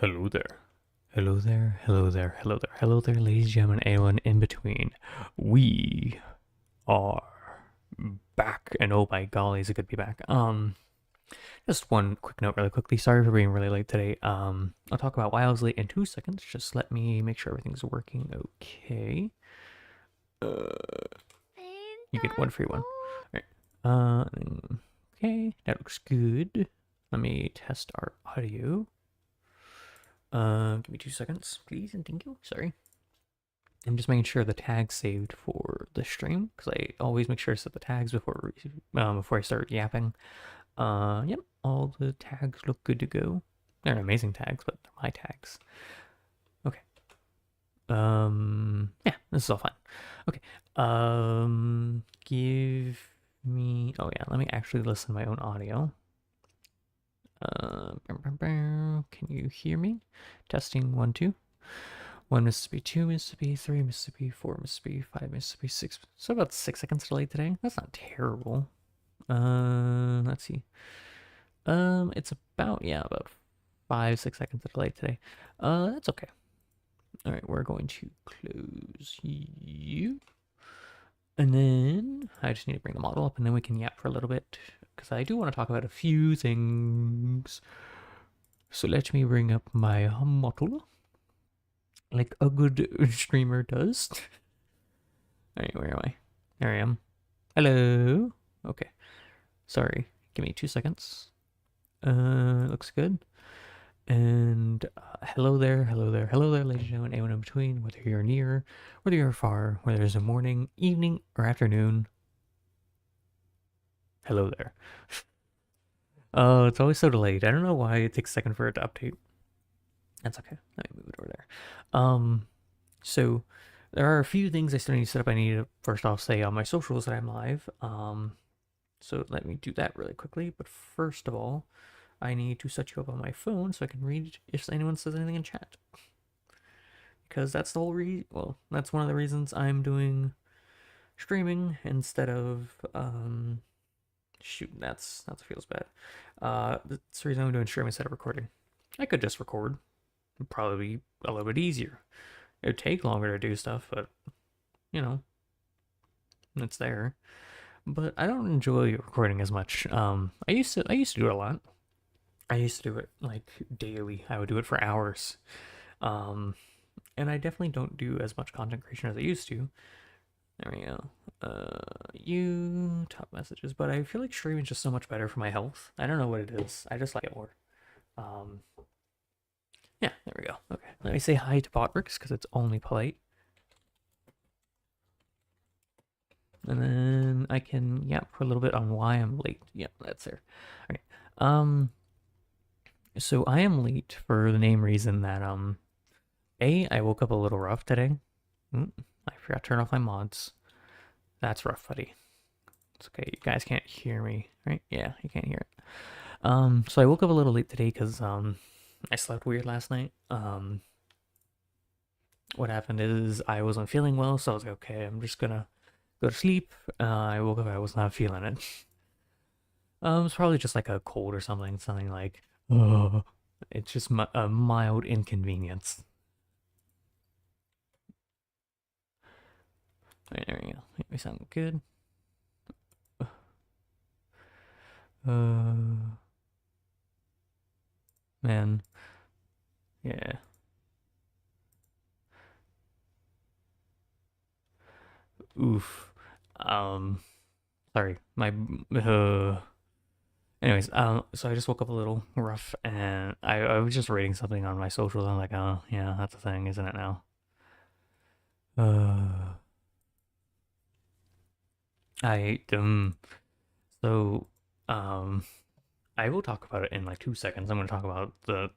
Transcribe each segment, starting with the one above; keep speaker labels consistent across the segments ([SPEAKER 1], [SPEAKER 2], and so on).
[SPEAKER 1] Hello there. Hello there, hello there, hello there, hello there, ladies and gentlemen, anyone in between. We are back, and oh my golly, is it good to be back. Just one quick note really quickly. Sorry for being really late today. I'll talk about why I was late in 2 seconds. Just let me make sure everything's working okay. You get one free one. Alright. Okay, that looks good. Let me test our audio. Give me 2 seconds, please, and thank you. Sorry. I'm just making sure the tag's saved for the stream, because I always make sure to set the tags before I start yapping. Yep, all the tags look good to go. They're amazing tags, but they're my tags. Okay. Yeah, this is all fine. Okay. Give me... Oh yeah, let me actually listen to my own audio. Can you hear me? Testing 1, 2. 1 Mississippi, 2 Mississippi, 3 Mississippi, 4 Mississippi, 5 Mississippi, 6. So about 6 seconds delayed today. That's not terrible. Let's see. It's about 5, 6 seconds delayed today. That's okay. All right, we're going to close you. And then I just need to bring the model up, and then we can yap for a little bit, because I do want to talk about a few things. So let me bring up my model, like a good streamer does. Alright, where am I? There I am. Hello. Okay. Sorry. Give me 2 seconds. Looks good. And hello there, hello there, hello there, ladies and gentlemen, anyone in between, whether you're near, whether you're far, whether it's a morning, evening, or afternoon. Hello there. Oh, it's always so delayed. I don't know why it takes a second for it to update. That's okay. Let me move it over there. So there are a few things I still need to set up. I need to first off say on my socials that I'm live. So let me do that really quickly. But first of all, I need to set you up on my phone so I can read if anyone says anything in chat. Because that's the whole well, that's one of the reasons I'm doing streaming instead of shoot, that feels bad. That's the reason I'm doing streaming instead of recording. I could just record. It'd probably be a little bit easier. It would take longer to do stuff, but you know, it's there. But I don't enjoy recording as much. I used to do it a lot. I used to do it like daily. I would do it for hours. And I definitely don't do as much content creation as I used to. There we go. You top messages, but I feel like streaming is just so much better for my health. I don't know what it is. I just like it more. Yeah, there we go. Okay, let me say hi to Botworks because it's only polite. And then I can yap for a little bit on why I'm late. Yep, that's there. All right. So I am late for the main reason that I woke up a little rough today. I forgot to turn off my mods. That's rough, buddy. It's okay. You guys can't hear me, right? Yeah, you can't hear it. So I woke up a little late today because I slept weird last night. What happened is I wasn't feeling well, so I was like, okay, I'm just gonna go to sleep. I woke up, I was not feeling it. It was probably just like a cold or something like, it's just a mild inconvenience. Alright, there we go. We sound good. Man. Yeah. Oof. Sorry. Anyways, so I just woke up a little rough, and I was just reading something on my socials. I'm like, oh, yeah, that's a thing, isn't it now? I hate them. So, I will talk about it in like 2 seconds. I'm going to talk about the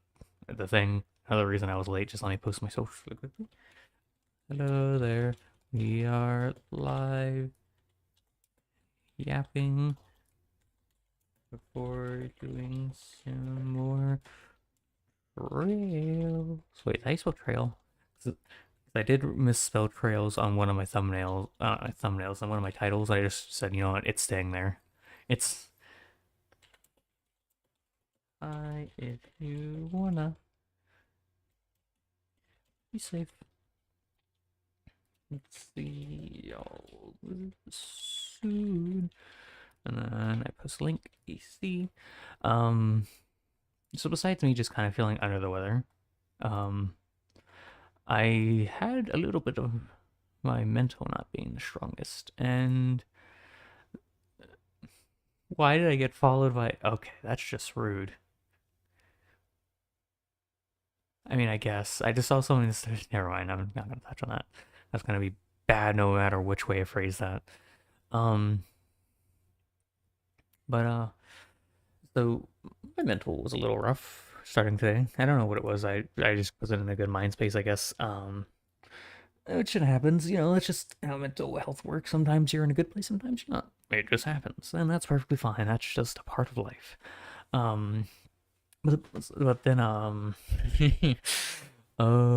[SPEAKER 1] thing. Another reason I was late. Just let me post my socials really quickly. Hello there. We are live yapping before doing some more trails. Wait, how do you spell trail? I did misspell trails on one of my thumbnails on one of my titles. I just said, you know what, it's staying there. It's if you wanna. Be safe. Let's see y'all soon. And then I post a link, EC. So besides me just kind of feeling under the weather, I had a little bit of my mental not being the strongest, and why did I get followed by? Okay, that's just rude. I mean, I guess I just saw something that said, never mind. I'm not gonna touch on that. That's gonna be bad no matter which way I phrase that. Um, but so my mental was a little rough starting today. I don't know what it was. I just wasn't in a good mind space, I guess. It shit happens, you know. That's just how mental health works. Sometimes you're in a good place, sometimes you're not. It just happens, and that's perfectly fine. That's just a part of life. Um, but then oh,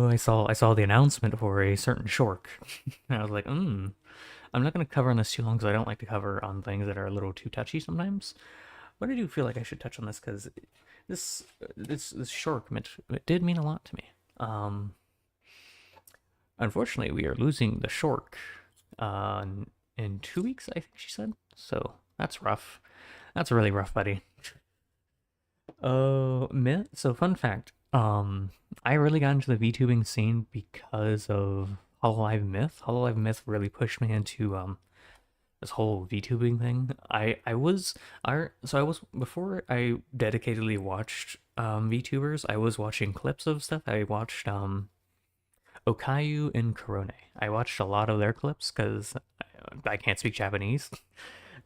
[SPEAKER 1] I saw the announcement for a certain shork, and I was like, I'm not gonna cover on this too long because I don't like to cover on things that are a little too touchy sometimes. But I do feel like I should touch on this because this shork it did mean a lot to me. Unfortunately, we are losing the shork in 2 weeks, I think she said. So that's rough. That's really rough, buddy. Myth. So fun fact. I really got into the VTubing scene because of Hololive Myth. Hololive Myth really pushed me into this whole VTubing thing. I was before I dedicatedly watched VTubers, I was watching clips of stuff. I watched Okayyu and Korone. I watched a lot of their clips because I can't speak Japanese.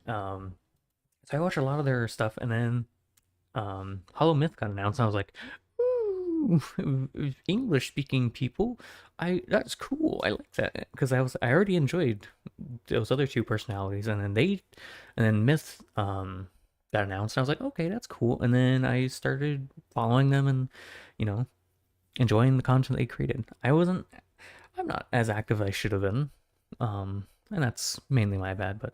[SPEAKER 1] So I watched a lot of their stuff, and then Hollow Myth got announced, and I was like, ooh, English speaking people, that's cool. I like that because I already enjoyed those other two personalities, and then Myth got announced, and I was like, okay, that's cool. And then I started following them, and you know, enjoying the content they created. I'm not as active as I should have been, and that's mainly my bad. But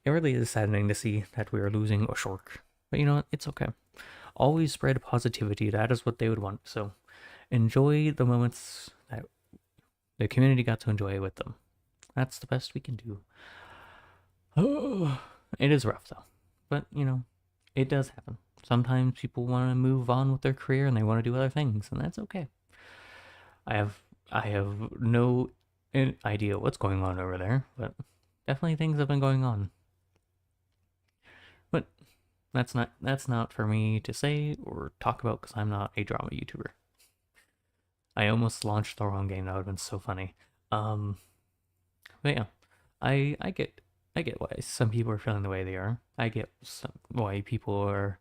[SPEAKER 1] it really is saddening to see that we are losing a shork. But you know what? It's okay. Always spread positivity. That is what they would want. So enjoy the moments that the community got to enjoy with them. That's the best we can do. Oh, it is rough though, but you know, it does happen. Sometimes people want to move on with their career and they want to do other things, and that's okay. I have no idea what's going on over there, but definitely things have been going on. But that's not for me to say or talk about because I'm not a drama YouTuber. I almost launched the wrong game. That would have been so funny. But yeah, I get why some people are feeling the way they are. I get why people are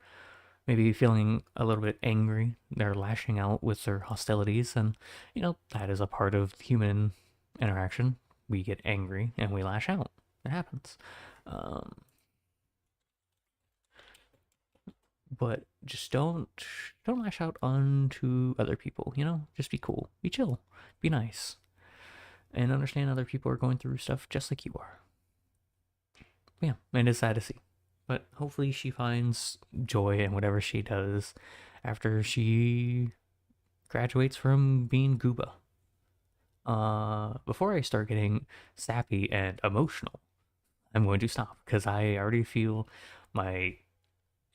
[SPEAKER 1] maybe feeling a little bit angry. They're lashing out with their hostilities, and you know that is a part of human interaction. We get angry and we lash out. It happens. Um, but just don't lash out onto other people. You know, just be cool, be chill, be nice, and understand other people are going through stuff just like you are. Yeah, and it's sad to see. But hopefully she finds joy in whatever she does after she graduates from being Gooba. Before I start getting sappy and emotional, I'm going to stop because I already feel my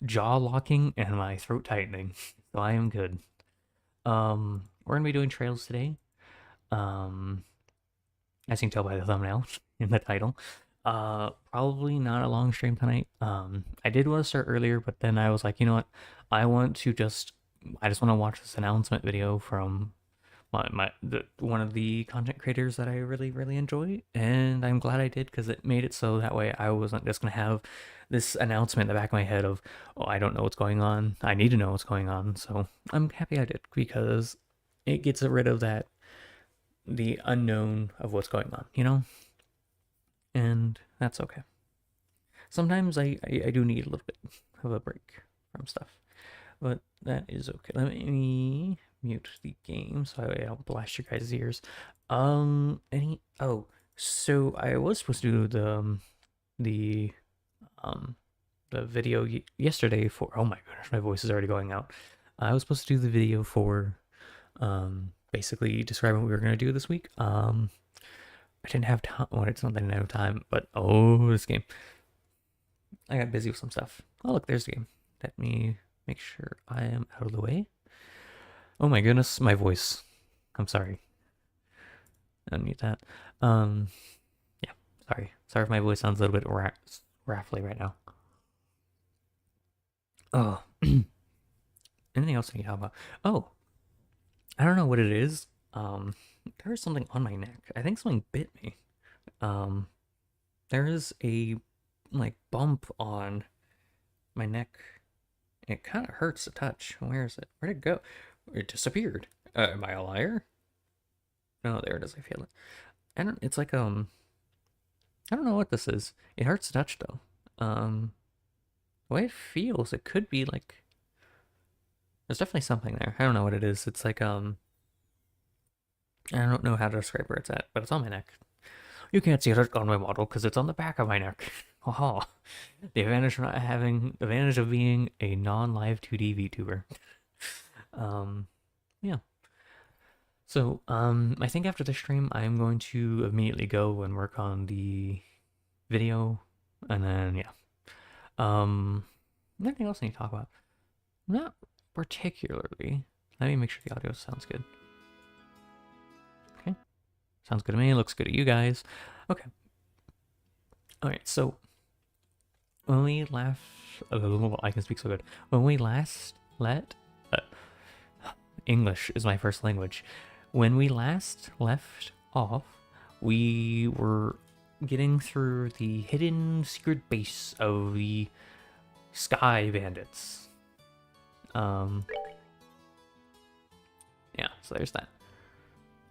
[SPEAKER 1] jaw locking and my throat tightening. So I am good. We're gonna be doing trails today. As you can tell by the thumbnail in the title. Probably not a long stream tonight. I did want to start earlier, but then I was like, you know what? I just want to watch this announcement video from one of the content creators that I really enjoy, and I'm glad I did because it made it so that way I wasn't just gonna have this announcement in the back of my head of, oh, I don't know what's going on. I need to know what's going on. So I'm happy I did because it gets rid of the unknown of what's going on, you know? And that's okay. Sometimes I do need a little bit of a break from stuff, but that is okay. Let me mute the game so I don't blast your guys' ears. So I was supposed to do the video yesterday for, oh my goodness, my voice is already going out. I was supposed to do the video for basically describing what we were going to do this week. I didn't have time. Well, it's not that I didn't have time, but this game. I got busy with some stuff. Oh, look, there's the game. Let me make sure I am out of the way. Oh my goodness, my voice. I'm sorry. I don't need that. Yeah, sorry. Sorry if my voice sounds a little bit raffly right now. Oh. Anything else I can talk about? Oh. I don't know what it is. There's something on my neck. I think something bit me. There is a like bump on my neck. It kind of hurts to touch. Where is it? Where'd it go? It disappeared. Am I a liar? No, there it is. I feel it. It's like I don't know what this is. It hurts to touch though. The way it feels, it could be like there's definitely something there. I don't know what it is. It's like I don't know how to describe where it's at, but it's on my neck. You can't see it on my model because it's on the back of my neck. Haha. The advantage of not having advantage of being a non-live 2D VTuber. Yeah. So, I think after this stream, I'm going to immediately go and work on the video, and then, yeah. Anything else I need to talk about? Not particularly. Let me make sure the audio sounds good. Okay. Sounds good to me. Looks good to you guys. Okay. Alright, so, when we last... I can speak so good. When we last English is my first language. When we last left off, we were getting through the hidden secret base of the Sky Bandits. Yeah, so there's that.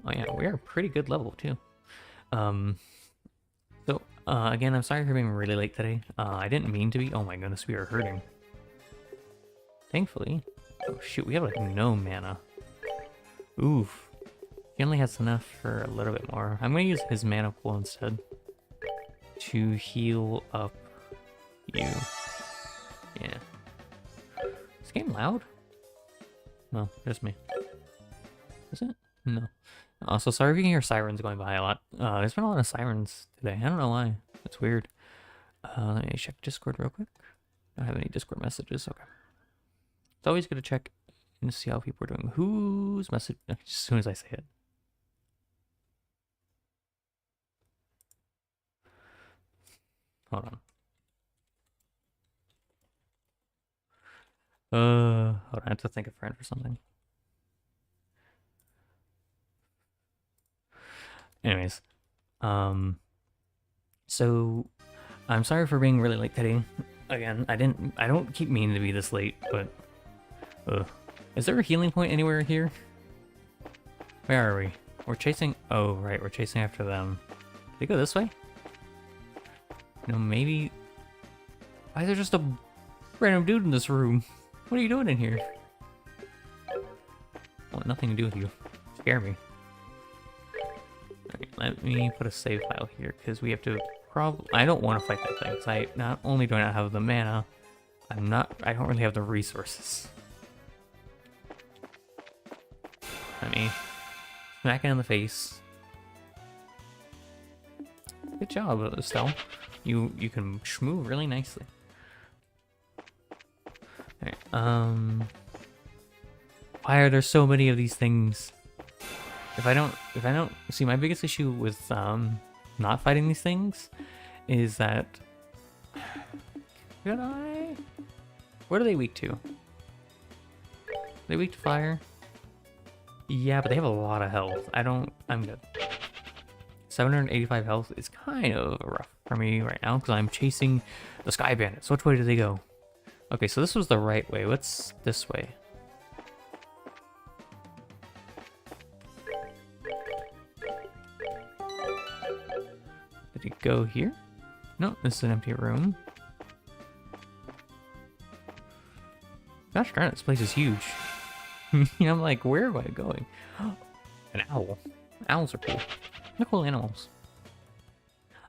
[SPEAKER 1] Oh yeah, we are pretty good level too. Again, I'm sorry for being really late today. I didn't mean to be. Oh my goodness, we are hurting. Thankfully. Oh shoot, we have like no mana. Oof. He only has enough for a little bit more. I'm gonna use his mana pool instead to heal up you. Yeah. Is this game loud? No, just me. Is it? No. Also, sorry if you can hear sirens going by a lot. There's been a lot of sirens today. I don't know why. It's weird. Let me check Discord real quick. I don't have any Discord messages. Okay. It's always good to check and see how people are doing. Whose message? As soon as I say it. Hold on. Hold on. I have to think of a friend for something. Anyways, so I'm sorry for being really late today. Again, I don't keep meaning to be this late, but is there a healing point anywhere here? Where are we? We're chasing. Oh, right, we're chasing after them. Did they go this way? No, maybe. Why is there just a random dude in this room? What are you doing in here? Well, nothing to do with you. Scare me. Alright, let me put a save file here, because we have to I don't want to fight that thing, because not only do I not have the mana, I don't really have the resources. Let me smack it in the face. Good job, Estelle. You can shmoo really nicely. Alright, why are there so many of these things? If I don't see, my biggest issue with not fighting these things is that what are they weak to? Are they weak to fire? Yeah, but they have a lot of health. I'm good. 785 health is kind of rough for me right now because I'm chasing the Sky Bandits. Which way did they go? Okay, so this was the right way. What's this way? Did he go here? No, this is an empty room. Gosh darn it, this place is huge. I'm like, where am I going? An owl. Owls are cool. They're cool animals.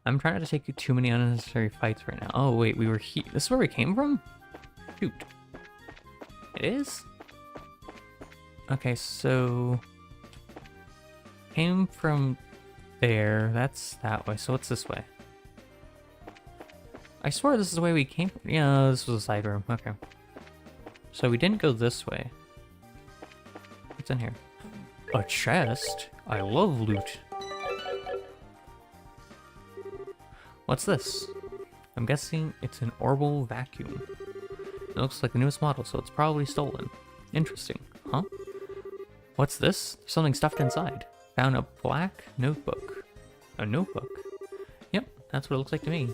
[SPEAKER 1] I'm trying not to take too many unnecessary fights right now. Oh wait, we were here. This is where we came from? Shoot. It is? Okay, so came from there. That's that way. So what's this way? I swear this is the way we came from. Yeah, this was a side room. Okay. So we didn't go this way. What's in here? A chest? I love loot. What's this? I'm guessing it's an orbital vacuum. It looks like the newest model, so it's probably stolen. Interesting. Huh? What's this? There's something stuffed inside. Found a black notebook. A notebook? Yep, that's what it looks like to me.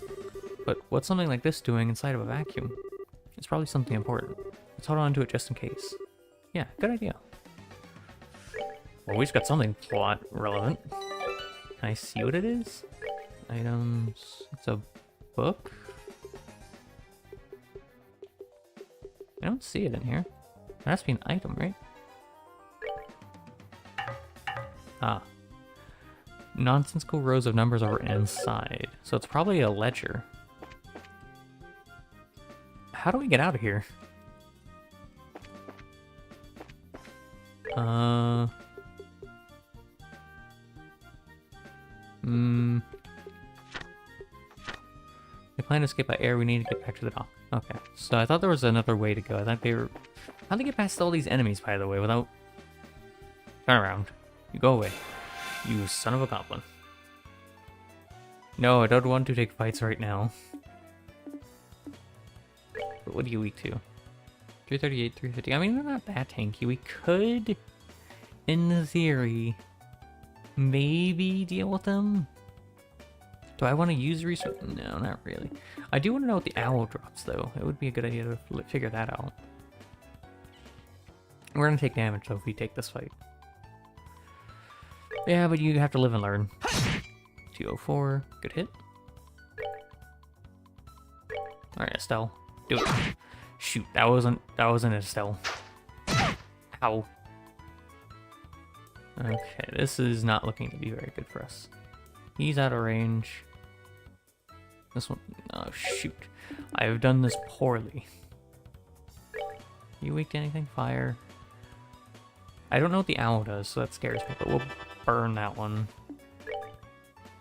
[SPEAKER 1] But what's something like this doing inside of a vacuum? It's probably something important. Let's hold on to it just in case. Yeah, good idea. Well, we just got something plot relevant. Can I see what it is? Items. It's a book? I don't see it in here. There has to be an item, right? Ah. Nonsensical rows of numbers are written inside. So it's probably a ledger. How do we get out of here? We plan to escape by air, we need to get back to the dock. Okay, so I thought there was another way to go. I thought they were... How'd they get past all these enemies, by the way, without... Turn around. You go away. You son of a goblin. No, I don't want to take fights right now. But what are you weak to? 338, 350. I mean, they're not that tanky. We could, in theory, maybe deal with them. Do I want to use research? No, not really. I do want to know what the owl drops, though. It would be a good idea to figure that out. We're going to take damage, though, if we take this fight. Yeah, but you have to live and learn. 204. Good hit. Alright, Estelle. Do it. Shoot, that wasn't Estelle. Ow. Okay, this is not looking to be very good for us. He's out of range. This one, oh shoot. I have done this poorly. You weak to anything? Fire. I don't know what the owl does, so that scares me, but we'll burn that one.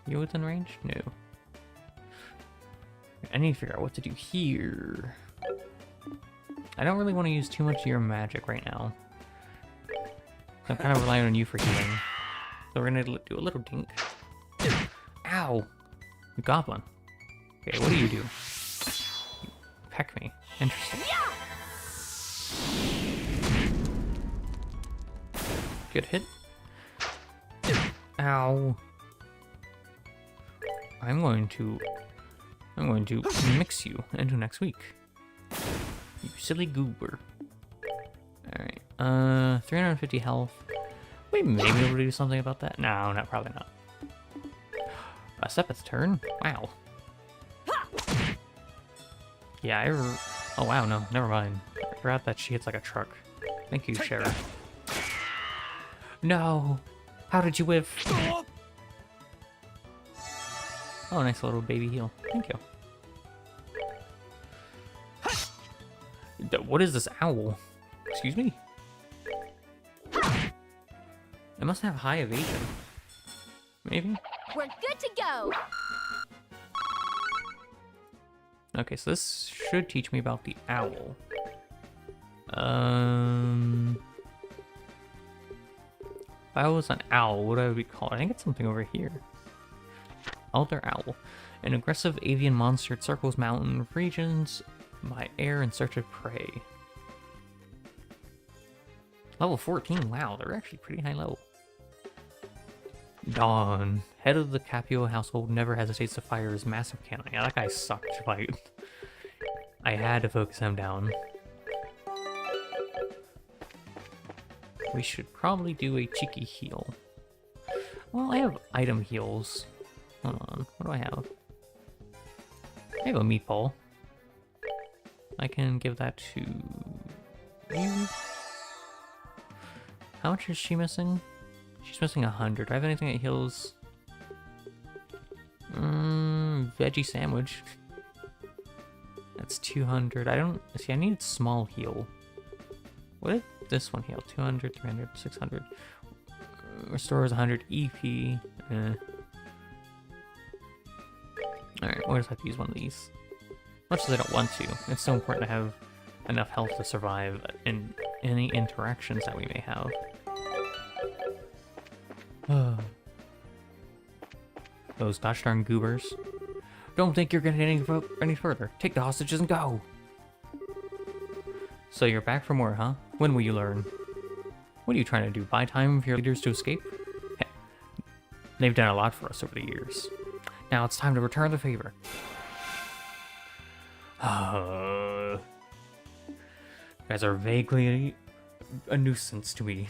[SPEAKER 1] You within range? No. I need to figure out what to do here. I don't really want to use too much of your magic right now. I'm kind of relying on you for healing. So we're gonna do a little dink. Ow! You goblin. Okay, what do? You peck me. Interesting. Good hit. Ow. I'm going to mix you into next week. You silly goober. Alright, 350 health. We may be able to do something about that. No, probably not. Sepeth's turn? Wow. Yeah, oh wow, no, never mind. I forgot that she hits like a truck. Thank you, Sheriff. No! How did you whiff? Oh, nice little baby heal. Thank you. What is this owl? Excuse me? It must have high evasion. Maybe?
[SPEAKER 2] We're good to go!
[SPEAKER 1] Okay, so this should teach me about the owl. If I was an owl, what would I be called? I think it's something over here. Elder Owl. An aggressive avian monster circles mountain regions by air in search of prey. Level 14, wow, they're actually pretty high level. Dawn. Head of the Capio household never hesitates to fire his massive cannon. Yeah, that guy sucked to fight. I had to focus him down. We should probably do a cheeky heal. Well, I have item heals. Hold on, what do I have? I have a meatball. I can give that to you. How much is she missing? She's missing 100. Do I have anything that heals? Veggie sandwich. That's 200. I don't... See, I need small heal. What did this one heal? 200, 300, 600. Restores 100 EP. Alright, we'll just have to use one of these. Much as I don't want to, it's so important to have enough health to survive in any interactions that we may have. Those gosh darn goobers. Don't think you're getting any further. Take the hostages and go! So you're back from war, huh? When will you learn? What are you trying to do? Buy time for your leaders to escape? Hey, they've done a lot for us over the years. Now it's time to return the favor. You guys are vaguely a nuisance to me.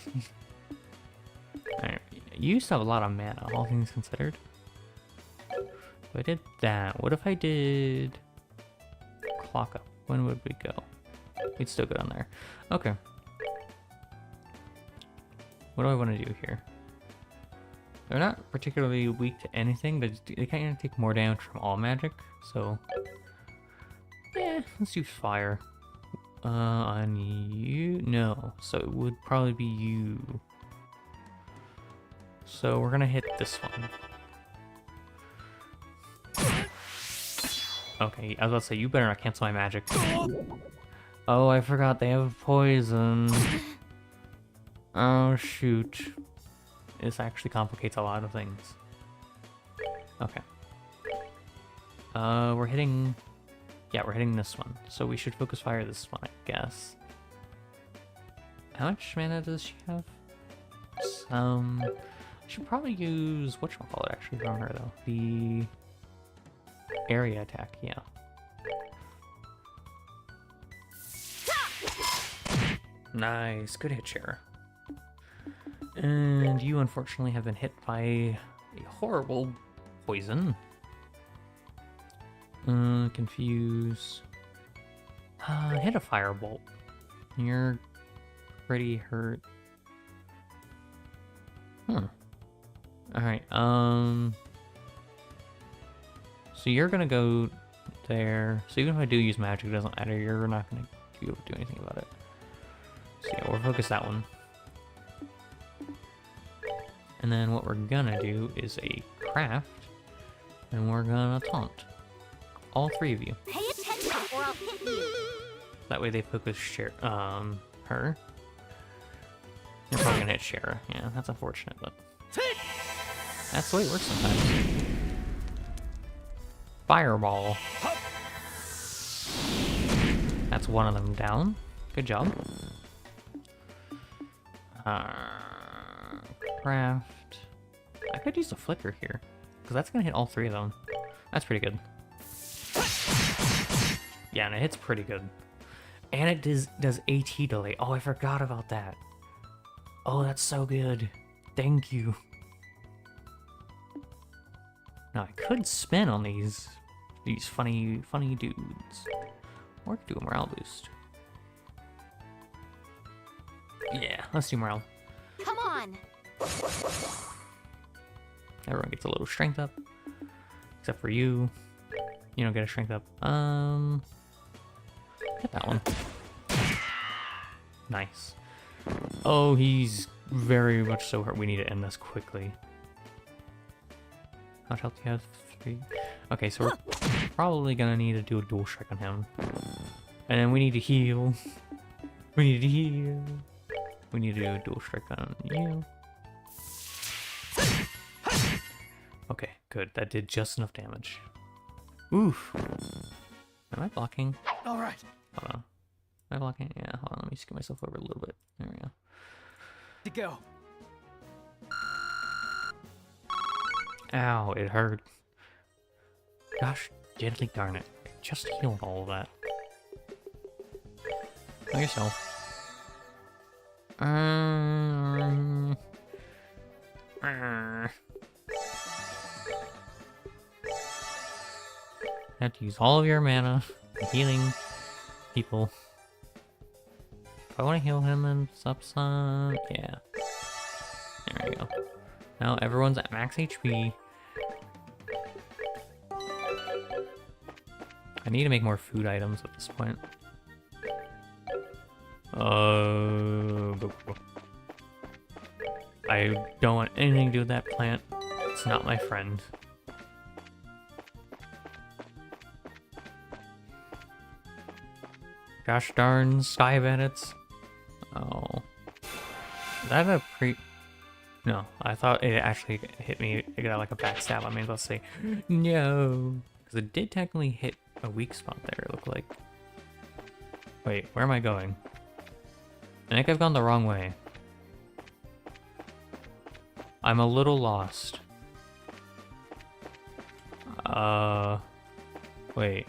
[SPEAKER 1] Alright, you used to have a lot of mana, all things considered. If I did that, what if I did clock up? When would we go? We'd still go down there. Okay. What do I want to do here? They're not particularly weak to anything, but they kind of take more damage from all magic, so... yeah, let's use fire. On you? No. So it would probably be you. So we're gonna hit this one. Okay, I was about to say, you better not cancel my magic. Oh, I forgot they have poison. Oh, shoot. This actually complicates a lot of things. Okay. We're hitting... yeah, we're hitting this one. So we should focus fire this one, I guess. How much mana does she have? Some... I should probably use... whatchamacallit actually from her, though. The... area attack, yeah. Nice, good hit share. And you unfortunately have been hit by a horrible poison. Confuse. Hit a firebolt. You're pretty hurt. Alright, so you're gonna go there. So even if I do use magic, it doesn't matter. You're not gonna be able to do anything about it. So yeah, we'll focus that one. And then what we're gonna do is a craft, and we're gonna taunt. All three of you.
[SPEAKER 2] Pay attention or I'll hit you.
[SPEAKER 1] That way they focus her. You're probably gonna hit Shara. Yeah, that's unfortunate, but that's the way it works sometimes. Fireball. That's one of them down. Good job. Craft. I could use a flicker here, because that's gonna hit all three of them. That's pretty good. Yeah, and it hits pretty good. And it does AT delay. Oh, I forgot about that. Oh, that's so good. Thank you. Now I could spin on these funny dudes, or do a morale boost. Yeah, let's do morale.
[SPEAKER 2] Come on.
[SPEAKER 1] Everyone gets a little strength up, except for you. You don't get a strength up. Hit that one. Nice. Oh, he's very much so hurt. We need to end this quickly. How much health do you have? 3. Okay, so we're probably gonna need to do a dual strike on him. And then we need to heal. We need to heal. We need to do a dual strike on you. Okay, good. That did just enough damage. Oof. Am I blocking?
[SPEAKER 3] Alright.
[SPEAKER 1] Hold on. Am I blocking? Yeah, hold on. Let me scoot myself over a little bit. There we go.
[SPEAKER 3] To go.
[SPEAKER 1] Ow, it hurt. Gosh, diddly darn it. I just healed all of that. Know yourself. Have to use all of your mana healing people. If I want to heal him and up some, yeah. There we go. Now everyone's at max HP. I need to make more food items at this point. I don't want anything to do with that plant. It's not my friend. Gosh darn sky bandits. Oh. Is that a pre... No, I thought it actually hit me. It got like a backstab. I mean, let's say no. Because it did technically hit a weak spot there, it looked like. Wait, where am I going? I think I've gone the wrong way. I'm a little lost. Wait.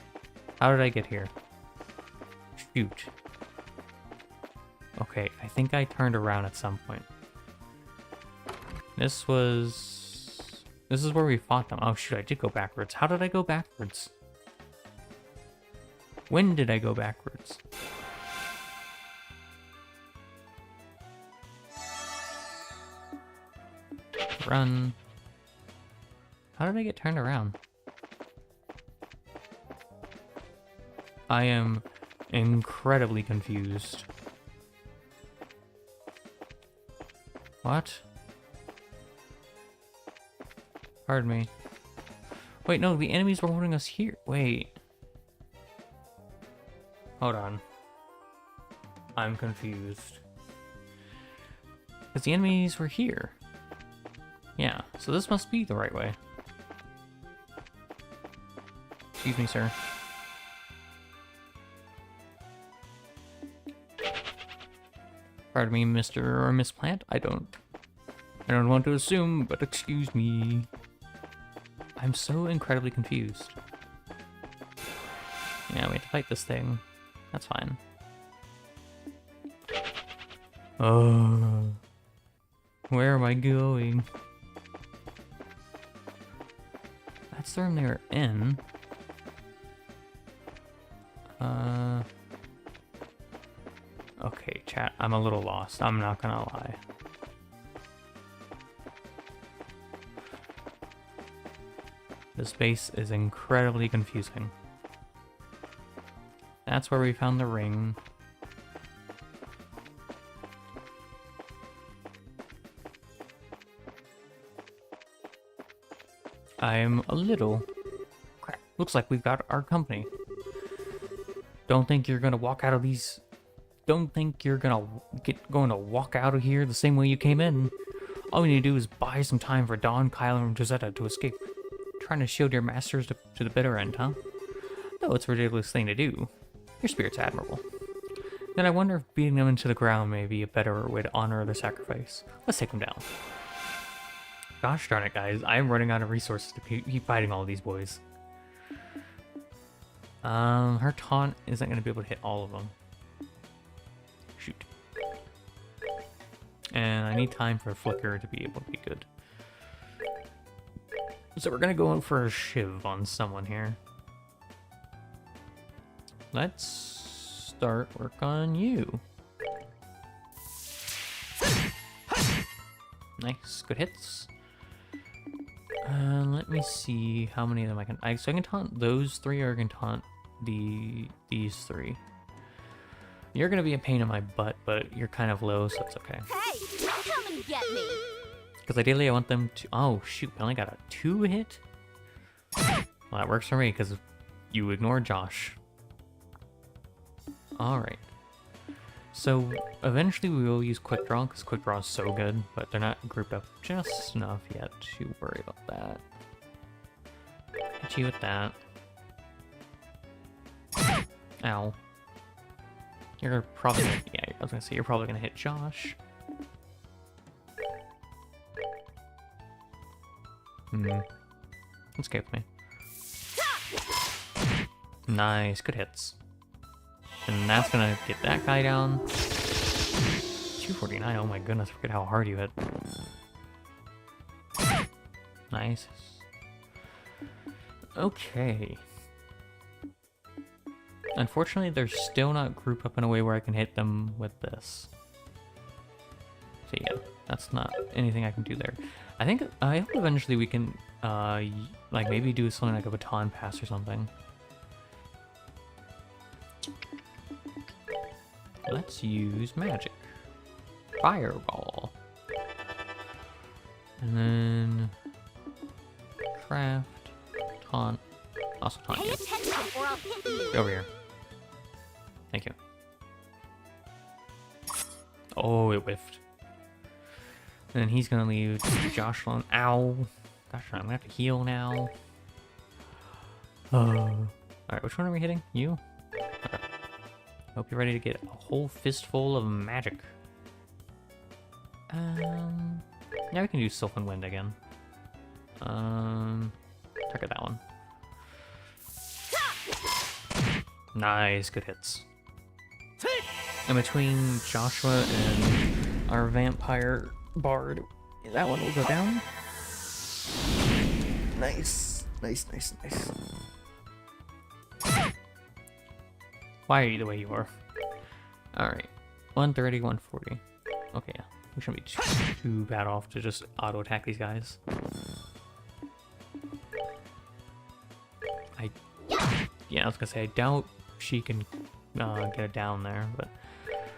[SPEAKER 1] How did I get here? Shoot. Okay, I think I turned around at some point. This is where we fought them. Oh shoot, I did go backwards. How did I go backwards? When did I go backwards? Run. How did I get turned around? I am incredibly confused. What? Pardon me. Wait, no, the enemies were holding us here. Wait. Hold on. I'm confused. Because the enemies were here. Yeah, so this must be the right way. Excuse me, sir. Pardon me, Mr. or Miss Plant. I don't want to assume, but excuse me. I'm so incredibly confused. Yeah, we have to fight this thing. That's fine. Oh, where am I going? That's the room they were in. Okay, chat, I'm a little lost. I'm not gonna lie. This base is incredibly confusing. That's where we found the ring. I'm a little... Crap, looks like we've got our company. Don't think you're gonna walk out of these... Don't think you're going to walk out of here the same way you came in. All we need to do is buy some time for Dawn, Kyler, and Josetta to escape. Trying to shield your masters to the bitter end, huh? Though it's a ridiculous thing to do. Your spirit's admirable. Then I wonder if beating them into the ground may be a better way to honor their sacrifice. Let's take them down. Gosh darn it, guys. I am running out of resources to keep fighting all of these boys. Her taunt isn't going to be able to hit all of them. Shoot. And I need time for Flicker to be able to be good. So we're gonna go in for a shiv on someone here. Let's start work on you. Nice, good hits. Let me see how many of them I can... so I can taunt those three, or I can taunt these three. You're gonna be a pain in my butt, but you're kind of low, so it's okay.
[SPEAKER 2] Hey, come and get me.
[SPEAKER 1] Because ideally I want them to... Oh, shoot, I only got a 2 hit? Well, that works for me, because you ignore Josh. Alright. So, eventually we will use Quick Draw, because Quick Draw is so good, but they're not grouped up just enough yet to worry about that. Hit you with that. Ow. You're probably gonna... Yeah, I was gonna say, you're probably gonna hit Josh. Escape me. Nice, good hits. And that's gonna get that guy down. 249, oh my goodness, forget how hard you hit. Nice. Okay. Unfortunately, they're still not grouped up in a way where I can hit them with this. So yeah, that's not anything I can do there. I hope eventually we can, like maybe do something like a baton pass or something. Let's use magic. Fireball. And then craft, taunt, also taunt
[SPEAKER 2] Pay
[SPEAKER 1] you.
[SPEAKER 2] attention or I'll hit you.
[SPEAKER 1] Over here. Thank you. Oh, it whiffed. And then he's gonna leave Josh alone. Ow! Gosh, I'm gonna have to heal now. Alright, which one are we hitting? You? Okay. Hope you're ready to get a whole fistful of magic. Yeah, we can do Sylph and Wind again. Target that one. Nice, good hits. And between Joshua and our vampire bard, that one will go down. Nice, nice, nice, nice. Why are you the way you are? Alright, 130, 140. Okay, yeah. We shouldn't be too bad off to just auto-attack these guys. Yeah, I was gonna say, I doubt she can get it down there, but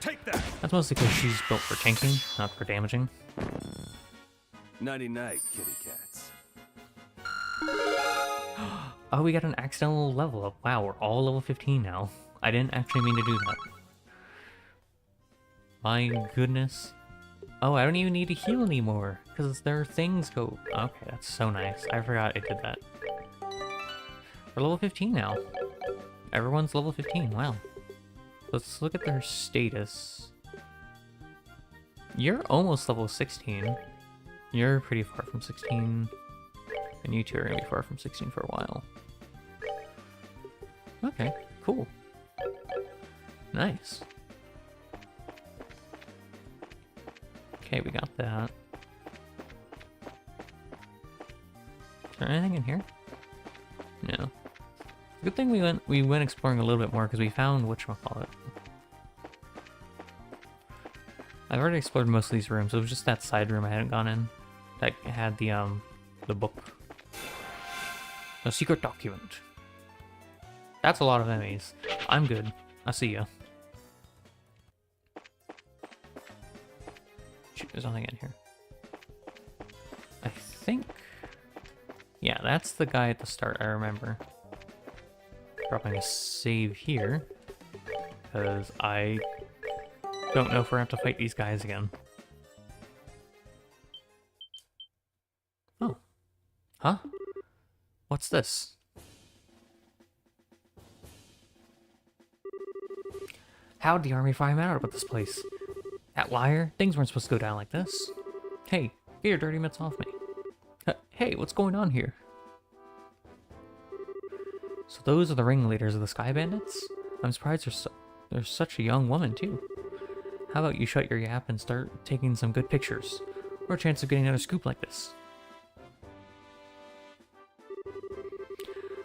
[SPEAKER 3] Take that.
[SPEAKER 1] that's mostly because she's built for tanking, not for damaging.
[SPEAKER 3] Nighty night, kitty cats.
[SPEAKER 1] Oh, we got an accidental level up. Wow, we're all level 15 now. I didn't actually mean to do that. My goodness. Oh, I don't even need to heal anymore, because their things go... Okay, that's so nice. I forgot I did that. We're level 15 now. Everyone's level 15, wow. Let's look at their status. You're almost level 16. You're pretty far from 16. And you two are going to be far from 16 for a while. Okay, cool. Nice. Okay, we got that. Is there anything in here? No. Good thing we went exploring a little bit more because we found whatchamacallit. I've already explored most of these rooms. It was just that side room I hadn't gone in that had the book. A secret document. That's a lot of enemies. I'm good. I'll see ya. Shoot, there's nothing in here. I think... Yeah, that's the guy at the start, I remember. Dropping a save here. Because I don't know if we're going to have to fight these guys again. Oh. Huh? What's this? How'd the army find out about this place? That liar? Things weren't supposed to go down like this. Hey, get your dirty mitts off me. Hey, what's going on here? So those are the ringleaders of the Sky Bandits? I'm surprised there's such a young woman, too. How about you shut your yap and start taking some good pictures? Or a chance of getting another scoop like this.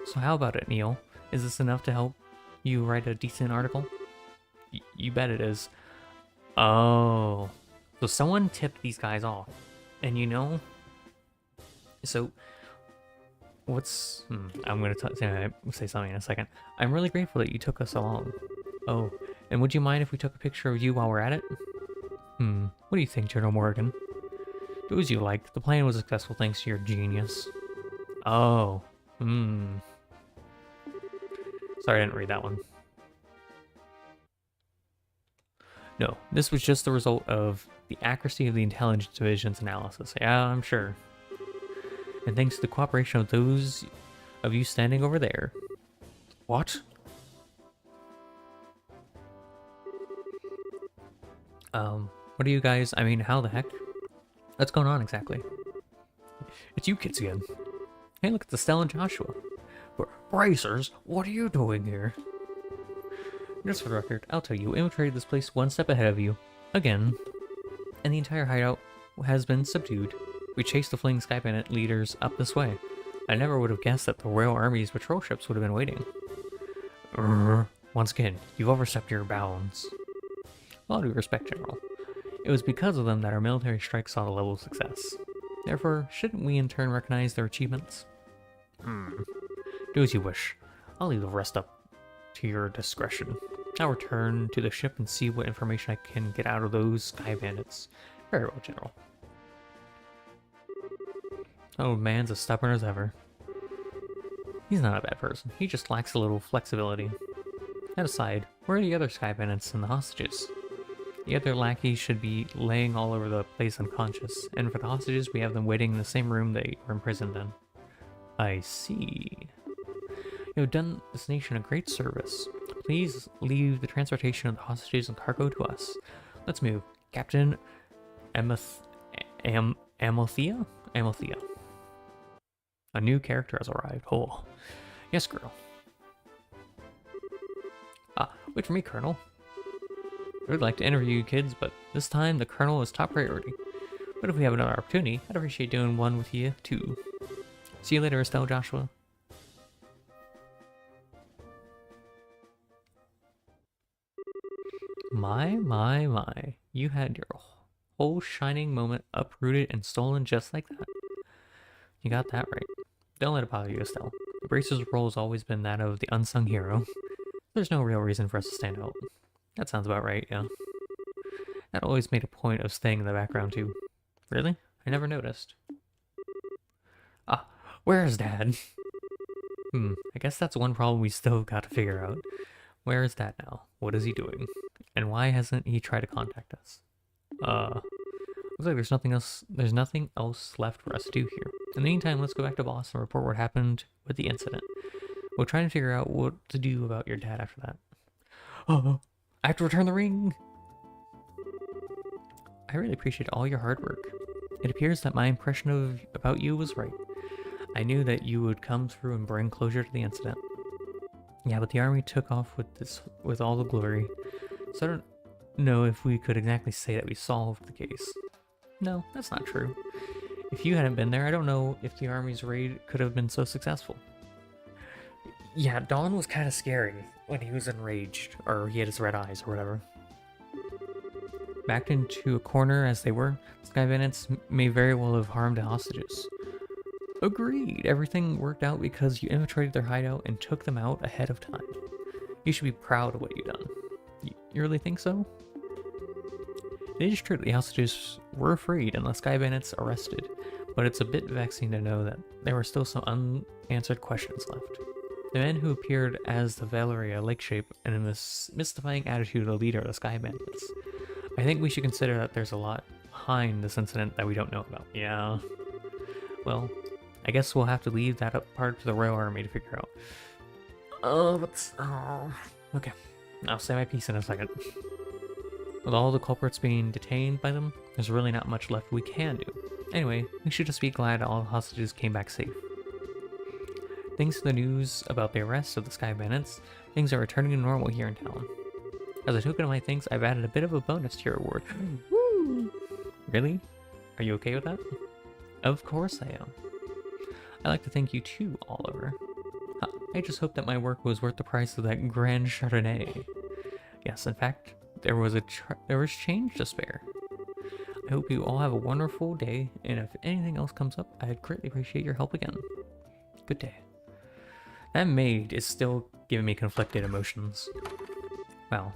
[SPEAKER 1] So how about it, Neil? Is this enough to help you write a decent article? You bet it is. Oh. So someone tipped these guys off. And you know... So... What's... I'm going to say something in a second. I'm really grateful that you took us along. Oh, and would you mind if we took a picture of you while we're at it? What do you think, General Morgan? Do as you like. The plan was successful thanks to your genius. Oh. Sorry, I didn't read that one. No, this was just the result of the accuracy of the Intelligence Division's analysis. Yeah, I'm sure. And thanks to the cooperation of those of you standing over there. What? What are you guys... I mean, how the heck? What's going on exactly? It's you kids again. Hey, look at the Stella and Joshua. Bracers, what are you doing here? Just for the record, I'll tell you, we infiltrated this place one step ahead of you. Again. And the entire hideout has been subdued. We chased the fleeing Sky Bandit leaders up this way. I never would have guessed that the Royal Army's patrol ships would have been waiting. Once again, you've overstepped your bounds. All due respect, General. It was because of them that our military strike saw the level of success. Therefore, shouldn't we in turn recognize their achievements? Do as you wish. I'll leave the rest up to your discretion. I'll return to the ship and see what information I can get out of those Sky Bandits. Very well, General. Oh, man's as stubborn as ever. He's not a bad person. He just lacks a little flexibility. That aside, where are the other sky bandits and the hostages? The other lackeys should be laying all over the place unconscious, and for the hostages, we have them waiting in the same room they were imprisoned in. I see. You have done this nation a great service. Please leave the transportation of the hostages and cargo to us. Let's move. Captain Amothea? Amothea. A new character has arrived. Oh. Yes, girl. Ah, wait for me, Colonel. I would like to interview you kids, but this time the Colonel is top priority. But if we have another opportunity, I'd appreciate doing one with you, too. See you later, Estelle Joshua. My. You had your whole shining moment uprooted and stolen just like that. You got that right. Don't let it bother you, Estelle. The Bracer's role has always been that of the unsung hero. There's no real reason for us to stand out. That sounds about right, yeah. That always made a point of staying in the background, too. Really? I never noticed. Ah, where is Dad? I guess that's one problem we still got to figure out. Where is Dad now? What is he doing? And why hasn't he tried to contact us? Looks like there's nothing else left for us to do here. In the meantime, let's go back to boss and report what happened with the incident. We'll try and figure out what to do about your dad after that. Oh, I have to return the ring! I really appreciate all your hard work. It appears that my impression about you was right. I knew that you would come through and bring closure to the incident. Yeah, but the army took off with all the glory, so I don't know if we could exactly say that we solved the case. No, that's not true. If you hadn't been there, I don't know if the army's raid could have been so successful. Yeah, Dawn was kind of scary when he was enraged, or he had his red eyes, or whatever. Backed into a corner as they were, Sky Bandits may very well have harmed the hostages. Agreed! Everything worked out because you infiltrated their hideout and took them out ahead of time. You should be proud of what you've done. You really think so? It is true that the hostages were freed and the Sky Bandits arrested, but it's a bit vexing to know that there were still some unanswered questions left. The men who appeared as the Valeria Lake Shape and in this mystifying attitude of the leader of the Sky Bandits. I think we should consider that there's a lot behind this incident that we don't know about. Yeah. Well, I guess we'll have to leave that up part to the Royal Army to figure out. Okay. I'll say my piece in a second. With all the culprits being detained by them, there's really not much left we can do. Anyway, we should just be glad all the hostages came back safe. Thanks to the news about the arrest of the Sky Bandits, things are returning to normal here in town. As a token of my thanks, I've added a bit of a bonus to your award. Woo! Really? Are you okay with that? Of course I am. I'd like to thank you too, Oliver. I just hope that my work was worth the price of that Grand Chardonnay. Yes, in fact, there was change to spare. I hope you all have a wonderful day, and if anything else comes up, I'd greatly appreciate your help again. Good day. That maid is still giving me conflicted emotions. Wow,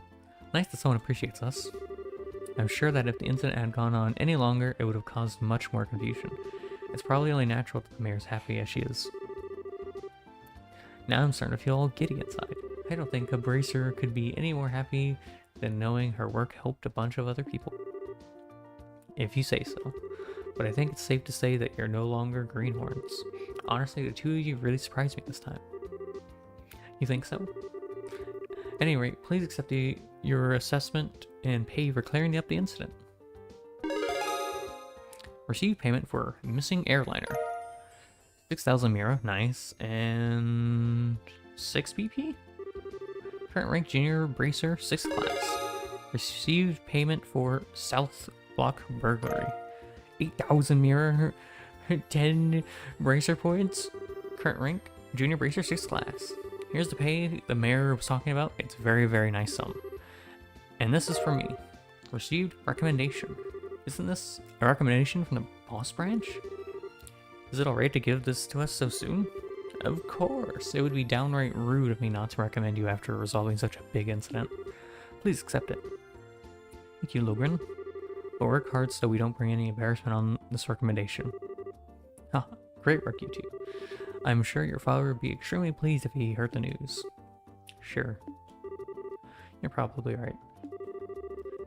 [SPEAKER 1] nice that someone appreciates us. I'm sure that if the incident had gone on any longer, it would have caused much more confusion. It's probably only natural that the mayor's happy as she is. Now I'm starting to feel all giddy inside. I don't think a bracer could be any more happy than knowing her work helped a bunch of other people. If you say so. But I think it's safe to say that you're no longer greenhorns. Honestly, the two of you really surprised me this time. You think so? At any rate, please accept your assessment and pay for clearing up the incident. Receive payment for missing airliner. 6,000 Mira, nice, and 6 BP? Current rank junior bracer, 6th class. Received payment for South Block burglary. 8,000 Mira, 10 bracer points. Current rank junior bracer, 6th class. Here's the pay the mayor was talking about. It's a very, very nice sum. And this is for me. Received recommendation. Isn't this a recommendation from the boss branch? Is it alright to give this to us so soon? Of course. It would be downright rude of me not to recommend you after resolving such a big incident. Please accept it. Thank you, Logren. But work hard so we don't bring any embarrassment on this recommendation. Great work, you two. I'm sure your father would be extremely pleased if he heard the news. Sure. You're probably right.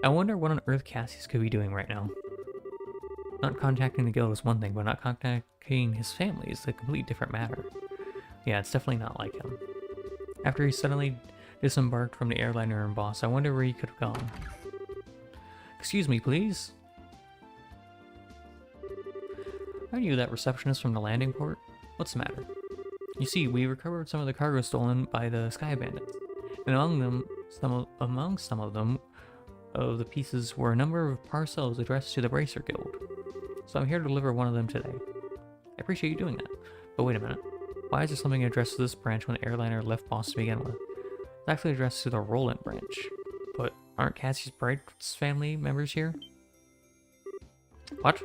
[SPEAKER 1] I wonder what on earth Cassius could be doing right now. Not contacting the guild is one thing, but not contacting his family is a completely different matter. Yeah, it's definitely not like him. After he suddenly disembarked from the airliner in Boss, I wonder where he could have gone. Excuse me, please? Aren't you that receptionist from the landing port? What's the matter? You see, we recovered some of the cargo stolen by the Sky Bandits, and among some of them, the pieces were a number of parcels addressed to the Bracer Guild. So I'm here to deliver one of them today. I appreciate you doing that. But wait a minute. Why is there something addressed to this branch when the airliner left Boss to begin with? It's actually addressed to the Roland branch. But aren't Cassius Bright's family members here? What?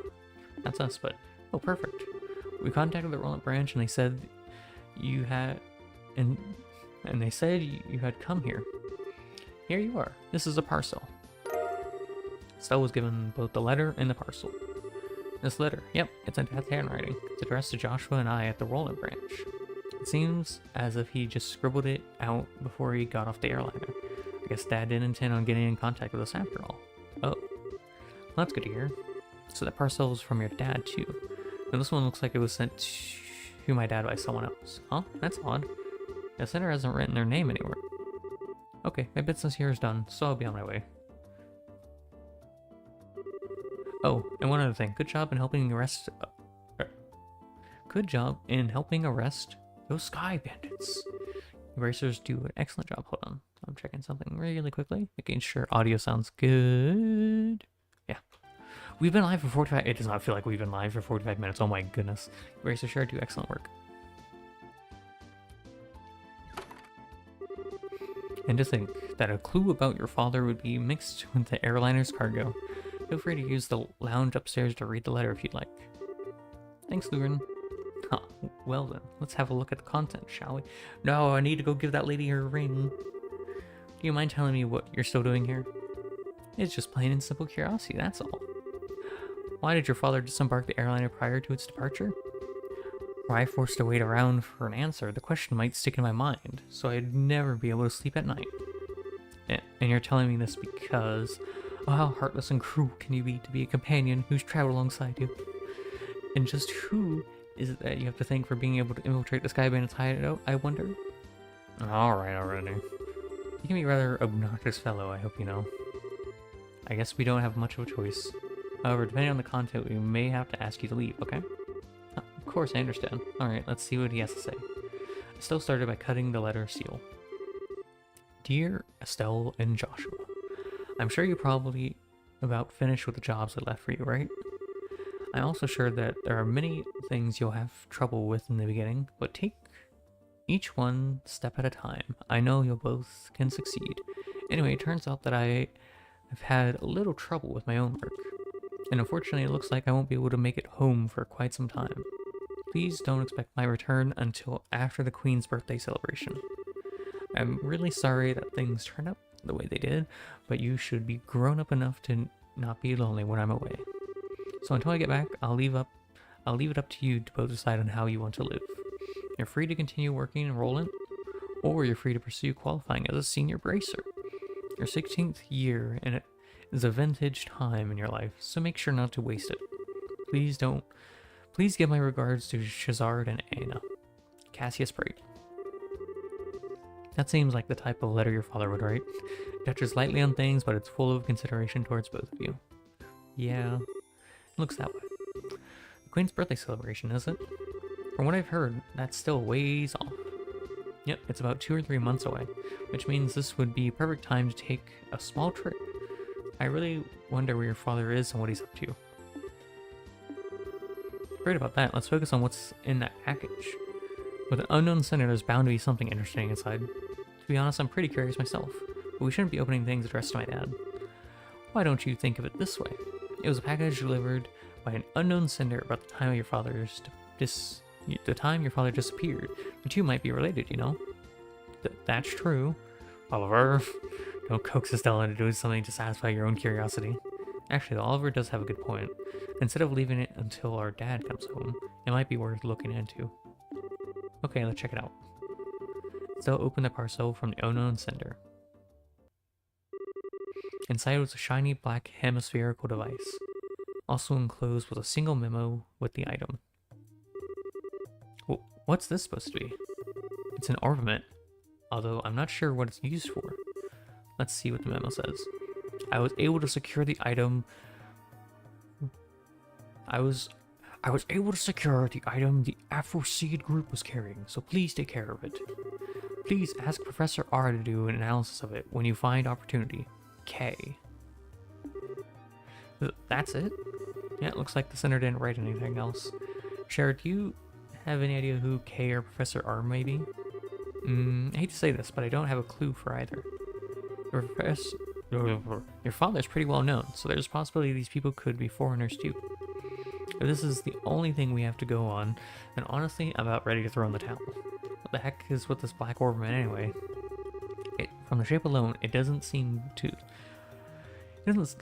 [SPEAKER 1] That's us, but... Oh, perfect. We contacted the Roland branch and they said you had... And they said you had come here. Here you are. This is a parcel. Stella was given both the letter and the parcel. This letter, yep, it's in Dad's handwriting. It's addressed to Joshua and I at the Roland branch. It seems as if he just scribbled it out before he got off the airliner. I guess Dad didn't intend on getting in contact with us after all. Oh. Well, that's good to hear. So that parcel was from your dad, too. Now this one looks like it was sent to my dad by someone else. Huh? That's odd. The sender hasn't written their name anywhere. Okay, my business here is done, so I'll be on my way. Oh, and one other thing. Good job in helping arrest... good job in helping arrest those Sky Bandits. Racers do an excellent job. Hold on. I'm checking something really quickly. Making sure audio sounds good. Yeah. We've been live for 45... It does not feel like we've been live for 45 minutes. Oh my goodness. Racers sure do excellent work. And to think that a clue about your father would be mixed with the airliner's cargo. Feel free to use the lounge upstairs to read the letter if you'd like. Thanks, Luren. Huh, well then, let's have a look at the content, shall we? No, I need to go give that lady her ring. Do you mind telling me what you're still doing here? It's just plain and simple curiosity, that's all. Why did your father disembark the airliner prior to its departure? Were I forced to wait around for an answer, the question might stick in my mind, so I'd never be able to sleep at night. And you're telling me this because... Oh, how heartless and cruel can you be to be a companion who's traveled alongside you? And just who is it that you have to thank for being able to infiltrate the Sky Bandits hideout, I wonder? Alright already. You can be a rather obnoxious fellow, I hope you know. I guess we don't have much of a choice. However, depending on the content, we may have to ask you to leave, okay? Of course, I understand. Alright, let's see what he has to say. Estelle started by cutting the letter seal. Dear Estelle and Joshua, I'm sure you're probably about finished with the jobs I left for you, right? I'm also sure that there are many things you'll have trouble with in the beginning, but take each one step at a time. I know you'll both can succeed. Anyway, it turns out that I have had a little trouble with my own work, and unfortunately it looks like I won't be able to make it home for quite some time. Please don't expect my return until after the Queen's birthday celebration. I'm really sorry that things turned out the way they did, but you should be grown up enough to not be lonely when I'm away. So until I get back, I'll leave it up to you to both decide on how you want to live. You're free to continue working in Roland, or you're free to pursue qualifying as a senior bracer. Your 16th year and it is a vintage time in your life, so make sure not to waste it. Please give my regards to Shazard and Anna. Cassius Bright. That seems like the type of letter your father would write. It touches lightly on things, but it's full of consideration towards both of you. Yeah, it looks that way. The Queen's birthday celebration, is it? From what I've heard, that's still ways off. Yep, it's about 2 or 3 months away, which means this would be a perfect time to take a small trip. I really wonder where your father is and what he's up to. Great about that, let's focus on what's in that package. With an unknown sender, there's bound to be something interesting inside. To be honest, I'm pretty curious myself, but we shouldn't be opening things addressed to my dad. Why don't you think of it this way? It was a package delivered by an unknown sender about the time your father disappeared. The two might be related, you know? That's true. Oliver, don't coax Estella into doing something to satisfy your own curiosity. Actually, Oliver does have a good point. Instead of leaving it until our dad comes home, it might be worth looking into. Okay, let's check it out. Still open the parcel from the unknown sender. Inside was a shiny black hemispherical device. Also enclosed was a single memo with the item. What's this supposed to be? It's an ornament, although I'm not sure what it's used for. Let's see what the memo says. I was able to secure the item. I was able to secure the item the Aphroseed group was carrying, so please take care of it. Please ask Professor R to do an analysis of it when you find opportunity. K. That's it? Yeah, it looks like the center didn't write anything else. Cher, do you have any idea who K or Professor R may be? I hate to say this, but I don't have a clue for either. Your father's pretty well known, so there's a possibility these people could be foreigners too. If this is the only thing we have to go on, then honestly, I'm about ready to throw in the towel. What the heck is with this black ornament anyway? From the shape alone, it doesn't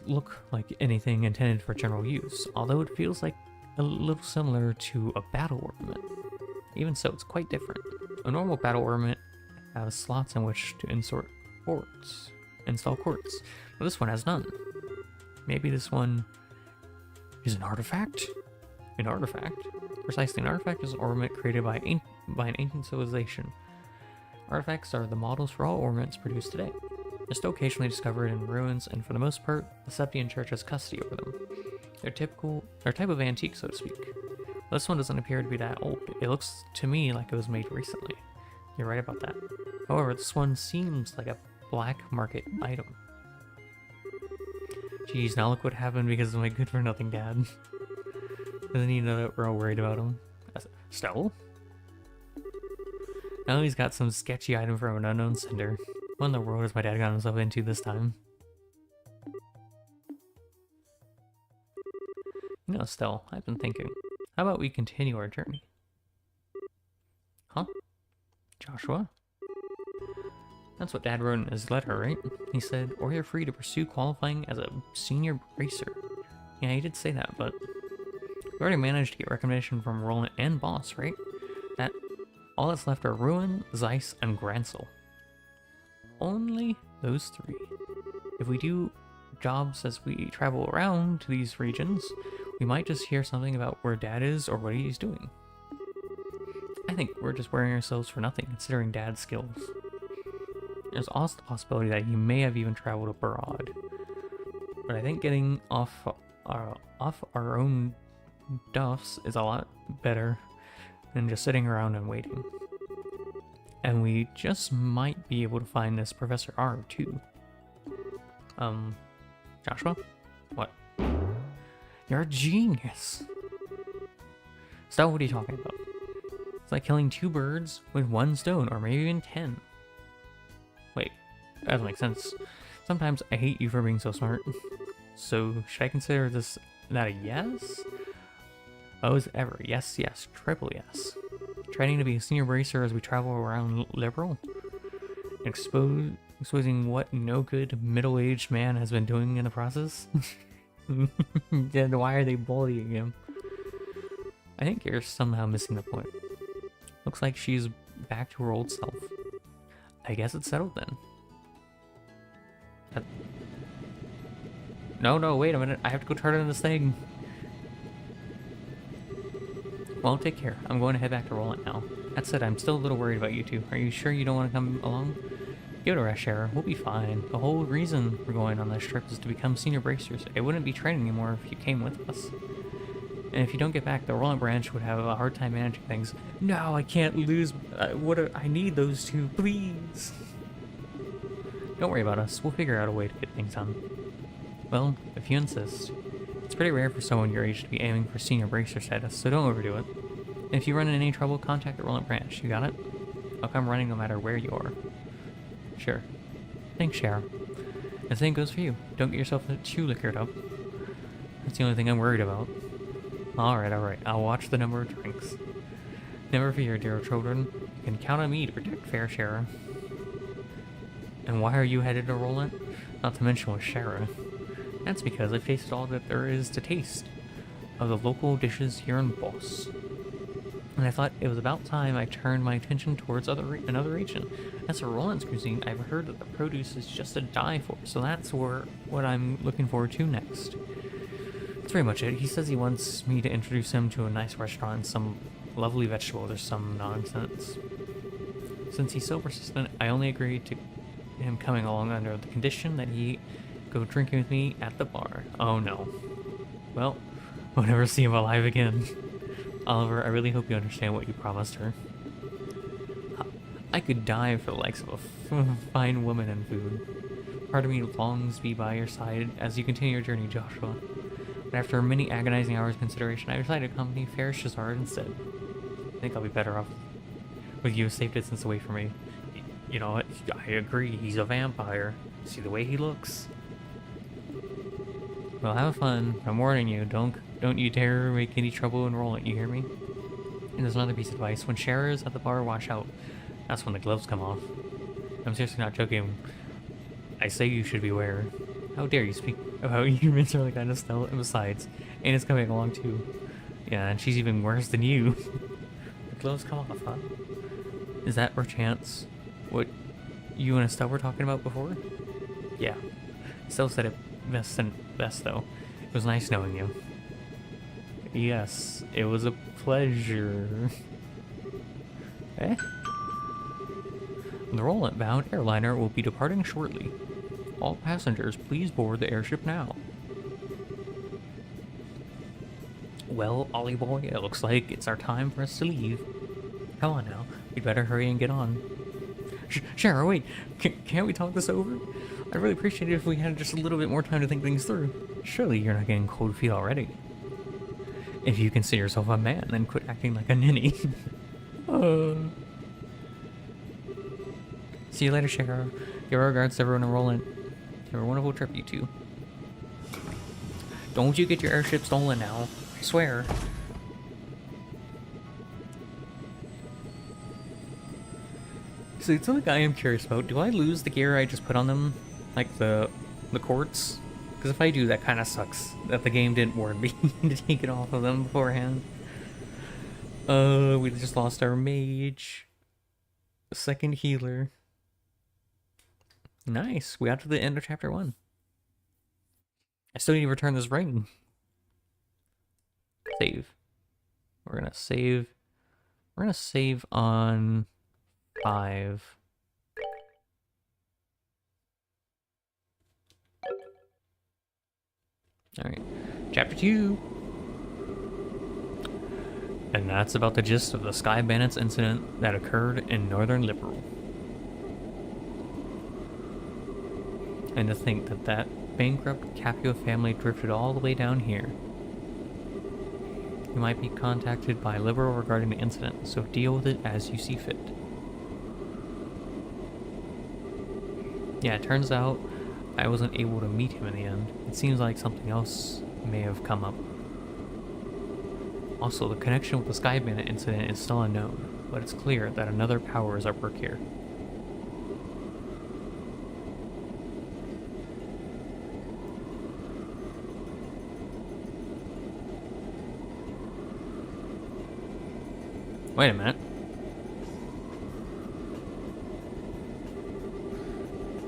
[SPEAKER 1] look like anything intended for general use, although it feels like a little similar to a battle ornament. Even so, it's quite different. A normal battle ornament has slots in which to install quartz, but this one has none. Maybe this one is an artifact? An artifact? Precisely, an artifact is an ornament created by an ancient civilization. Artifacts are the models for all ornaments produced today. They're still occasionally discovered in ruins, and for the most part, the Septian Church has custody over them. They're a type of antique, so to speak. But this one doesn't appear to be that old. It looks to me like it was made recently. You're right about that. However, this one seems like a black market item. Jeez, now look what happened because of my good-for-nothing dad. Doesn't he know that we're all worried about him? Stole? Now he's got some sketchy item from an unknown sender. What in the world has my dad got himself into this time? You know, Stell, I've been thinking. How about we continue our journey? Huh? Joshua? That's what Dad wrote in his letter, right? He said, or you're free to pursue qualifying as a senior bracer. Yeah, he did say that, but we already managed to get recognition from Roland and Boss, right? All that's left are Ruin, Zeiss, and Gransel. Only those three. If we do jobs as we travel around to these regions, we might just hear something about where Dad is or what he's doing. I think we're just wearing ourselves for nothing, considering Dad's skills. There's also the possibility that he may have even traveled abroad. But I think getting off our own duffs is a lot better than just sitting around and waiting. And we just might be able to find this Professor R too. Joshua? What? You're a genius! Stella, what are you talking about? It's like killing 2 birds with 1 stone, or maybe even 10. Wait, that doesn't make sense. Sometimes I hate you for being so smart. So, should I consider that a yes? Oh, is it ever? Yes, yes, triple yes. Training to be a senior bracer as we travel around Liberal? Exposing what no good middle-aged man has been doing in the process? Then why are they bullying him? I think you're somehow missing the point. Looks like she's back to her old self. I guess it's settled then. No, wait a minute. I have to go turn on this thing. Well, take care. I'm going to head back to Roland now. That said, I'm still a little worried about you two. Are you sure you don't want to come along? Give it a rest, Shara. We'll be fine. The whole reason we're going on this trip is to become senior bracers. It wouldn't be training anymore if you came with us. And if you don't get back, the Roland branch would have a hard time managing things. No, I can't lose. I need those two, please. Don't worry about us. We'll figure out a way to get things done. Well, if you insist. It's pretty rare for someone your age to be aiming for senior bracer status, so don't overdo it. And if you run into any trouble, contact the Roland branch. You got it? I'll come running no matter where you are. Sure. Thanks, Shara. The same goes for you. Don't get yourself too liquored up. That's the only thing I'm worried about. Alright. I'll watch the number of drinks. Never fear, dear children. You can count on me to protect fair Shara. And why are you headed to Roland? Not to mention with Shara. That's because I've tasted all that there is to taste. of the local dishes here in Boss. And I thought it was about time I turned my attention towards another region. As for Roland's cuisine, I've heard that the produce is just to die for, so that's what I'm looking forward to next. That's pretty much it. He says he wants me to introduce him to a nice restaurant and some lovely vegetables or some nonsense. Since he's so persistent, I only agreed to him coming along under the condition that he go drinking with me at the bar. Oh no. Well, we'll never see him alive again. Oliver, I really hope you understand what you promised her. I could die for the likes of a fine woman and food. Part of me longs to be by your side as you continue your journey, Joshua. But after many agonizing hours of consideration, I decided to accompany Fair Shazard instead. I think I'll be better off with you a safe distance away from me. You know what? I agree, he's a vampire. See the way he looks? Well, have fun. I'm warning you, don't you dare make any trouble in Roland, you hear me? And there's another piece of advice. When Shara is at the bar, watch out. That's when the gloves come off. I'm seriously not joking. I say you should beware. How dare you speak about humans are the kind of stuff, and besides, Anna's coming along too. Yeah, and she's even worse than you. The gloves come off, huh? Is that perchance what you and Estelle were talking about before? Yeah. Estelle said it best though. It was nice knowing you. Yes, it was a pleasure. Eh? The Roland-bound airliner will be departing shortly. All passengers, please board the airship now. Well, Ollie boy, it looks like it's our time for us to leave. Come on now, we'd better hurry and get on. Shara, wait, can't we talk this over? I'd really appreciate it if we had just a little bit more time to think things through. Surely you're not getting cold feet already. If you consider yourself a man, then quit acting like a ninny. See you later, Shara. Give our regards to everyone in Roland. Have a wonderful trip, you two. Don't you get your airship stolen now. I swear. So it's something I am curious about. Do I lose the gear I just put on them? Like the quartz? Because if I do, that kind of sucks. That the game didn't warn me to take it off of them beforehand. We just lost our mage. Second healer. Nice. We got to the end of chapter 1. I still need to return this ring. Save. We're gonna save. We're gonna save on 5. Alright. Chapter 2. And that's about the gist of the Sky Bandits incident that occurred in Northern Liberal. And to think that that bankrupt Capio family drifted all the way down here. You might be contacted by Liberal regarding the incident, so deal with it as you see fit. Yeah, it turns out I wasn't able to meet him in the end. It seems like something else may have come up. Also, the connection with the Sky Bandit incident is still unknown, but it's clear that another power is at work here. Wait a minute.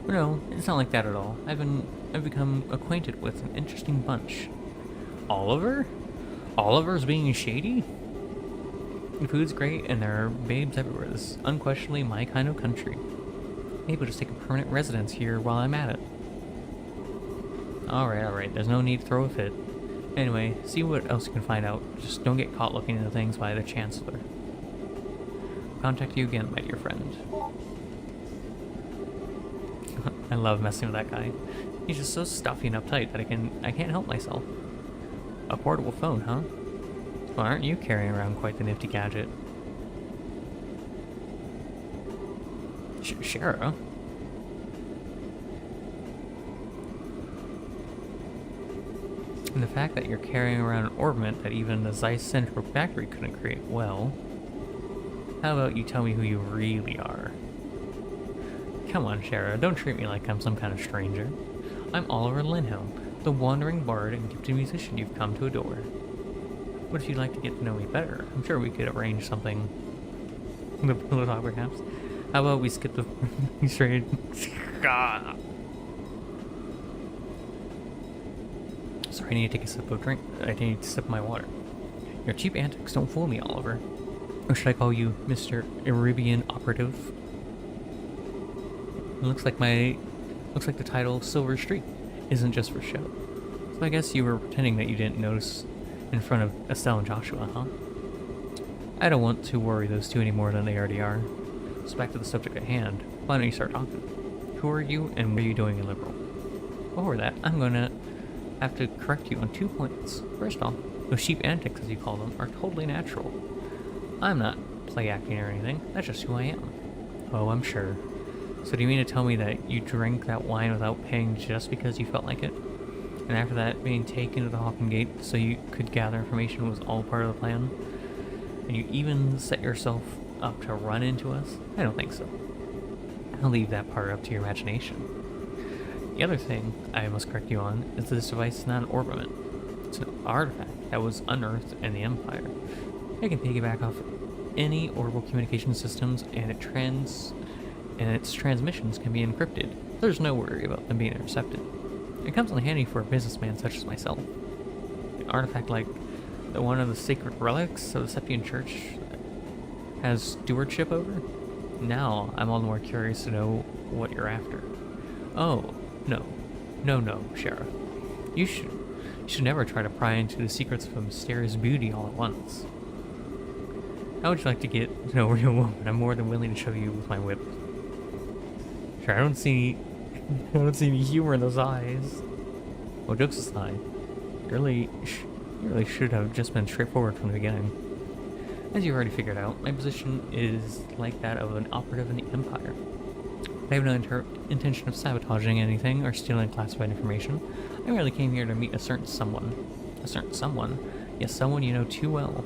[SPEAKER 1] No, it's not like that at all. I've become acquainted with an interesting bunch. Oliver? Oliver's being shady? The food's great and there are babes everywhere. This is unquestionably my kind of country. Maybe we'll just take a permanent residence here while I'm at it. Alright, there's no need to throw a fit. Anyway, see what else you can find out. Just don't get caught looking into things by the Chancellor. Contact you again, my dear friend. I love messing with that guy. He's just so stuffy and uptight that I can't help myself. A portable phone, huh? Well, aren't you carrying around quite the nifty gadget? Shara? And the fact that you're carrying around an ornament that even the Zeiss Central Factory couldn't create, well... How about you tell me who you really are? Come on, Shara, don't treat me like I'm some kind of stranger. I'm Oliver Lindhelm, the wandering bard and gifted musician you've come to adore. What if you'd like to get to know me better? I'm sure we could arrange something. The pillow talk, perhaps. How about we skip the straight? God. Sorry, I need to take a sip of drink. I need to sip my water. Your cheap antics don't fool me, Oliver. Or should I call you Mr. Arabian Operative? It looks like the title Silver Streak isn't just for show. So I guess you were pretending that you didn't notice in front of Estelle and Joshua, huh? I don't want to worry those two any more than they already are. So back to the subject at hand. Why don't you start talking? Who are you and what are you doing in Liberal? Before that, I'm gonna have to correct you on 2 points. First off, those cheap antics, as you call them, are totally natural. I'm not play acting or anything. That's just who I am. Oh, I'm sure. So do you mean to tell me that you drank that wine without paying just because you felt like it? And after that, being taken to the Hawken Gate so you could gather information was all part of the plan? And you even set yourself up to run into us? I don't think so. I'll leave that part up to your imagination. The other thing I must correct you on is that this device is not an ornament. It's an artifact that was unearthed in the Empire. It can piggyback off any orbital communication systems, and its transmissions can be encrypted. There's no worry about them being intercepted. It comes in handy for a businessman such as myself. An artifact like the one of the sacred relics of the Septian Church has stewardship over? Now I'm all the more curious to know what you're after. Oh, no, Sheriff. You should never try to pry into the secrets of a mysterious beauty all at once. How would you like to get to know a real woman? I'm more than willing to show you with my whip. Sure, I don't see any humor in those eyes. Well, jokes aside, you really should have just been straightforward from the beginning. As you've already figured out, my position is like that of an operative in the Empire. I have no intention of sabotaging anything or stealing classified information. I merely came here to meet a certain someone. A certain someone? Yes, someone you know too well.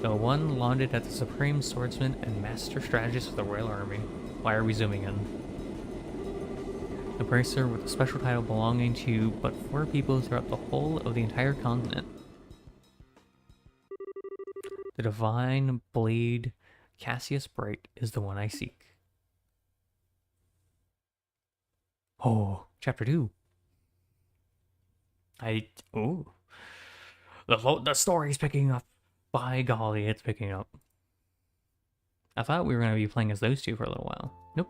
[SPEAKER 1] The one lauded as the supreme swordsman and master strategist of the Royal Army. Why are we zooming in? The bracer with a special title belonging to but 4 people throughout the whole of the entire continent. The divine blade Cassius Bright is the one I seek. Oh, chapter 2. The story's picking up. By golly, it's picking up. I thought we were going to be playing as those two for a little while. Nope.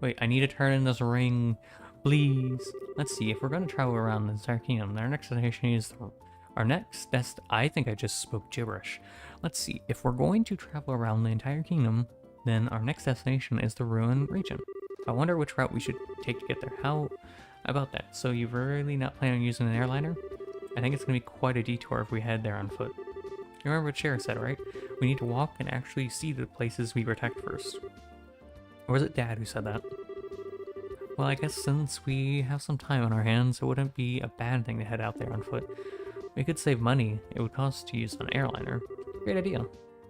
[SPEAKER 1] Wait, I need to turn in this ring, please. Let's see, if we're going to travel around the entire kingdom, our next destination is I think I just spoke gibberish. Let's see, if we're going to travel around the entire kingdom, then our next destination is the Ruin region. I wonder which route we should take to get there. How about that? So you're really not planning on using an airliner? I think it's going to be quite a detour if we head there on foot. You remember what Sheriff said, right? We need to walk and actually see the places we protect first. Or was it Dad who said that? Well, I guess since we have some time on our hands, it wouldn't be a bad thing to head out there on foot. We could save money it would cost to use an airliner. Great idea.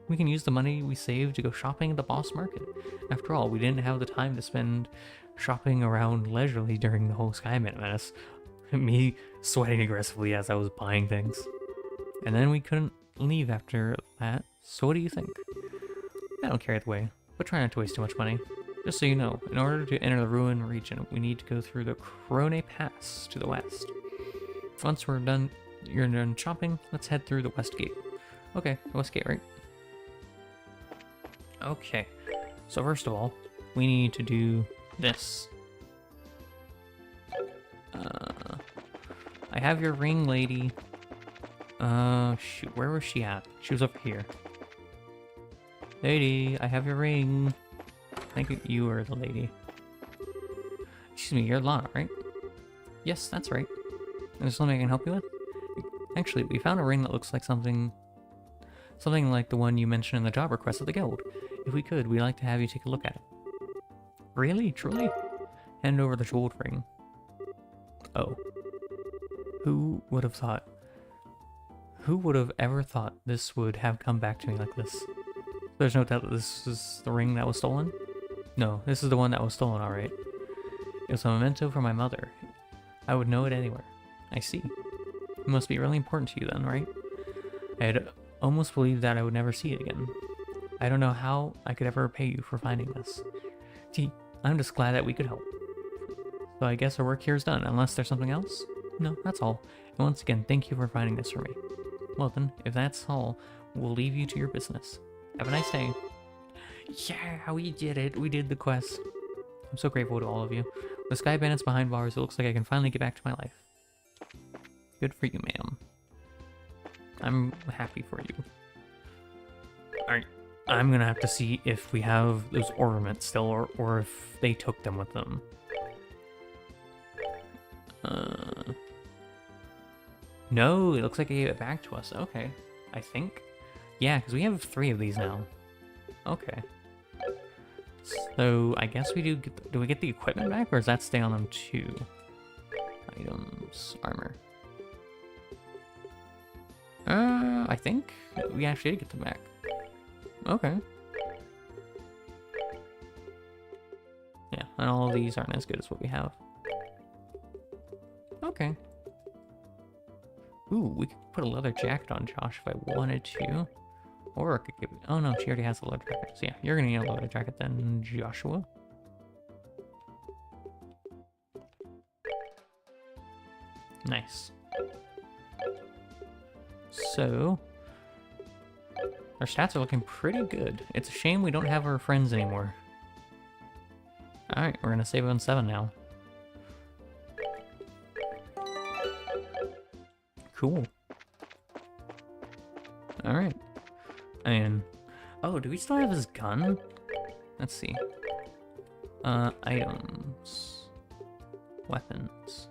[SPEAKER 1] We can use the money we saved to go shopping at the Boss Market. After all, we didn't have the time to spend shopping around leisurely during the whole Skyman mess. Me sweating aggressively as I was buying things. And then we couldn't leave after that, so what do you think? I don't care either way, but try not to waste too much money. Just so you know, in order to enter the Ruin region, we need to go through the Crone Pass to the west. Once you're done shopping, let's head through the West Gate. Okay, the West Gate, right? Okay, so first of all, we need to do this. I have your ring, lady. Shoot, where was she at? She was over here. Lady, I have your ring. I think you are the lady. Excuse me, you're Lana, right? Yes, that's right. Is there something I can help you with? Actually, we found a ring that looks like something like the one you mentioned in the job request at the guild. If we could, we'd like to have you take a look at it. Really? Truly? Hand over the jeweled ring. Oh. Who would have ever thought this would have come back to me like this? There's no doubt that this is the ring that was stolen? No, this is the one that was stolen, alright. It was a memento for my mother. I would know it anywhere. I see. It must be really important to you then, right? I'd almost believed that I would never see it again. I don't know how I could ever repay you for finding this. Gee, I'm just glad that we could help. So I guess our work here is done, unless there's something else? No, that's all. And once again, thank you for finding this for me. Well then, if that's all, we'll leave you to your business. Have a nice day. Yeah, we did it. We did the quest. I'm so grateful to all of you. With the Sky Bandits behind bars, it looks like I can finally get back to my life. Good for you, ma'am. I'm happy for you. Alright, I'm gonna have to see if we have those ornaments still, or if they took them with them. No, it looks like they gave it back to us. Okay, I think. Yeah, because we have 3 of these now. Okay. So, I guess we do we get the equipment back, or does that stay on them too? Items, armor. I think we actually did get them back. Okay. Yeah, and all of these aren't as good as what we have. Okay. Ooh, we could put a leather jacket on Josh if I wanted to. Or I could give... Oh no, she already has a leather jacket. So yeah, you're gonna need a leather jacket then, Joshua. Nice. So... our stats are looking pretty good. It's a shame we don't have our friends anymore. Alright, we're gonna save on 7 now. Cool. Alright. And... oh, do we still have his gun? Let's see. Items. Weapons.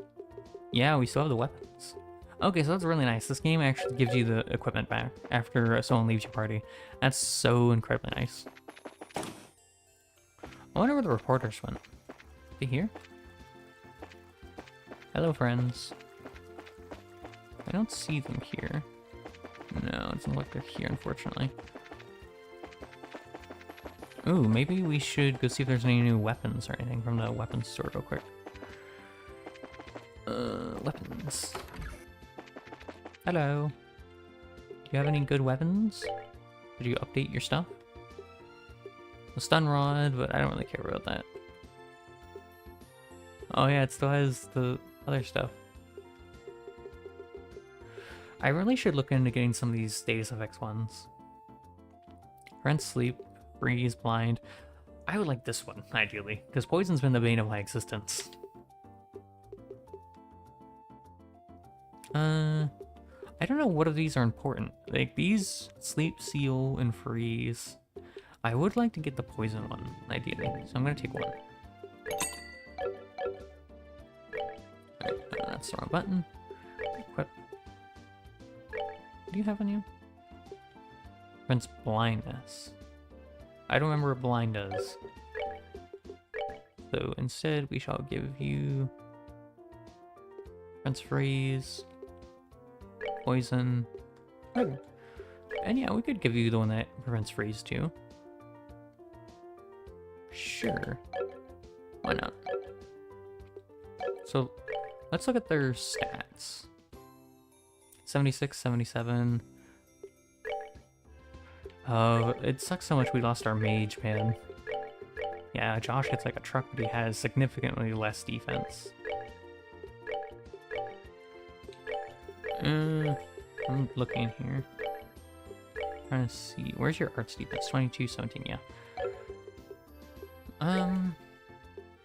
[SPEAKER 1] Yeah, we still have the weapons. Okay, so that's really nice. This game actually gives you the equipment back after someone leaves your party. That's so incredibly nice. I wonder where the reporters went. Are they here? Hello, friends. I don't see them here. No, it doesn't look like they're here, unfortunately. Ooh, maybe we should go see if there's any new weapons or anything from the weapons store real quick. Weapons. Hello. Do you have any good weapons? Did you update your stuff? The stun rod, but I don't really care about that. Oh yeah, it still has the other stuff. I really should look into getting some of these status effects ones. Rent, sleep, freeze, blind. I would like this one, ideally, because poison's been the bane of my existence. I don't know what of these are important. Like these, sleep, seal, and freeze. I would like to get the poison one, ideally, so I'm gonna take one. Alright, that's the wrong button. Equip. What do you have on you? Prevents blindness. I don't remember what blind does. So instead, we shall give you prevents freeze, poison. Okay. And yeah, we could give you the one that prevents freeze too. Sure. Why not? So let's look at their stats. 76, 77. It sucks so much we lost our mage, man. Yeah, Josh hits like a truck, but he has significantly less defense. I'm looking here. Trying to see. Where's your arts defense? 22, 17, yeah. I'm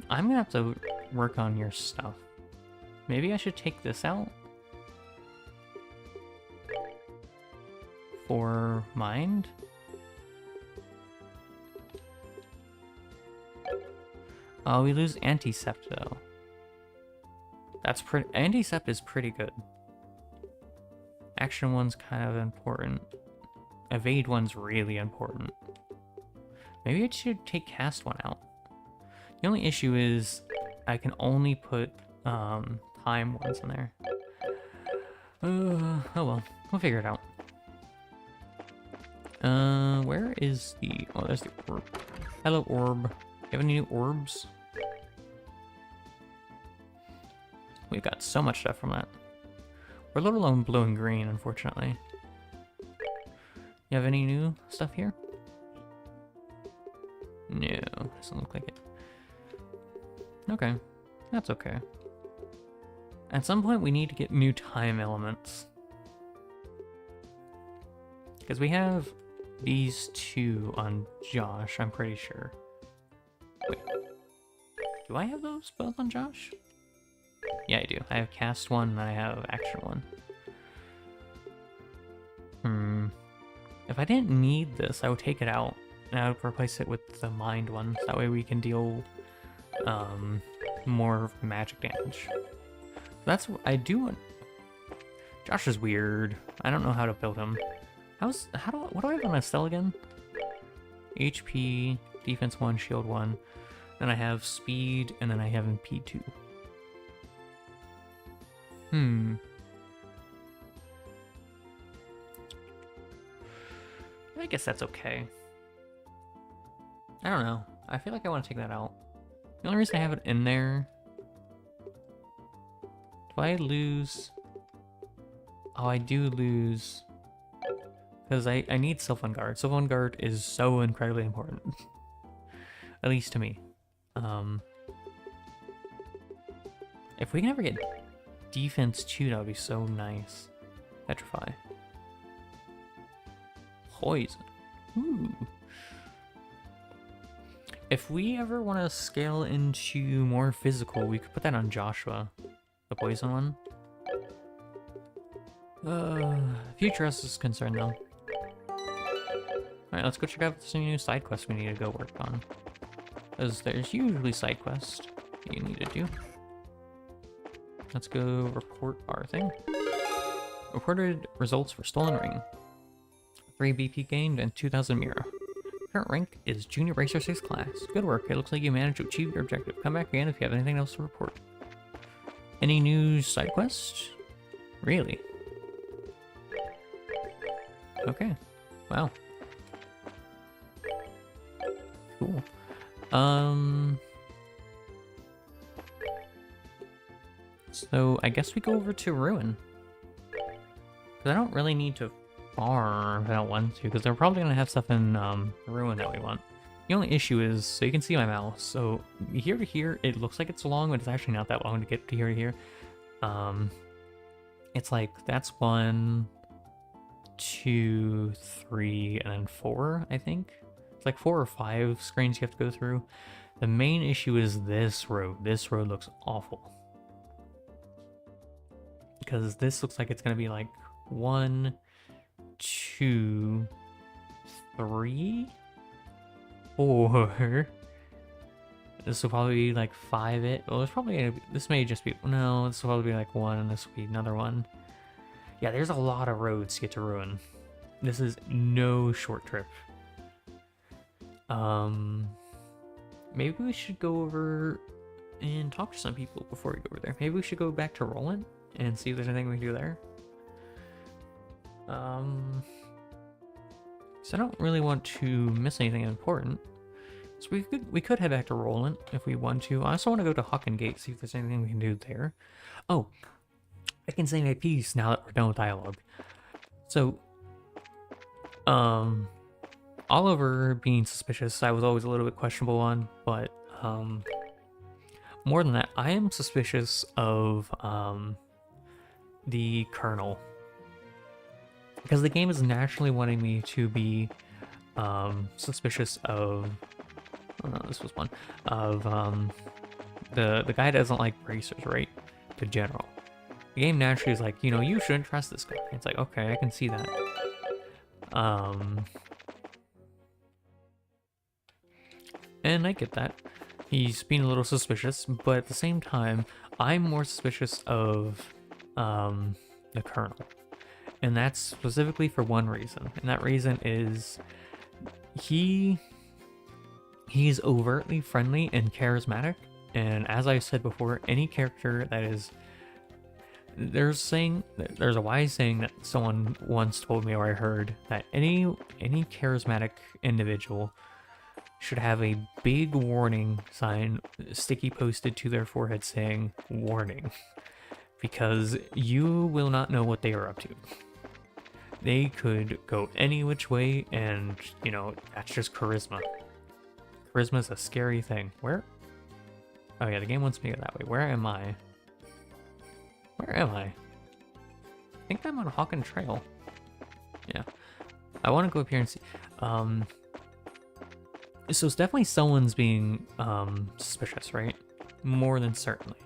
[SPEAKER 1] gonna have to work on your stuff. Maybe I should take this out? For mind? Oh, we lose Anticept though. That's pretty. Anticept is pretty good. Action one's kind of important. Evade one's really important. Maybe I should take cast one out. The only issue is I can only put time ones in there. Oh well, we'll figure it out. Where is the... oh, there's the orb. Hello, orb. Do you have any new orbs? We've got so much stuff from that. We're a little on blue and green, unfortunately. You have any new stuff here? No, doesn't look like it. Okay, that's okay. At some point we need to get new time elements. Because we have these two on Josh, I'm pretty sure. Wait. Do I have those both on Josh? Yeah, I do. I have cast one and I have action one. If I didn't need this, I would take it out and I would replace it with the mind one. So that way we can deal more magic damage. That's what I do want. Josh is weird. I don't know how to build him. What do I have on Estelle again? HP, defense 1, shield 1. Then I have speed, and then I have MP 2. I guess that's okay. I don't know. I feel like I want to take that out. The only reason I have it in there... Do I lose... Oh, I do lose... Because I need Sylvan Guard. Sylvan Guard is so incredibly important. At least to me. If we can ever get defense 2, that would be so nice. Petrify. Poison. Ooh. If we ever want to scale into more physical, we could put that on Joshua. The poison one. Future us is concerned though. Alright, let's go check out some new side quests we need to go work on. Because there's usually side quests you need to do. Let's go report our thing. Reported results for Stolen Ring. 3 BP gained and 2000 Mira. Current rank is Junior Racer 6 class. Good work, it looks like you managed to achieve your objective. Come back again if you have anything else to report. Any new side quests? Really? Okay. Wow. Cool. So I guess we go over to Ruin. Because I don't really need to farm if I don't want to, because they're probably going to have stuff in Ruin that we want. The only issue is, so you can see my mouse, so here to here, it looks like it's long, but it's actually not that long to get to here to here. It's like, that's 1, 2, 3, and then 4, I think. It's like 4 or 5 screens you have to go through. The main issue is this road. This road looks awful. Because this looks like it's going to be like 1, 2, 3, 4. This will probably be like 5. Well, it's probably gonna be, this may just be, no, this will probably be like 1, and this will be another 1. Yeah, there's a lot of roads to get to Ruin. This is no short trip. Maybe we should go over and talk to some people before we go over there. Maybe we should go back to Roland and see if there's anything we can do there. So I don't really want to miss anything important. So we could head back to Roland if we want to. I also want to go to Hucken Gate, see if there's anything we can do there. Oh, I can say my piece now that we're done with dialogue. So, Oliver being suspicious, I was always a little bit questionable on, but more than that, I am suspicious of the Colonel. Because the game is naturally wanting me to be suspicious of, oh no, this was one, of the guy doesn't like bracers, right? The general. The game naturally is like, you know, you shouldn't trust this guy. It's like, okay, I can see that. And I get that. He's being a little suspicious, but at the same time, I'm more suspicious of the Colonel. And that's specifically for one reason. And that reason is he's overtly friendly and charismatic. And as I said before, any character that is, there's a wise saying that someone once told me, or I heard, that any charismatic individual should have a big warning sign sticky posted to their forehead saying warning. because you will not know what they are up to. They could go any which way, and, you know, that's just charisma. Charisma is a scary thing. Where? Oh yeah, the game wants me to go that way. Where am I? Where am I? I think I'm on Hawken Trail. Yeah. I want to go up here and see. So it's definitely someone's being suspicious, right? More than certainly.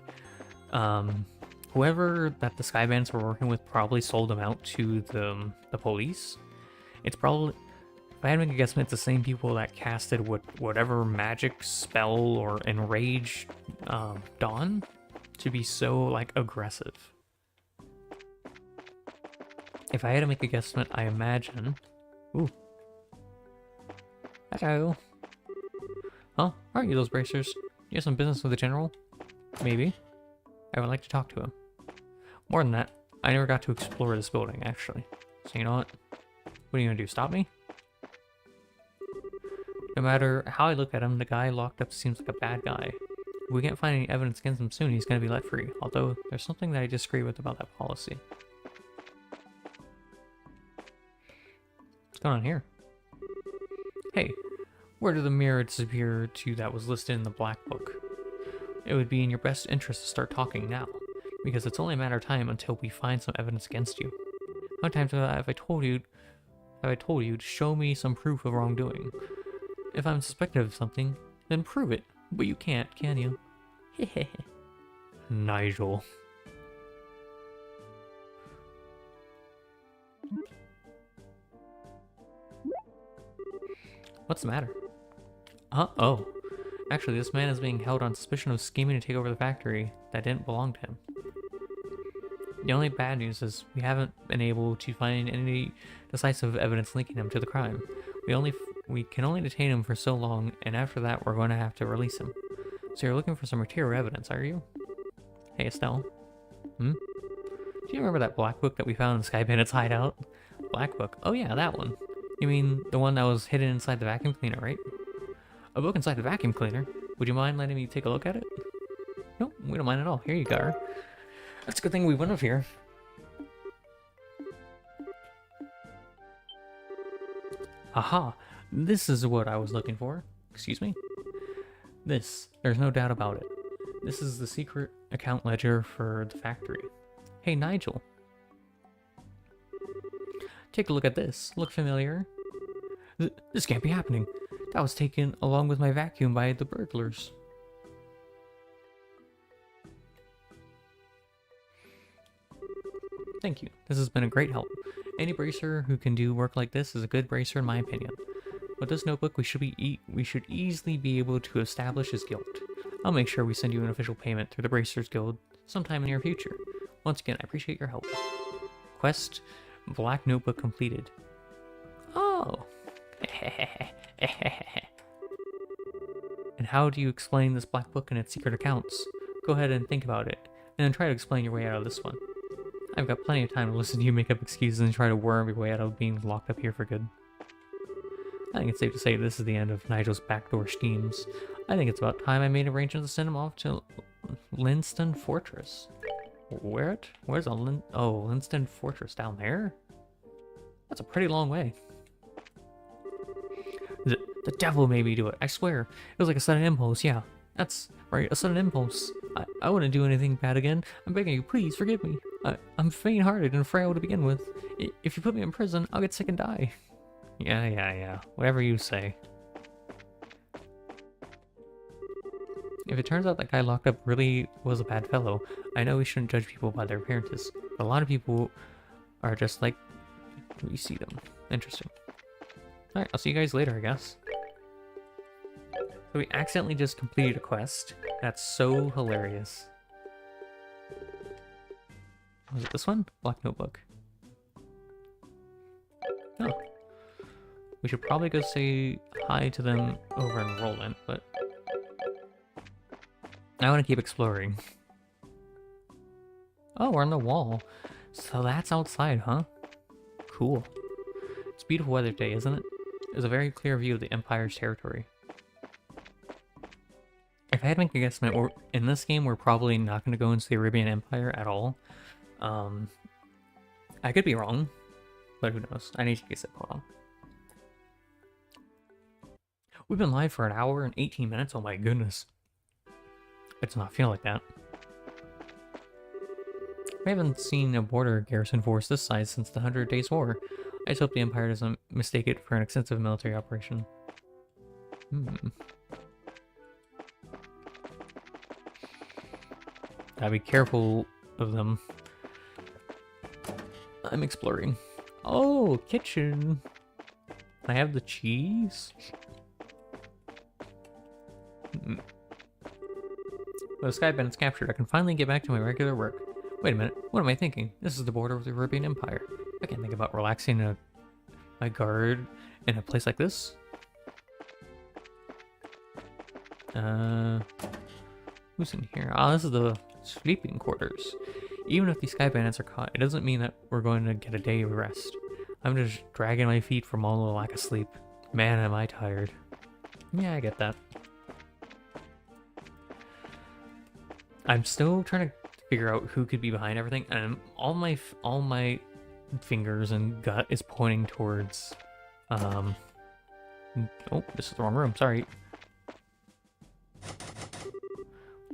[SPEAKER 1] Whoever that the Sky Bandits were working with probably sold them out to the police. It's probably, if I had to make a guesstimate, it's the same people that casted whatever magic spell or enraged Dawn to be so, like, aggressive. If I had to make a guesstimate, I imagine... Ooh. Hello. Huh? Aren't you those bracers? You have some business with the general? Maybe. I would like to talk to him. More than that, I never got to explore this building, actually. So you know what? What are you gonna do, stop me? No matter how I look at him, the guy locked up seems like a bad guy. If we can't find any evidence against him soon, he's gonna be let free. Although, there's something that I disagree with about that policy. What's going on here? Hey, where did the mirror disappear to that was listed in the Black Book? It would be in your best interest to start talking now, because it's only a matter of time until we find some evidence against you. How many times have I told you to show me some proof of wrongdoing? If I'm suspected of something, then prove it. But you can't, can you? Nigel. What's the matter? Oh. Actually, this man is being held on suspicion of scheming to take over the factory that didn't belong to him. The only bad news is we haven't been able to find any decisive evidence linking him to the crime. We can only detain him for so long, and after that we're going to have to release him. So you're looking for some material evidence, are you? Hey, Estelle. Do you remember that Black Book that we found in the Sky Bandits hideout? Black Book? Oh yeah, that one. You mean the one that was hidden inside the vacuum cleaner, right? A book inside the vacuum cleaner? Would you mind letting me take a look at it? Nope, we don't mind at all. Here you go. That's a good thing we went up here. Aha! This is what I was looking for. Excuse me? This. There's no doubt about it. This is the secret account ledger for the factory. Hey, Nigel. Take a look at this. Look familiar? This can't be happening. That was taken along with my vacuum by the burglars. Thank you. This has been a great help. Any bracer who can do work like this is a good bracer in my opinion. With this notebook, we should easily be able to establish his guilt. I'll make sure we send you an official payment through the Bracers Guild sometime in the near future. Once again, I appreciate your help. Quest Black Notebook completed. Oh. And how do you explain this black book and its secret accounts? Go ahead and think about it, and then try to explain your way out of this one. I've got plenty of time to listen to you make up excuses and try to worm your way out of being locked up here for good. I think it's safe to say this is the end of Nigel's backdoor schemes. I think it's about time I made arrangements to send him off to Linston Fortress. Where's Linston Fortress down there? That's a pretty long way. The devil made me do it, I swear. It was like a sudden impulse, yeah. That's right, a sudden impulse. I wouldn't do anything bad again. I'm begging you, please forgive me. I'm faint-hearted and frail to begin with. If you put me in prison, I'll get sick and die. Yeah. Whatever you say. If it turns out that guy locked up really was a bad fellow, I know we shouldn't judge people by their appearances. But a lot of people are just like we see them. Interesting. Alright, I'll see you guys later, I guess. So we accidentally just completed a quest. That's so hilarious. Was it this one? Black Notebook. Oh. We should probably go say hi to them over enrollment, but I want to keep exploring. Oh, we're on the wall. So that's outside, huh? Cool. It's a beautiful weather day, isn't it? There's a very clear view of the Empire's territory. If if I had to make a guesstimate, in this game, we're probably not going to go into the Arabian Empire at all. I could be wrong, but who knows? I need to guess it. Hold on. We've been live for 1 hour and 18 minutes. Oh my goodness. It's not feeling like that. We haven't seen a border garrison force this size since the 100 Days War. I just hope the Empire doesn't mistake it for an extensive military operation. Gotta be careful of them. I'm exploring. Oh, kitchen. I have the cheese. With the Sky Bandits captured, I can finally get back to my regular work. Wait a minute, what am I thinking? This is the border of the Arabian Empire. I can't think about relaxing my guard in a place like this. Who's in here? Oh, this is the sleeping quarters. Even if these Sky Bandits are caught, it doesn't mean that we're going to get a day of rest. I'm just dragging my feet from all the lack of sleep. Man, am I tired. Yeah, I get that. I'm still trying to figure out who could be behind everything, and all my fingers and gut is pointing towards oh, this is the wrong room, sorry.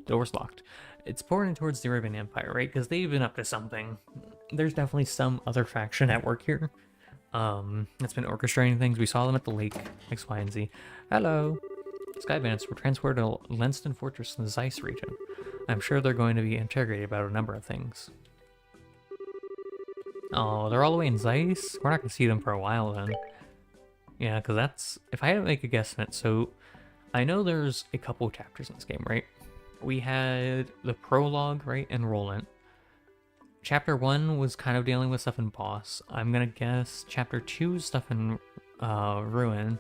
[SPEAKER 1] Door's locked. It's pointing towards the Arabian Empire, right? Because they've been up to something. There's definitely some other faction at work here that's been orchestrating things. We saw them at the lake, X, Y, and Z. Hello. Sky Bandits were transported to Lenston Fortress in the Zeiss region. I'm sure they're going to be interrogated about a number of things. Oh, they're all the way in Zeiss? We're not going to see them for a while then. Yeah, because that's... If I had to make a guesstimate, so... I know there's a couple of chapters in this game, right? We had the prologue, right, and Roland. Chapter 1 was kind of dealing with stuff in Boss. I'm going to guess Chapter 2 is stuff in Ruin.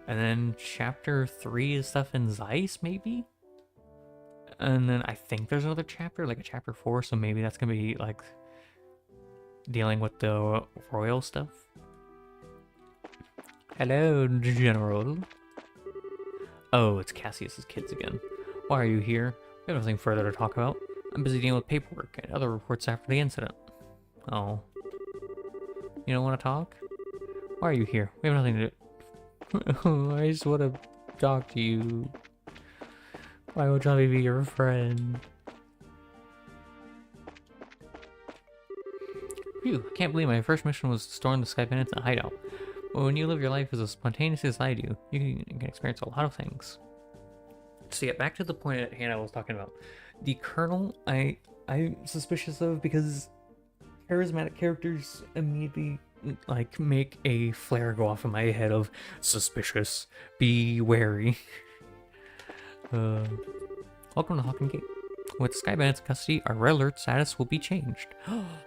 [SPEAKER 1] And then Chapter 3 is stuff in Zeiss, maybe? And then I think there's another chapter, like a Chapter 4, so maybe that's going to be, like, dealing with the royal stuff. Hello, General. Oh, it's Cassius's kids again. Why are you here? We have nothing further to talk about. I'm busy dealing with paperwork and other reports after the incident. Oh. You don't want to talk? Why are you here? We have nothing to do. I just want to talk to you. Why would Johnny be your friend? Phew, I can't believe my first mission was to storm the Sky Bandits in a hideout. But when you live your life as spontaneous as I do, you can experience a lot of things. So yeah, back to the point that Hannah was talking about. The Colonel, I'm suspicious of because charismatic characters immediately like make a flare go off in my head of suspicious, be wary. Welcome to Hawken Gate. With Sky Bandits in custody, our red alert status will be changed.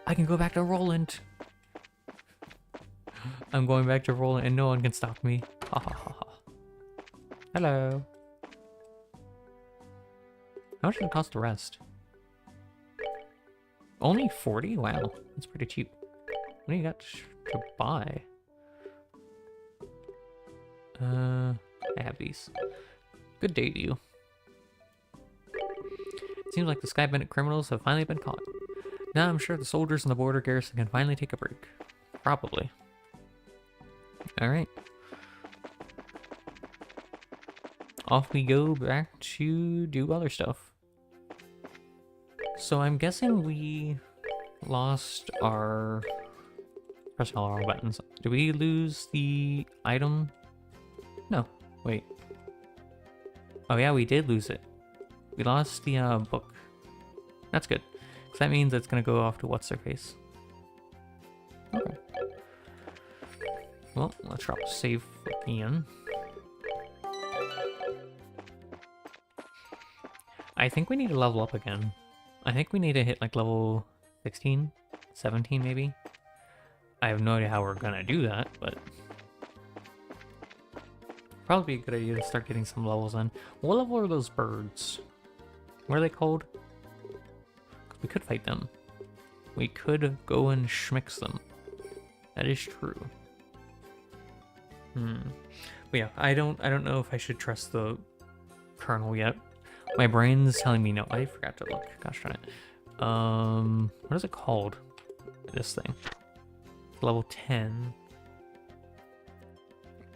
[SPEAKER 1] I can go back to Roland. I'm going back to Roland and no one can stop me. Ha ha ha ha. Hello. How much did it cost to rest? Only 40? Wow, that's pretty cheap. What do you got to buy? I have these. Good day to you. It seems like the Sky Bandit criminals have finally been caught. Now I'm sure the soldiers in the border garrison can finally take a break. Probably. Alright. Off we go back to do other stuff. So I'm guessing we lost our... Press all our buttons. Did we lose the item? No. Wait. Oh yeah, we did lose it. We lost the book. That's good. Because that means it's going to go off to what's-their-face. Okay. Well, let's drop a save for Ian. I think we need to level up again. I think we need to hit like level 16, 17 maybe. I have no idea how we're gonna do that, but probably be a good idea to start getting some levels in. What level are those birds? What are they called? We could fight them. We could go and schmix them. That is true. But yeah, I don't know if I should trust the Colonel yet. My brain's telling me no. I forgot to look. Gosh darn it. What is it called? This thing. Level 10.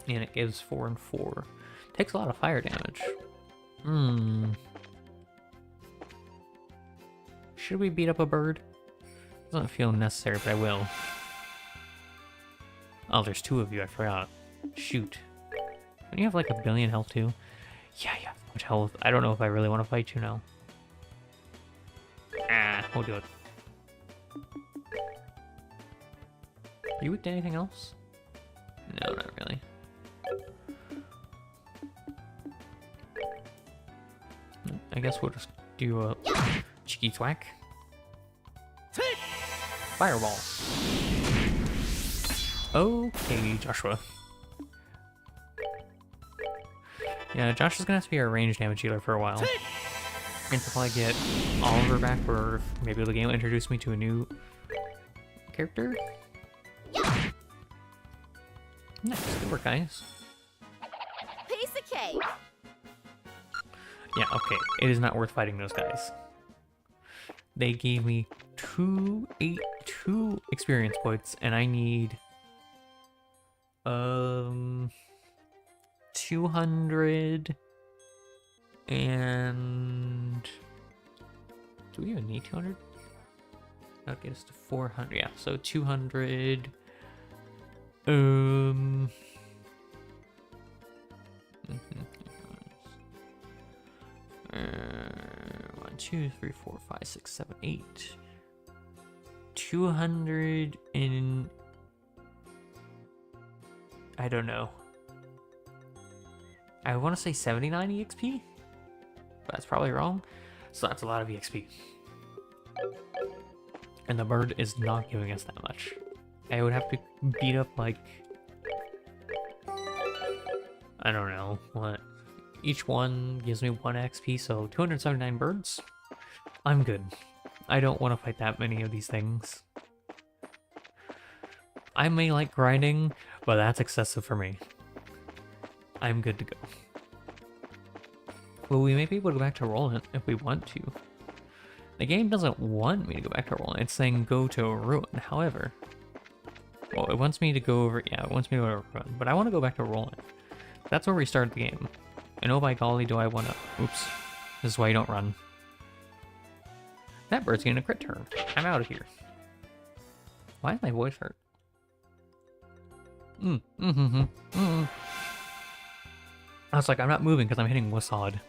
[SPEAKER 1] And it gives 4 and 4. Takes a lot of fire damage. Should we beat up a bird? Doesn't feel necessary, but I will. Oh, there's 2 of you. I forgot. Shoot. Don't you have like 1 billion health too? Yeah, you have so much health. I don't know if I really want to fight you now. We'll do it. Are you weak to anything else? No, not really. I guess we'll just do a cheeky thwack. Fireball. Okay, Joshua. Yeah, Josh is gonna have to be our range damage dealer for a while. Until I get Oliver back, or maybe the game will introduce me to a new character. Nice, good work, guys.
[SPEAKER 2] Piece of cake.
[SPEAKER 1] Yeah, okay. It is not worth fighting those guys. They gave me 2 experience points, and I need 200 and do we even need 200? That'll get us to 400. Yeah, so 200. 1, 2, 3, 4, 5, 6, 7, 8. 200 in. I don't know. I want to say 79 EXP, but that's probably wrong. So that's a lot of EXP. And the bird is not giving us that much. I would have to beat up like, I don't know what. Each one gives me 1 XP, so 279 birds. I'm good. I don't want to fight that many of these things. I may like grinding, but that's excessive for me. I'm good to go. Well, we may be able to go back to rolling if we want to. The game doesn't want me to go back to rolling. It's saying go to ruin. However, well, it wants me to go over. Yeah, it wants me to go to ruin, but I want to go back to rolling. That's where we started the game. And oh by golly, do I want to. Oops. This is why you don't run. That bird's getting a crit turn. I'm out of here. Why is my voice hurt? I was like, I'm not moving because I'm hitting Wasad.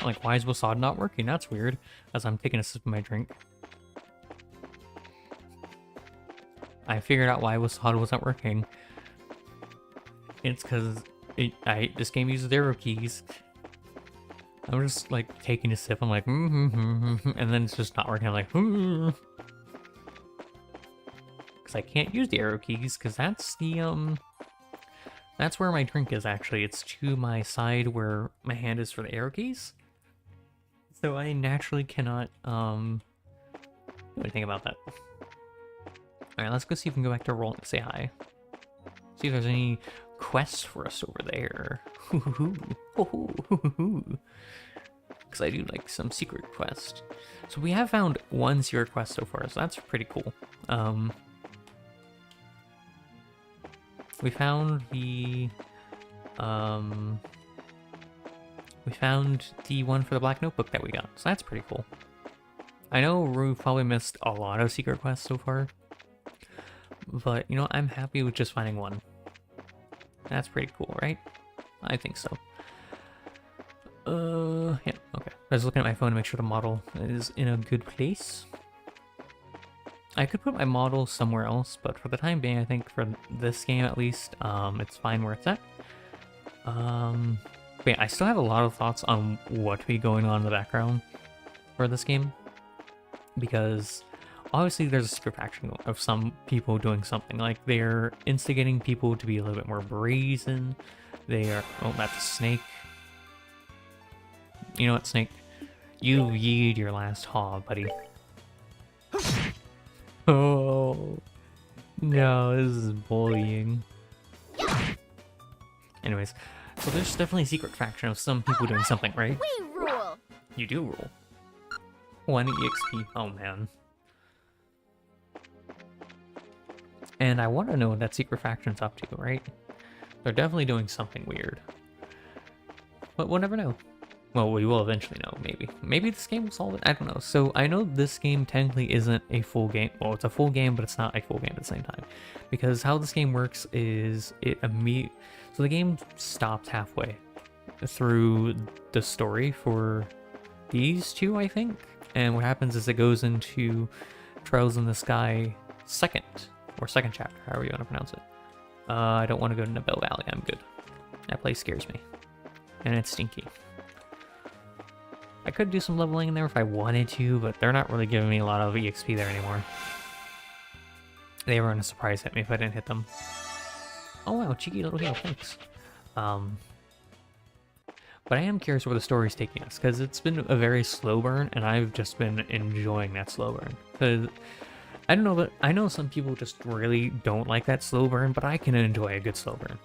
[SPEAKER 1] I'm like, why is Wasad not working? That's weird. As I'm taking a sip of my drink. I figured out why Wasad wasn't working. It's because this game uses arrow keys. I'm just like taking a sip. I'm like, and then it's just not working. I'm like, because I can't use the arrow keys because that's the that's where my drink is actually. It's to my side where my hand is for the arrow keys. So I naturally cannot do anything about that. Alright, let's go see if we can go back to roll and say hi. See if there's any quests for us over there. Because I do like some secret quest. So we have found 1 secret quest so far, so that's pretty cool. We found the one for the black notebook that we got, so that's pretty cool. I know we've probably missed a lot of secret quests so far, but you know, I'm happy with just finding 1. That's pretty cool, right? I think so. Yeah, okay. I was looking at my phone to make sure the model is in a good place. I could put my model somewhere else, but for the time being, I think for this game at least, it's fine where it's at. But yeah, I still have a lot of thoughts on what to be going on in the background for this game. Because obviously there's a secret faction of some people doing something. Like, they're instigating people to be a little bit more brazen. They are... Oh, that's a snake. You know what, snake? You yeed your last haw, buddy. Oh, no, this is bullying. Anyways, so there's definitely a secret faction of some people doing something, right?
[SPEAKER 2] We rule.
[SPEAKER 1] You do rule. 1 EXP. Oh man. And I want to know what that secret faction's up to, right? They're definitely doing something weird. But we'll never know. Well, we will eventually know, maybe. Maybe this game will solve it. I don't know. So I know this game technically isn't a full game. Well, it's a full game, but it's not a full game at the same time. Because how this game works is so the game stops halfway through the story for these two, I think. And what happens is it goes into Trails in the Sky second chapter, however you want to pronounce it. I don't want to go to Nibel Valley. I'm good. That place scares me. And it's stinky. I could do some leveling in there if I wanted to, but they're not really giving me a lot of EXP there anymore. They were going to surprise hit me if I didn't hit them. Oh wow, cheeky little heal, thanks. But I am curious where the story's taking us, because it's been a very slow burn, and I've just been enjoying that slow burn. Because, I don't know, but I know some people just really don't like that slow burn, but I can enjoy a good slow burn.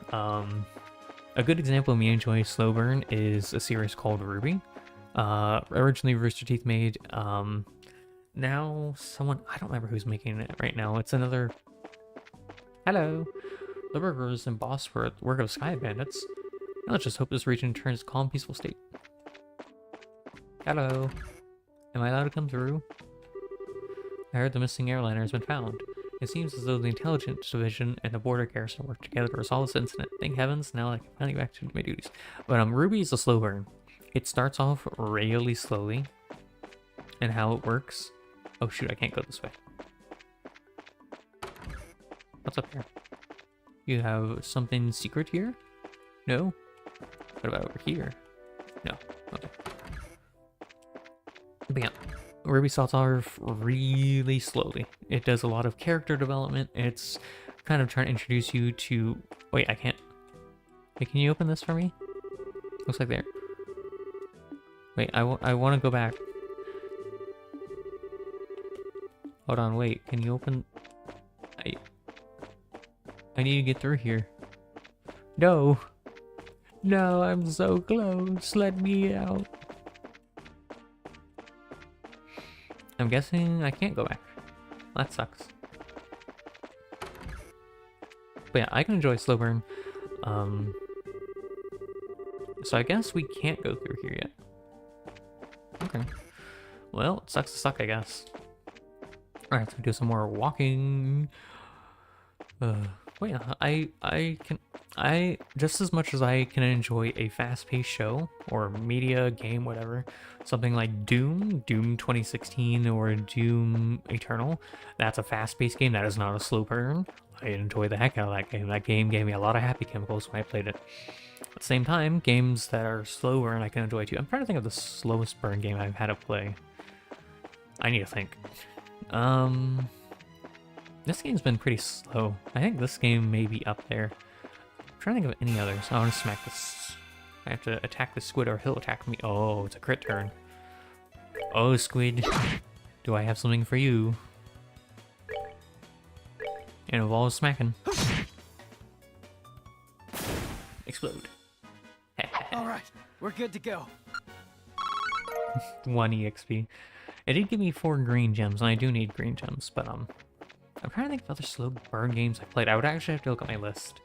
[SPEAKER 1] A good example of me enjoying slow burn is a series called Ruby. Originally Rooster Teeth made, now someone, I don't remember who's making it right now. It's another, hello, the burgers and boss for the work of Sky Bandits. Let's just hope this region turns calm, peaceful state. Hello, am I allowed to come through? I heard the missing airliner has been found. It seems as though the intelligence division and the border garrison worked together to resolve this incident. Thank heavens, now I can finally get back to my duties. But Ruby is a slow burn. It starts off really slowly, and how it works. Oh shoot, I can't go this way. What's up here? You have something secret here? No? What about over here? No. Okay. But yeah, Ruby starts off really slowly. It does a lot of character development. It's kind of trying to introduce you to... Wait, I can't... Hey, can you open this for me? Looks like there. Wait, I want to go back. Hold on, wait. Can you open... I need to get through here. No! No, I'm so close. Let me out. I'm guessing I can't go back. That sucks. But yeah, I can enjoy slow burn. So I guess we can't go through here yet. Okay. Well, it sucks to suck, I guess. Alright, so do some more walking. Wait, I just as much as I can enjoy a fast-paced show or media game, whatever, something like Doom 2016 or Doom Eternal, that's a fast-paced game. That is not a slow burn. I enjoy the heck out of that game. That game gave me a lot of happy chemicals when I played it. At the same time, games that are slow burn I can enjoy too. I'm trying to think of the slowest burn game I've had to play. I need to think. This game's been pretty slow. I think this game may be up there. I'm trying to think of any others. I want to smack this. I have to attack the squid or he'll attack me. Oh, it's a crit turn. Oh, squid. Do I have something for you? It involves smacking. Explode.
[SPEAKER 4] Alright, we're good to go.
[SPEAKER 1] 1 EXP. It did give me 4 green gems, and I do need green gems, but I'm trying to think of other slow burn games I played. I would actually have to look at my list.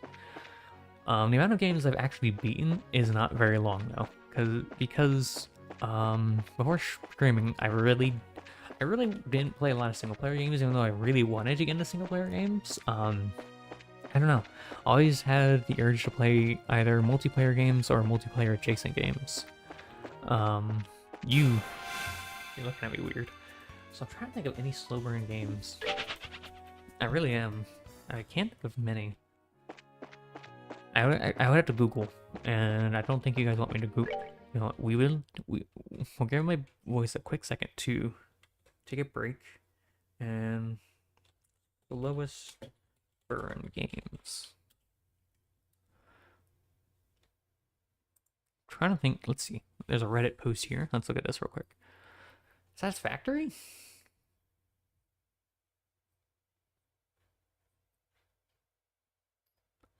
[SPEAKER 1] The amount of games I've actually beaten is not very long though, because before streaming, I really didn't play a lot of single player games, even though I really wanted to get into single player games. I don't know. Always had the urge to play either multiplayer games or multiplayer adjacent games. You're looking at me weird. So I'm trying to think of any slow burn games. I really am. I can't think of many. I would have to Google, and I don't think you guys want me to Google. You know what? We'll give my voice a quick second to take a break, and the lowest burn games. I'm trying to think. Let's see. There's a Reddit post here. Let's look at this real quick. Satisfactory?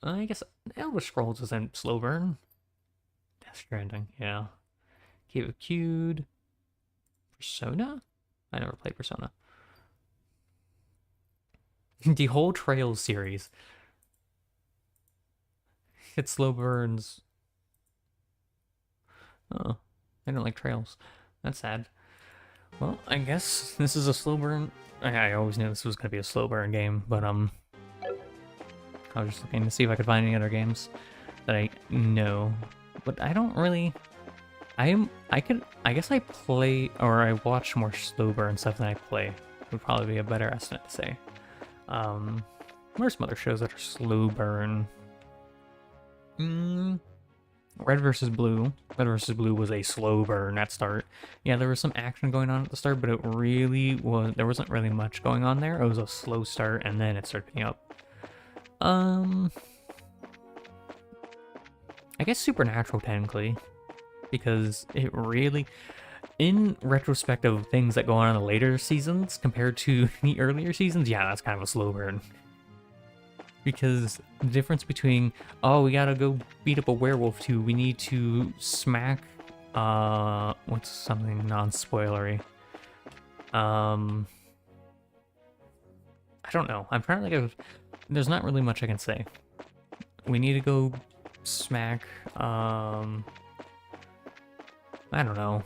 [SPEAKER 1] I guess Elder Scrolls isn't slow burn. Death Stranding, yeah. Keep it queued. Persona? I never played Persona. The whole Trails series. It slow burns. Oh, I don't like Trails. That's sad. Well, I guess this is a slow burn. I always knew this was going to be a slow burn game, but I was just looking to see if I could find any other games that I know. But I don't really... I guess I play, or I watch more slow burn stuff than I play. Would probably be a better estimate to say. There's some other shows that are slow burn. Red vs. Blue. Red vs. Blue was a slow burn at start. Yeah, there was some action going on at the start, but it really was... There wasn't really much going on there. It was a slow start, and then it started picking up. I guess Supernatural, technically. Because it really... In retrospect of things that go on in the later seasons, compared to the earlier seasons, yeah, that's kind of a slow burn. Because the difference between, oh, we gotta go beat up a werewolf, to we need to smack, what's something non-spoilery? I don't know. I'm trying to think of, there's not really much I can say. We need to go smack, I don't know,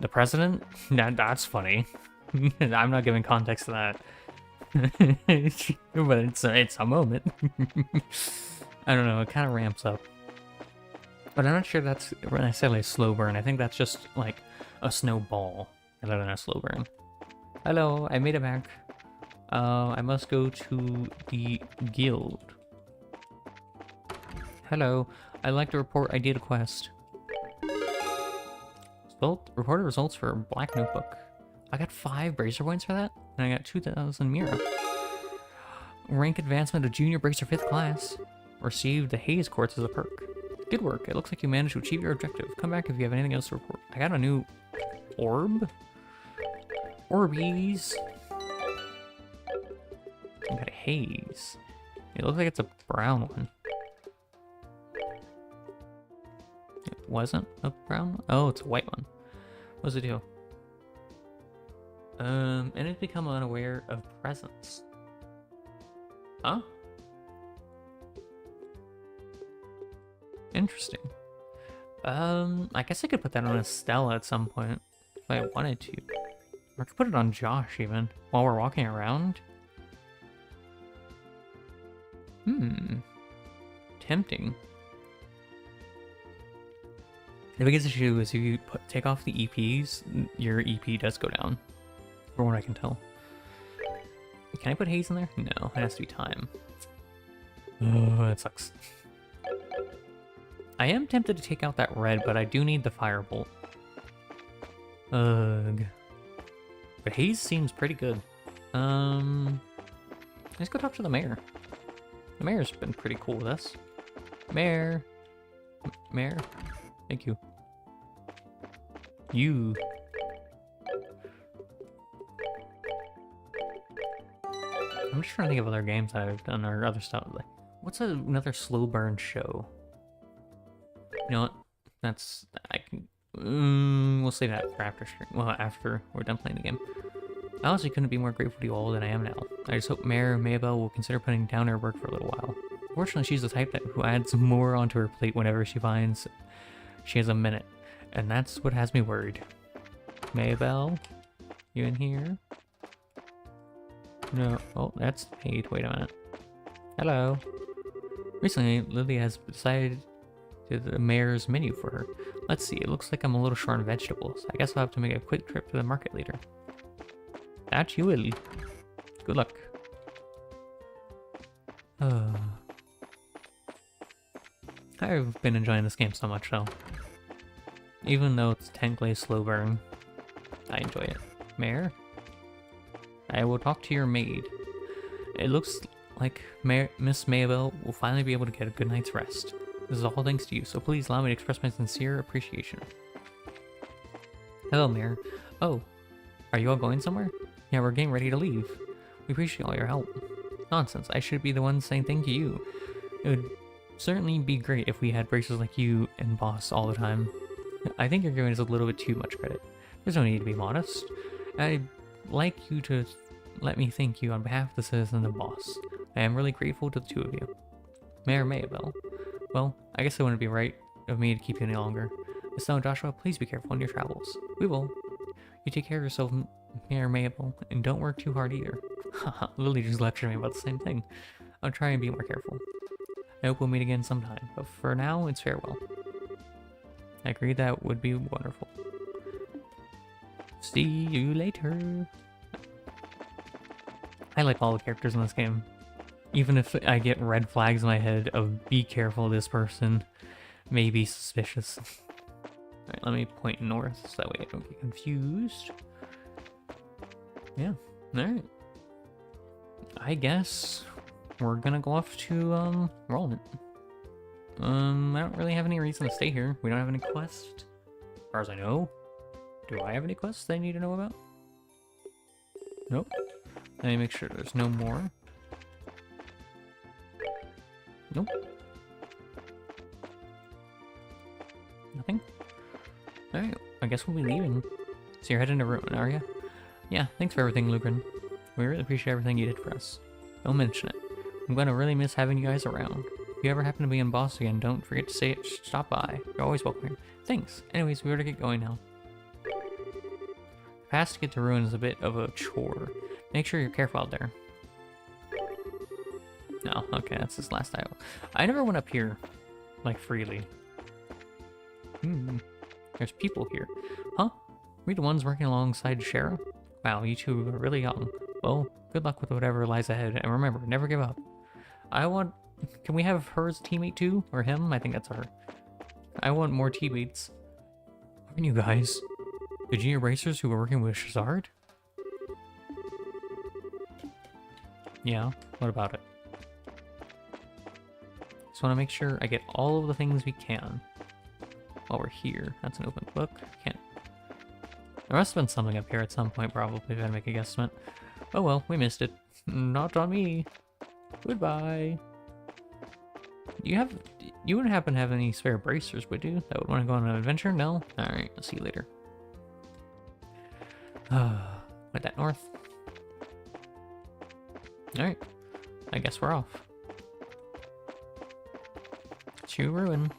[SPEAKER 1] the president? That's funny. I'm not giving context to that. But it's a moment. I don't know, it kind of ramps up. But I'm not sure that's necessarily a slow burn. I think that's just like a snowball rather than a slow burn. Hello, I made it back. I must go to the guild. Hello, I'd like to report I did a quest. Reported results for Black Notebook. I got 5 bracer points for that, and I got 2,000 Mira. Rank advancement to Junior Bracer 5th class. Received the Haze Quartz as a perk. Good work. It looks like you managed to achieve your objective. Come back if you have anything else to report. I got a new orb. Orbeez. I got a haze. It looks like it's a brown one. It wasn't a brown one? Oh, it's a white one. What does it do? Enemies become unaware of presence. Huh? Interesting. I guess I could put that on Estella at some point if I wanted to. Or I could put it on Josh even while we're walking around. Tempting. The biggest issue is if you take off the EPs, your EP does go down. From what I can tell. Can I put haze in there? No, it has to be time. Oh, that sucks. I am tempted to take out that red, but I do need the firebolt. Ugh. But haze seems pretty good. Let's go talk to the mayor. The mayor's been pretty cool with us. Mayor. Mayor. Thank you. You. I'm just trying to think of other games I've done or other stuff. Like, what's another slow burn show? You know what? That's we'll save that for after stream. Well, after we're done playing the game. I honestly couldn't be more grateful to you all than I am now. I just hope Mayor Maybell will consider putting down her work for a little while. Fortunately, she's the type who adds more onto her plate whenever she finds she has a minute, and that's what has me worried. Maybell, you in here? No. Oh, that's Paige. Wait a minute. Hello. Recently, Lily has decided to the mayor's menu for her. Let's see. It looks like I'm a little short on vegetables. I guess I'll have to make a quick trip to the market later. That you will. Good luck. I've been enjoying this game so much, though. Even though it's technically a slow burn, I enjoy it. Mayor? I will talk to your maid. It looks like Miss Maybell will finally be able to get a good night's rest. This is all thanks to you, so please allow me to express my sincere appreciation. Hello, Mayor. Oh, are you all going somewhere? Yeah, we're getting ready to leave. We appreciate all your help. Nonsense, I should be the one saying thank you. It would certainly be great if we had braces like you and Boss all the time. I think you're giving us a little bit too much credit. There's no need to be modest. I'd like you to let me thank you on behalf of the citizen and boss. I am really grateful to the two of you. Mayor Maybell. Well, I guess it wouldn't be right of me to keep you any longer. Miss and Joshua, please be careful on your travels. We will. You take care of yourself, Mayor Maybell, and don't work too hard either. Haha, Lily just lectured me about the same thing. I'll try and be more careful. I hope we'll meet again sometime, but for now, it's farewell. I agree that would be wonderful. See you later. I like all the characters in this game. Even if I get red flags in my head of be careful, this person may be suspicious. Alright, let me point north so that way I don't get confused. Yeah, alright. I guess we're gonna go off to Roland. I don't really have any reason to stay here. We don't have any quests. As far as I know. Do I have any quests that I need to know about? Nope. Let me make sure there's no more. Nope. Nothing? Alright, I guess we'll be leaving. So you're heading to Ruin, are you? Yeah, thanks for everything, Lugren. We really appreciate everything you did for us. Don't mention it. I'm gonna really miss having you guys around. If you ever happen to be in Boss again, don't forget to say it. Stop by. You're always welcome here. Thanks. Anyways, we better get going now. The path to get to Ruin is a bit of a chore. Make sure you're careful out there. No, okay, that's his last dialogue. I never went up here, like, freely. There's people here. Huh? We the ones working alongside Shara? Wow, you two are really young. Well, good luck with whatever lies ahead, and remember, never give up. Can we have her as a teammate too? Or him? I think that's her. I want more teammates. Aren't you guys the junior racers who were working with Shazard? Yeah, what about it? Just want to make sure I get all of the things we can while we're here. That's an open book. Can't. There must have been something up here at some point, probably, if I had to make a guesstimate. Oh well, we missed it. Not on me. Goodbye. You wouldn't happen to have any spare bracers, would you? That would want to go on an adventure? No? Alright, I'll see you later. Went that north. Alright. I guess we're off. To Ruin.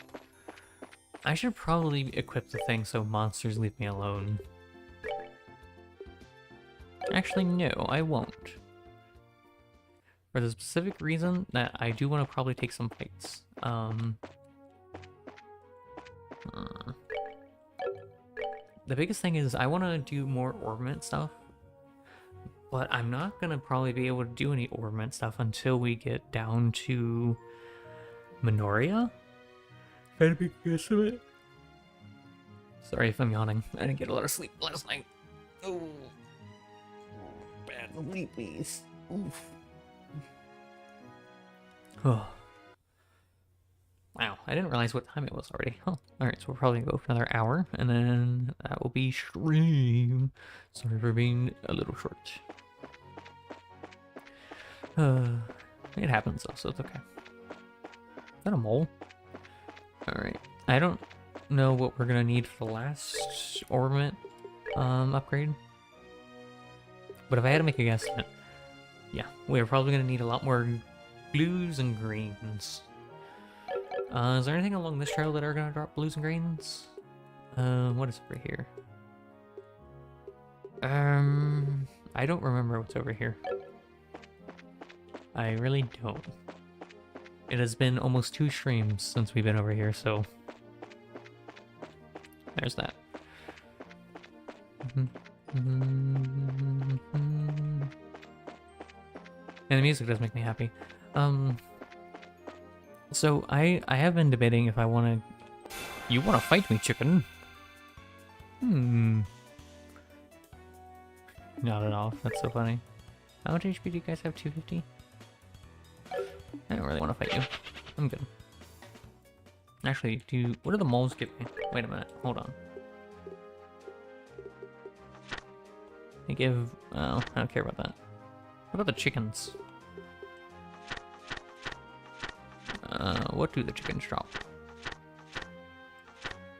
[SPEAKER 1] I should probably equip the thing so monsters leave me alone. Actually, no, I won't. For the specific reason that I do want to probably take some fights. The biggest thing is I want to do more ornament stuff, but I'm not going to probably be able to do any ornament stuff until we get down to Minoria. Better be guessing it. Sorry if I'm yawning. I didn't get a lot of sleep last night. Oh, bad sleepies. Oof. Oh. Wow, I didn't realize what time it was already. Huh. Alright, so we'll probably go for another hour, and then that will be stream. Sorry for being a little short. It happens though, so it's okay. Is that a mole? Alright, I don't know what we're gonna need for the last ornament upgrade. But if I had to make a guesstimate, yeah, we're probably gonna need a lot more blues and greens. Is there anything along this trail that are gonna drop blues and greens? What is over here? I don't remember what's over here. I really don't. It has been almost 2 streams since we've been over here, so there's that. And the music does make me happy. So I have been debating if I want to... You want to fight me, chicken? Not at all. That's so funny. How much HP do you guys have? 250? I don't really want to fight you. I'm good. Actually, what do the moles give me? Wait a minute. Hold on. They give... Oh, I don't care about that. What about the chickens? What do the chickens drop?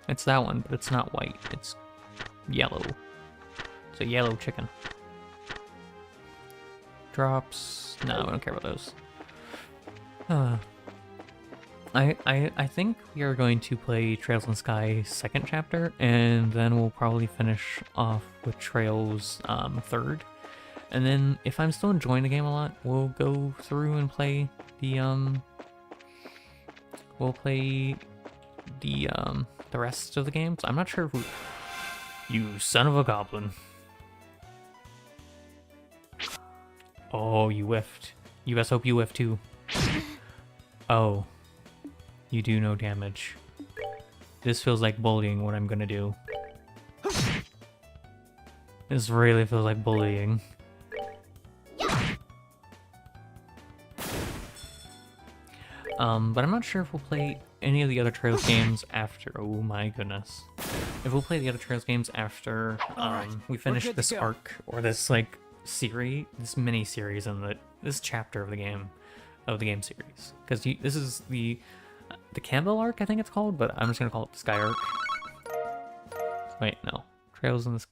[SPEAKER 1] It's that one, but it's not white. It's yellow. It's a yellow chicken. Drops. No, we don't care about those. I think we are going to play Trails in the Sky second chapter, and then we'll probably finish off with Trails third. And then if I'm still enjoying the game a lot, we'll go through and play the the rest of the games. I'm not sure if we... You son of a goblin. Oh, you whiffed. You best hope you whiff too. Oh. You do no damage. This feels like bullying what I'm gonna do. This really feels like bullying. But I'm not sure if we'll play any of the other Trails games after. Oh my goodness. If we'll play the other Trails games after we finish this arc or this like series, this mini series in this chapter of the game series. Because this is the Campbell arc, I think it's called, but I'm just gonna call it the Sky arc. Wait, no. Trails in the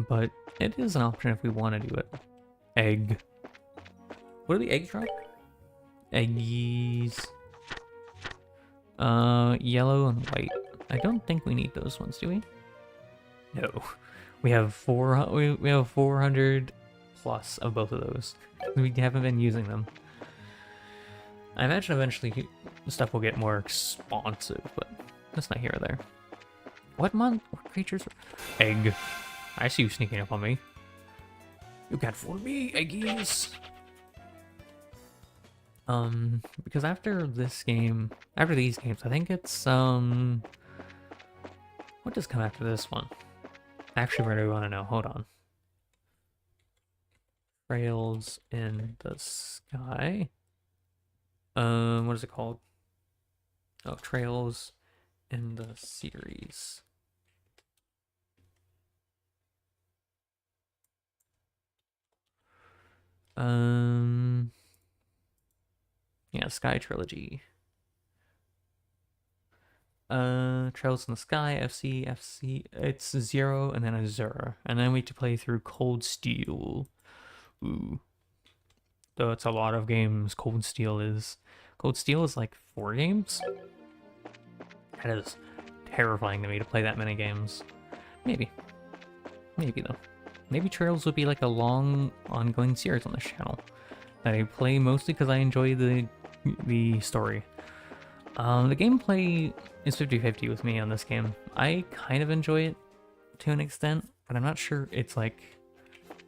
[SPEAKER 1] but it is an option if we want to do it. Egg. What do the eggs drop? Eggies. Yellow and white. I don't think we need those ones, do we? No. We have 400 plus of both of those. We haven't been using them. I imagine eventually stuff will get more responsive, but that's not here or there. What creatures? Egg. I see you sneaking up on me. You can't fool me, eggies! Because after these games, I think it's, what does come after this one? Actually, where do we want to know? Hold on. Trails in the Sky. What is it called? Oh, Trails in the Series. Yeah, Sky Trilogy. Trails in the Sky, FC, it's 0, and then Azure. And then we have to play through Cold Steel. Ooh. Though it's a lot of games, Cold Steel is like 4 games? That is terrifying to me to play that many games. Maybe though. Maybe Trails would be like a long, ongoing series on this channel that I play mostly because I enjoy the story. The gameplay is 50-50 with me on this game. I kind of enjoy it to an extent, but I'm not sure it's like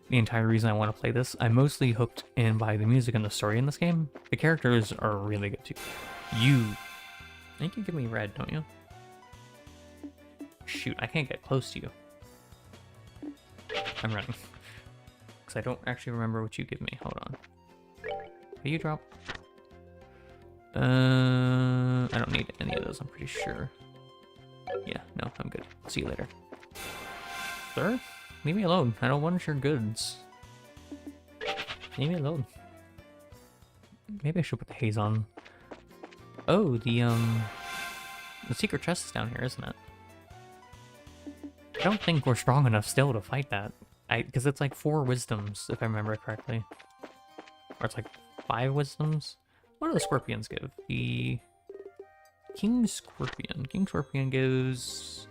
[SPEAKER 1] the entire reason I want to play this. I'm mostly hooked in by the music and the story in this game. The characters are really good too. You can give me red, don't you? Shoot, I can't get close to you. I'm running. Because I don't actually remember what you give me. Hold on. Hey, you drop. I don't need any of those, I'm pretty sure. Yeah, no, I'm good. See you later. Sir? Leave me alone. I don't want your goods. Leave me alone. Maybe I should put the haze on. Oh, the secret chest is down here, isn't it? I don't think we're strong enough still to fight that. Because it's like 4 wisdoms, if I remember correctly. Or it's like 5 wisdoms. What do the scorpions give? The King Scorpion. King Scorpion gives...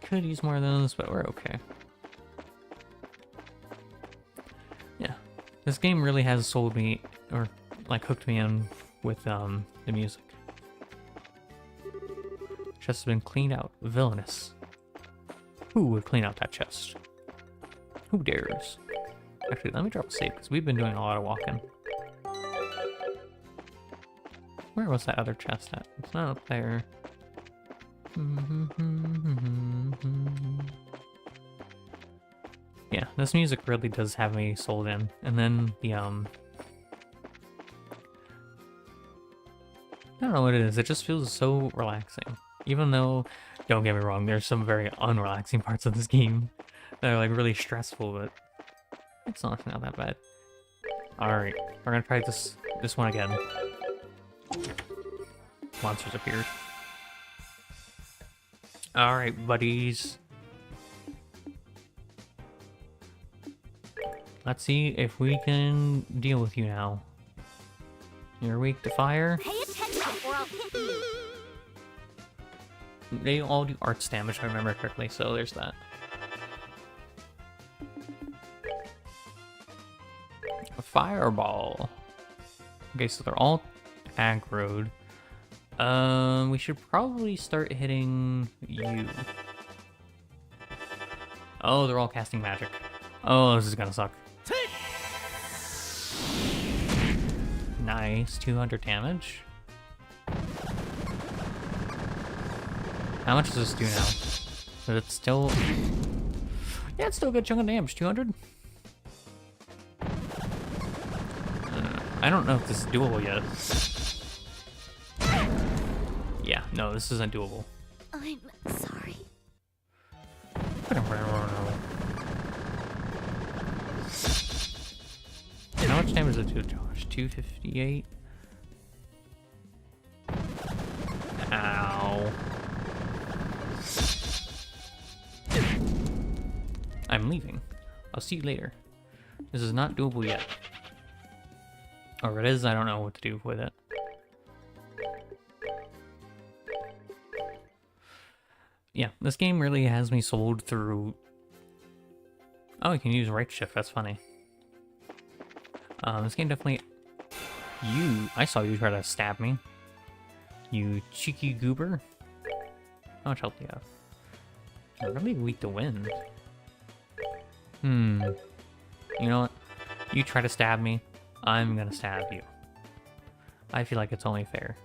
[SPEAKER 1] could use more of those, but we're okay. Yeah. This game really has sold me, or like hooked me in with the music. Chest has been cleaned out. Villainous. Who would clean out that chest? Who dares? Actually, let me drop a save, because we've been doing a lot of walking. Where was that other chest at? It's not up there. Yeah, this music really does have me sold in. And then the, I don't know what it is, it just feels so relaxing. Even though, don't get me wrong, there's some very unrelaxing parts of this game that are like really stressful, but it's not that bad. Alright, we're gonna try this one again. Monsters appeared. Alright, buddies. Let's see if we can deal with you now. You're weak to fire.
[SPEAKER 2] Pay attention or I'll hit you.
[SPEAKER 1] They all do arts damage, if I remember correctly, so there's that. A fireball. Okay, so they're all aggroed. We should probably start hitting you. Oh, they're all casting magic. Oh, this is gonna suck. Nice, 200 damage. How much does this do now? But it's still... Yeah, it's still a good chunk of damage, 200? I don't know if this is doable yet. Yeah, no, this isn't doable.
[SPEAKER 2] I'm sorry.
[SPEAKER 1] How much damage does it do, Josh? 258? Ow. I'm leaving. I'll see you later. This is not doable yet. Or it is, I don't know what to do with it. Yeah, this game really has me sold through... Oh, you can use right shift, that's funny. This game definitely... I saw you try to stab me. You cheeky goober. How much health do you have? You're really weak to wind. You know what? You try to stab me, I'm gonna stab you. I feel like it's only fair.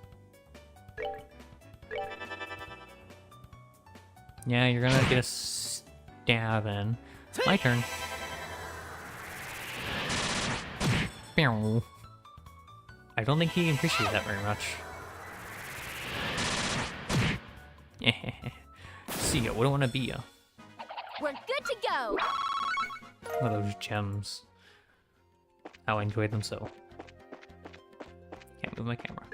[SPEAKER 1] Yeah, you're gonna get a stab in. My turn. I don't think he appreciated that very much. See ya, we don't want to be ya.
[SPEAKER 2] We're good to go.
[SPEAKER 1] Look at those gems. How I enjoy them so. Can't move my camera.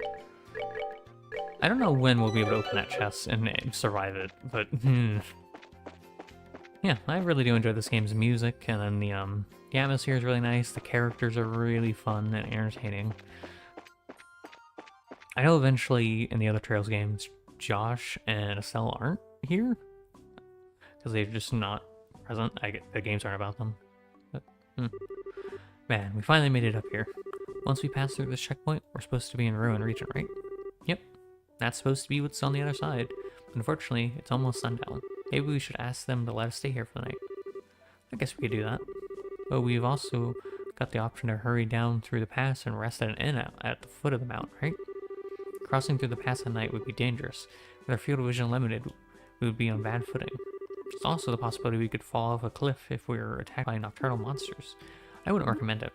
[SPEAKER 1] I don't know when we'll be able to open that chest and survive it, but yeah, I really do enjoy this game's music, and then the atmosphere is really nice. The characters are really fun and entertaining. I know eventually in the other Trails games, Josh and Estelle aren't here because they're just not present. The games aren't about them. But, man, we finally made it up here. Once we pass through this checkpoint, we're supposed to be in Ruin region, right? Yep, that's supposed to be what's on the other side. Unfortunately, it's almost sundown. Maybe we should ask them to let us stay here for the night. I guess we could do that. But we've also got the option to hurry down through the pass and rest at an inn at the foot of the mountain, right? Crossing through the pass at night would be dangerous. With our field of vision limited, we would be on bad footing. There's also the possibility we could fall off a cliff if we were attacked by nocturnal monsters. I wouldn't recommend it.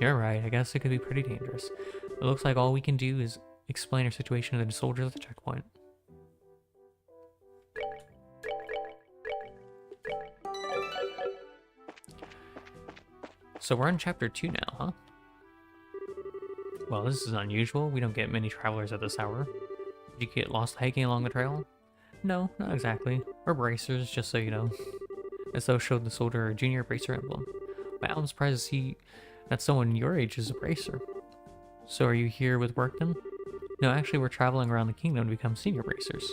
[SPEAKER 1] You're right, I guess it could be pretty dangerous. It looks like all we can do is explain our situation to the soldiers at the checkpoint. So we're on chapter 2 now, huh? Well, this is unusual. We don't get many travelers at this hour. Did you get lost hiking along the trail? No, not exactly. We're bracers, just so you know. As though showed the soldier a junior bracer emblem. Wow, I'm surprised to see that someone your age is a bracer. So are you here with work then? No, actually we're traveling around the kingdom to become senior bracers.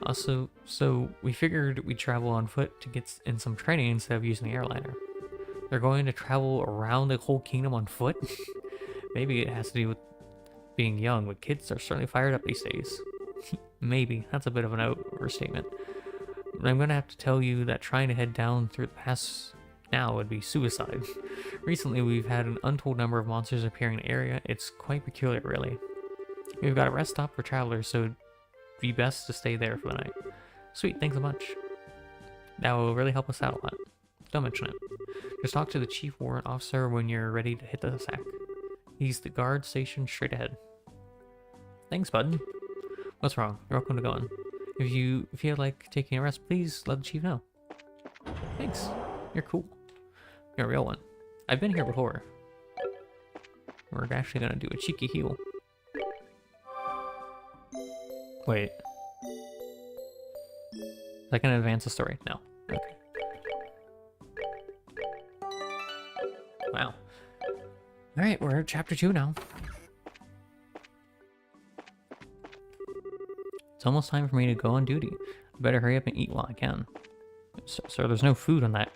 [SPEAKER 1] Also, so we figured we'd travel on foot to get in some training instead of using the airliner. They're going to travel around the whole kingdom on foot? Maybe it has to do with being young, but kids are certainly fired up these days. Maybe. That's a bit of an overstatement. But I'm going to have to tell you that trying to head down through the pass now would be suicide. Recently, we've had an untold number of monsters appearing in the area. It's quite peculiar, really. We've got a rest stop for travelers, so it'd be best to stay there for the night. Sweet, thanks a bunch. That will really help us out a lot. Don't mention it. Just talk to the chief warrant officer when you're ready to hit the sack. He's the guard station straight ahead. Thanks, bud. What's wrong? You're welcome to go in. If you feel like taking a rest, please let the chief know. Thanks. You're cool. You're a real one. I've been here before. We're actually gonna do a cheeky heal. Wait. Is that gonna advance the story? No. Okay. Wow. Alright, we're at chapter 2 now. It's almost time for me to go on duty. I better hurry up and eat while I can. Sir, there's no food on that.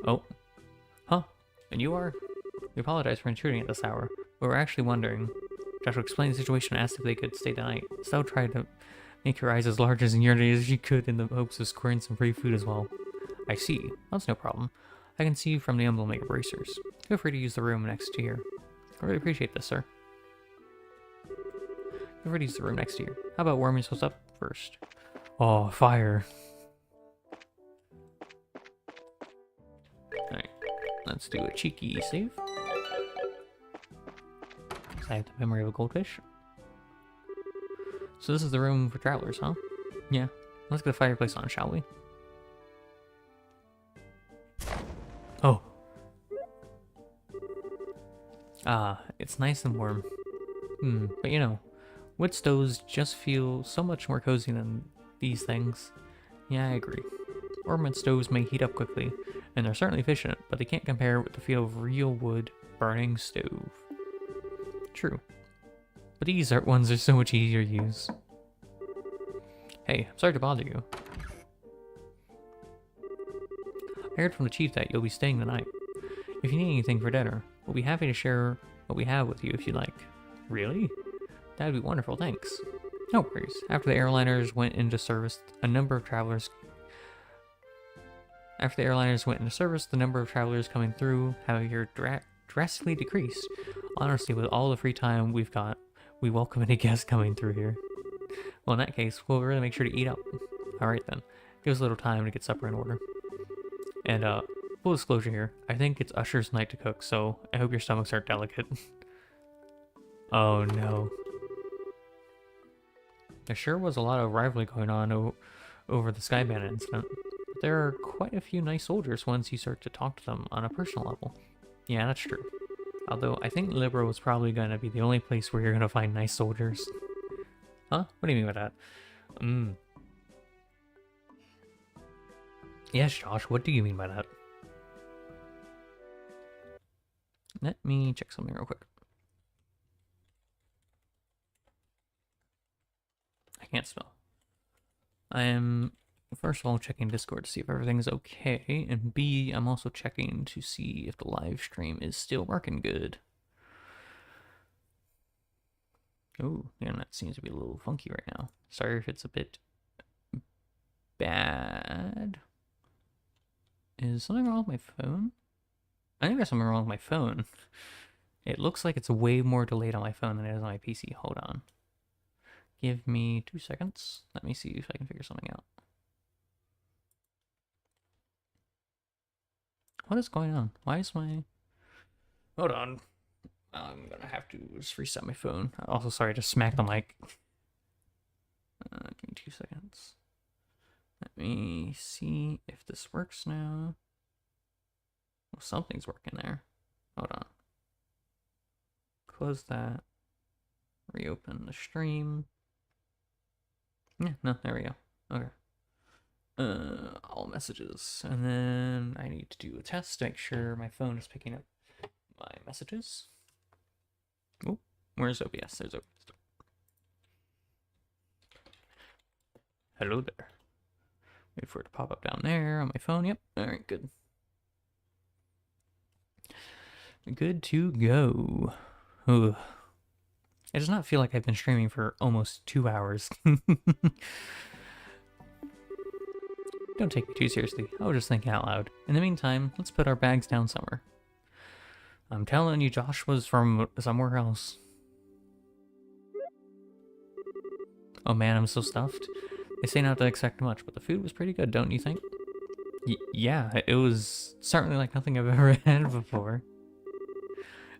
[SPEAKER 1] Oh. Huh. And you are? We apologize for intruding at this hour, but we're actually wondering. Joshua explained the situation and asked if they could stay the night. Estelle tried to make her eyes as large as and yearning as she could in the hopes of scoring some free food as well. I see. That's no problem. I can see from the emblem maker bracers. Feel free to use the room next to here. I really appreciate this, sir. Feel free to use the room next to here. How about warming yourselves up first? Oh, fire. Alright. Let's do a cheeky save. I have the memory of a goldfish. So this is the room for travelers, huh? Yeah. Let's get a fireplace on, shall we? Oh. Ah, it's nice and warm. But you know, wood stoves just feel so much more cozy than these things. Yeah, I agree. Ornament stoves may heat up quickly, and they're certainly efficient, but they can't compare with the feel of real wood burning stove. True. But these ones are so much easier to use. Hey, I'm sorry to bother you. I heard from the chief that you'll be staying the night. If you need anything for dinner, we'll be happy to share what we have with you if you'd like. Really? That'd be wonderful, thanks. No worries. After the airliners went into service, the number of travelers coming through have here drastically decreased. Honestly, with all the free time we've got, we welcome any guests coming through here. Well, in that case, we'll really make sure to eat up. Alright then. Give us a little time to get supper in order. And, full disclosure here, I think it's Usher's night to cook, so I hope your stomachs aren't delicate. Oh no. There sure was a lot of rivalry going on over the Skybanner incident. But there are quite a few nice soldiers once you start to talk to them on a personal level. Yeah, that's true. Although, I think Libero is probably going to be the only place where you're going to find nice soldiers. Huh? What do you mean by that? Yes, Josh, what do you mean by that? Let me check something real quick. I can't spell. I am, first of all, checking Discord to see if everything's okay, and B, I'm also checking to see if the live stream is still working good. Oh, the internet seems to be a little funky right now. Sorry if it's a bit bad. Is something wrong with my phone? I think there's something wrong with my phone. It looks like it's way more delayed on my phone than it is on my PC. Hold on. Give me 2 seconds. Let me see if I can figure something out. What is going on? Why is my... Hold on. I'm gonna have to just reset my phone. Also, sorry, I just smacked the mic. Give me 2 seconds. Let me see if this works now. Well, something's working there. Hold on. Close that. Reopen the stream. Yeah, no, there we go. Okay. All messages. And then I need to do a test to make sure my phone is picking up my messages. Oh, where's OBS? There's OBS. Hello there. Wait for it to pop up down there on my phone. Yep. Alright, good. Good to go. Ugh. It does not feel like I've been streaming for almost 2 hours. Don't take me too seriously. I was just thinking out loud. In the meantime, let's put our bags down somewhere. I'm telling you, Josh was from somewhere else. Oh man, I'm so stuffed. They say not to expect much, but the food was pretty good, don't you think? Yeah, it was certainly like nothing I've ever had before.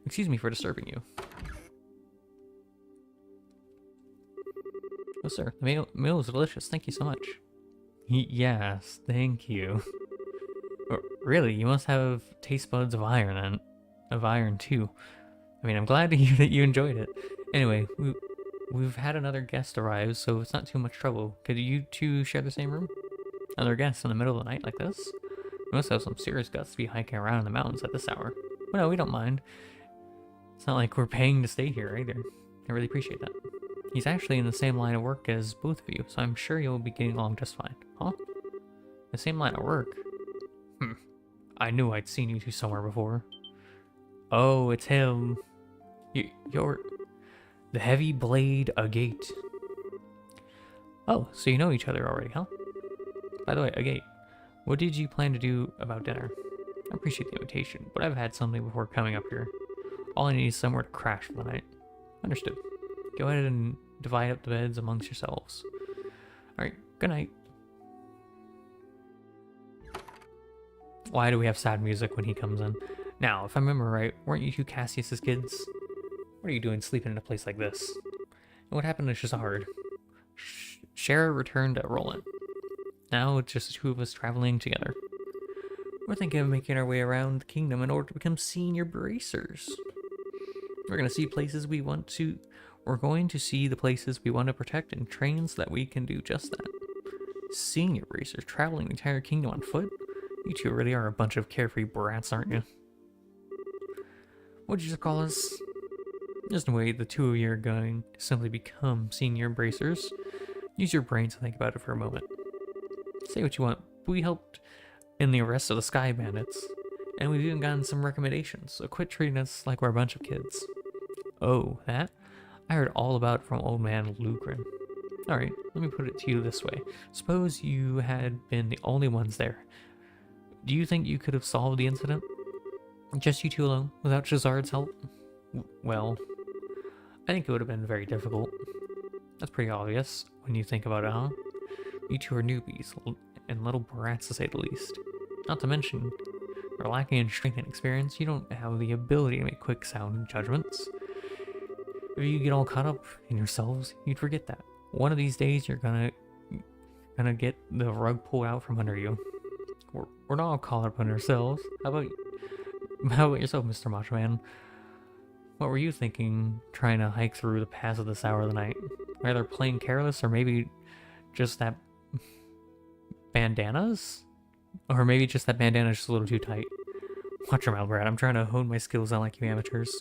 [SPEAKER 1] Excuse me for disturbing you. Oh, sir, the meal was delicious. Thank you so much. Yes, thank you. Really, you must have taste buds of iron too. I mean, I'm glad to hear that you enjoyed it. Anyway, we've had another guest arrive, so it's not too much trouble. Could you two share the same room? Another guest in the middle of the night like this? We must have some serious guts to be hiking around in the mountains at this hour. But no, we don't mind. It's not like we're paying to stay here either. I really appreciate that. He's actually in the same line of work as both of you, so I'm sure you'll be getting along just fine. Huh? The same line of work? I knew I'd seen you two somewhere before. Oh, it's him. You're... the heavy blade agate. Oh, so you know each other already, huh? By the way, agate, what did you plan to do about dinner? I appreciate the invitation, but I've had something before coming up here. All I need is somewhere to crash for the night. Understood. Go ahead and divide up the beds amongst yourselves. Alright, good night. Why do we have sad music when he comes in? Now, if I remember right, weren't you two Cassius's kids? What are you doing sleeping in a place like this? And what happened to Shazard? Shara returned to Roland. Now it's just the two of us traveling together. We're thinking of making our way around the kingdom in order to become senior bracers. We're going to see places we want to... We're going to see the places we want to protect and train so that we can do just that. Senior bracers traveling the entire kingdom on foot? You two really are a bunch of carefree brats, aren't you? What'd you just call us? There's no way the two of you are going to simply become senior bracers. Use your brains to think about it for a moment. Say what you want, but we helped in the arrest of the Sky Bandits, and we've even gotten some recommendations, so quit treating us like we're a bunch of kids. Oh, that? I heard all about it from old man Lugren. Alright, let me put it to you this way. Suppose you had been the only ones there. Do you think you could have solved the incident? Just you two alone, without Shazard's help? Well, I think it would have been very difficult. That's pretty obvious, when you think about it, huh? You two are newbies, and little brats to say the least. Not to mention, you're lacking in strength and experience, you don't have the ability to make quick sound judgments. If you get all caught up in yourselves, you'd forget that. One of these days, you're gonna get the rug pulled out from under you. We're not all caught up in ourselves. How about yourself, Mr. Macho Man? What were you thinking trying to hike through the pass at this hour of the night? Either playing careless or maybe just that bandanas? Or maybe just that bandana's just a little too tight. Watch your mouth, Brad. I'm trying to hone my skills unlike you amateurs.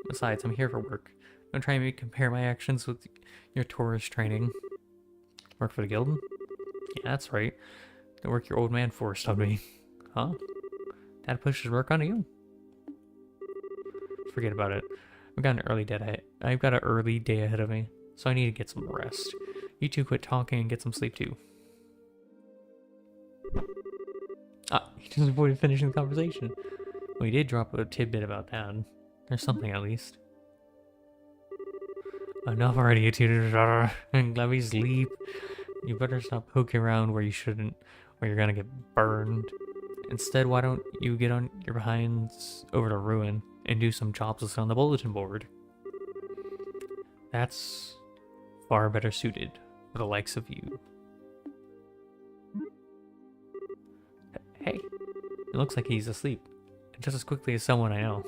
[SPEAKER 1] Besides, I'm here for work. Don't try and compare my actions with your tourist training. Work for the guild? Yeah, that's right. The work your old man forced on me. Huh? Dad pushes work onto you? Forget about it. I've got an early day ahead of me, so I need to get some rest. You two quit talking and get some sleep too. Ah, he just avoided finishing the conversation. Well, he did drop a tidbit about that. There's something at least. Enough already, you two. And let me sleep. You better stop poking around where you shouldn't, or you're gonna get burned. Instead, why don't you get on your behinds over to Ruin and do some jobs listed on the bulletin board? That's far better suited for the likes of you. Hey, it looks like he's asleep, just as quickly as someone I know.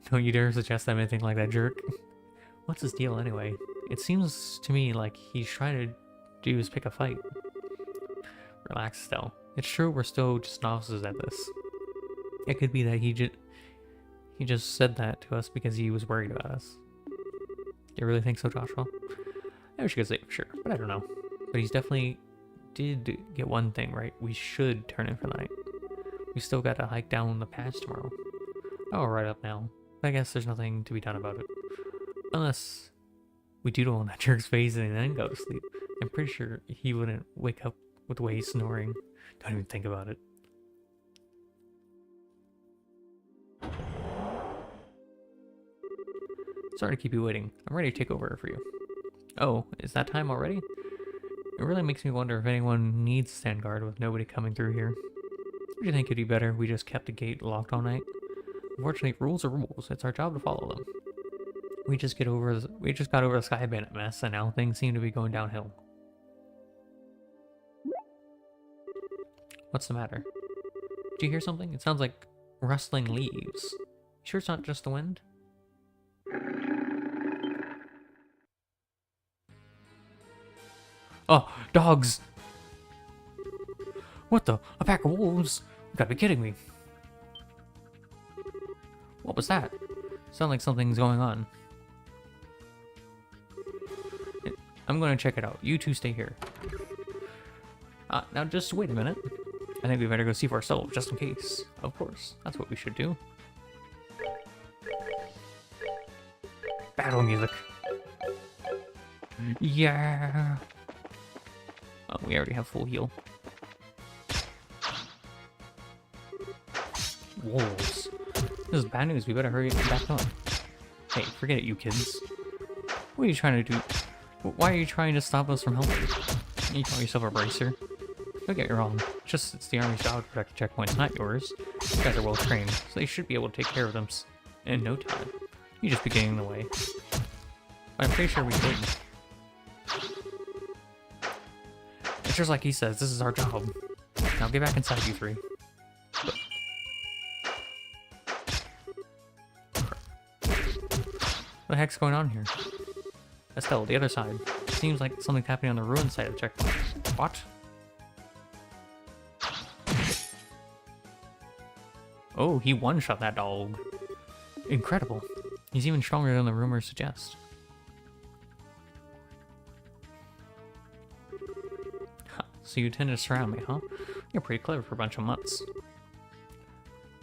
[SPEAKER 1] Don't you dare suggest I'm anything like that jerk. What's his deal anyway? It seems to me like he's trying to do is pick a fight. Relax, Stell. It's true we're still just novices at this. It could be that he just said that to us because he was worried about us. You really think so, Joshua? I wish you could say for sure, but I don't know. But he's definitely did get one thing right. We should turn in for the night. We still gotta hike down the pass tomorrow. Oh, right up now. But I guess there's nothing to be done about it. Unless we doodle on that jerk's face and then go to sleep. I'm pretty sure he wouldn't wake up with the way he's snoring. Don't even think about it. Sorry to keep you waiting. I'm ready to take over for you. Oh, is that time already? It really makes me wonder if anyone needs to stand guard with nobody coming through here. Would you think it'd be better if we just kept the gate locked all night? Unfortunately, rules are rules. It's our job to follow them. We just got over the Sky Bandit mess, and now things seem to be going downhill. What's the matter? Did you hear something? It sounds like rustling leaves. You sure it's not just the wind? Oh, dogs! What the? A pack of wolves? You gotta be kidding me. What was that? Sound like something's going on. I'm gonna check it out. You two stay here. Now just wait a minute. I think we better go see for ourselves, just in case. Of course, that's what we should do. Battle music. Yeah. Oh, we already have full heal. Wolves. This is bad news. We better hurry and back up. Hey, forget it, you kids. What are you trying to do? Why are you trying to stop us from helping? You call yourself a bracer? Don't get me wrong. It's the Army's job to protect the checkpoints, not yours. These guys are well trained, so they should be able to take care of them in no time. You just be getting in the way. But I'm pretty sure we couldn't. It's just like he says, this is our job. Now get back inside, you three. What the heck's going on here? Estelle, the other side. Seems like something's happening on the ruined side of the checkpoint. What? Oh, he one-shot that dog. Incredible. He's even stronger than the rumors suggest. Huh, so you tend to surround me, huh? You're pretty clever for a bunch of mutts.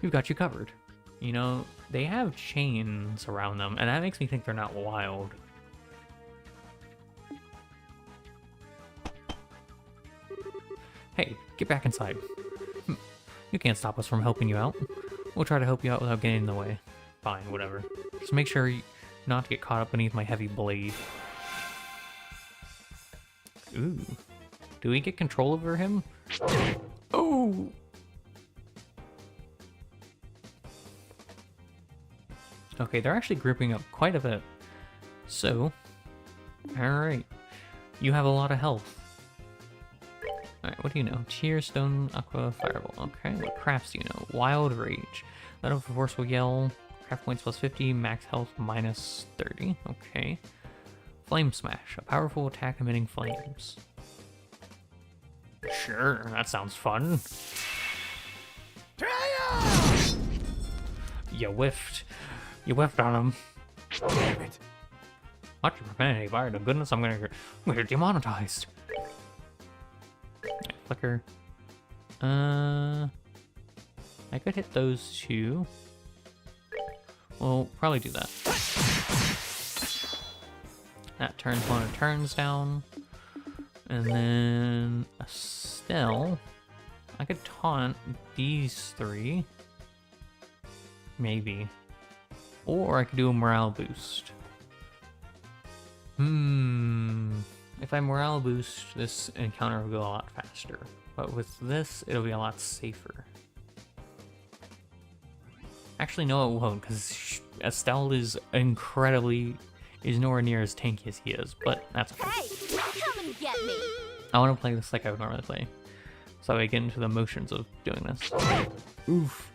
[SPEAKER 1] We've got you covered. You know, they have chains around them, and that makes me think they're not wild. Hey, get back inside. You can't stop us from helping you out. We'll try to help you out without getting in the way. Fine, whatever. Just make sure not to get caught up beneath my heavy blade. Ooh. Do we get control over him? Oh! Okay, they're actually grouping up quite a bit. So, alright. You have a lot of health. Alright, what do you know? Cheer, stone, aqua, fireball. Okay, what crafts do you know? Wild rage. Let off a forceful yell. Craft points plus 50, max health minus 30. Okay. Flame smash. A powerful attack emitting flames. Sure, that sounds fun. You whiffed. You whiffed on him.
[SPEAKER 3] Damn it.
[SPEAKER 1] Watch your profanity, fire to goodness, I'm gonna get demonetized. Right, flicker. I could hit those two. We'll probably do that. That turns one and turns down. And then Estelle. I could taunt these three. Maybe. Or I could do a morale boost. If I morale boost, this encounter will go a lot faster. But with this, it'll be a lot safer. Actually, no, it won't, because Estelle is nowhere near as tanky as he is, but that's okay.
[SPEAKER 2] Hey, come and get me.
[SPEAKER 1] I want to play this like I would normally play, so I get into the motions of doing this. Oof.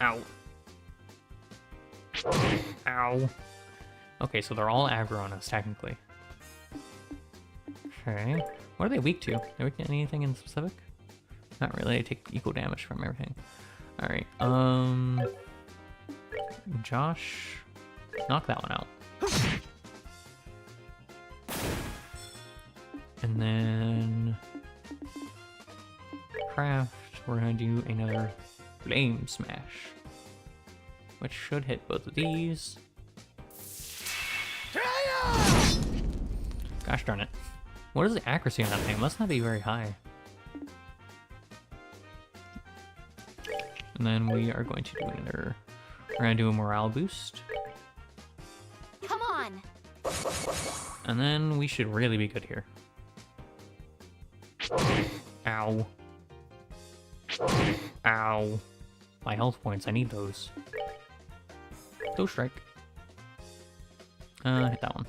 [SPEAKER 1] Ow. Ow. Okay, so they're all aggro on us, technically. Okay. What are they weak to? Are they weak to anything in specific? Not really, they take equal damage from everything. Alright, Josh, knock that one out. And then Craft, we're gonna do another Flame Smash, which should hit both of these. Gosh darn it. What is the accuracy on that thing? Must not be very high. And then we are going to do another, we're gonna do a morale boost.
[SPEAKER 2] Come on.
[SPEAKER 1] And then we should really be good here. Ow. Ow. My health points, I need those. Go strike. Hit that one.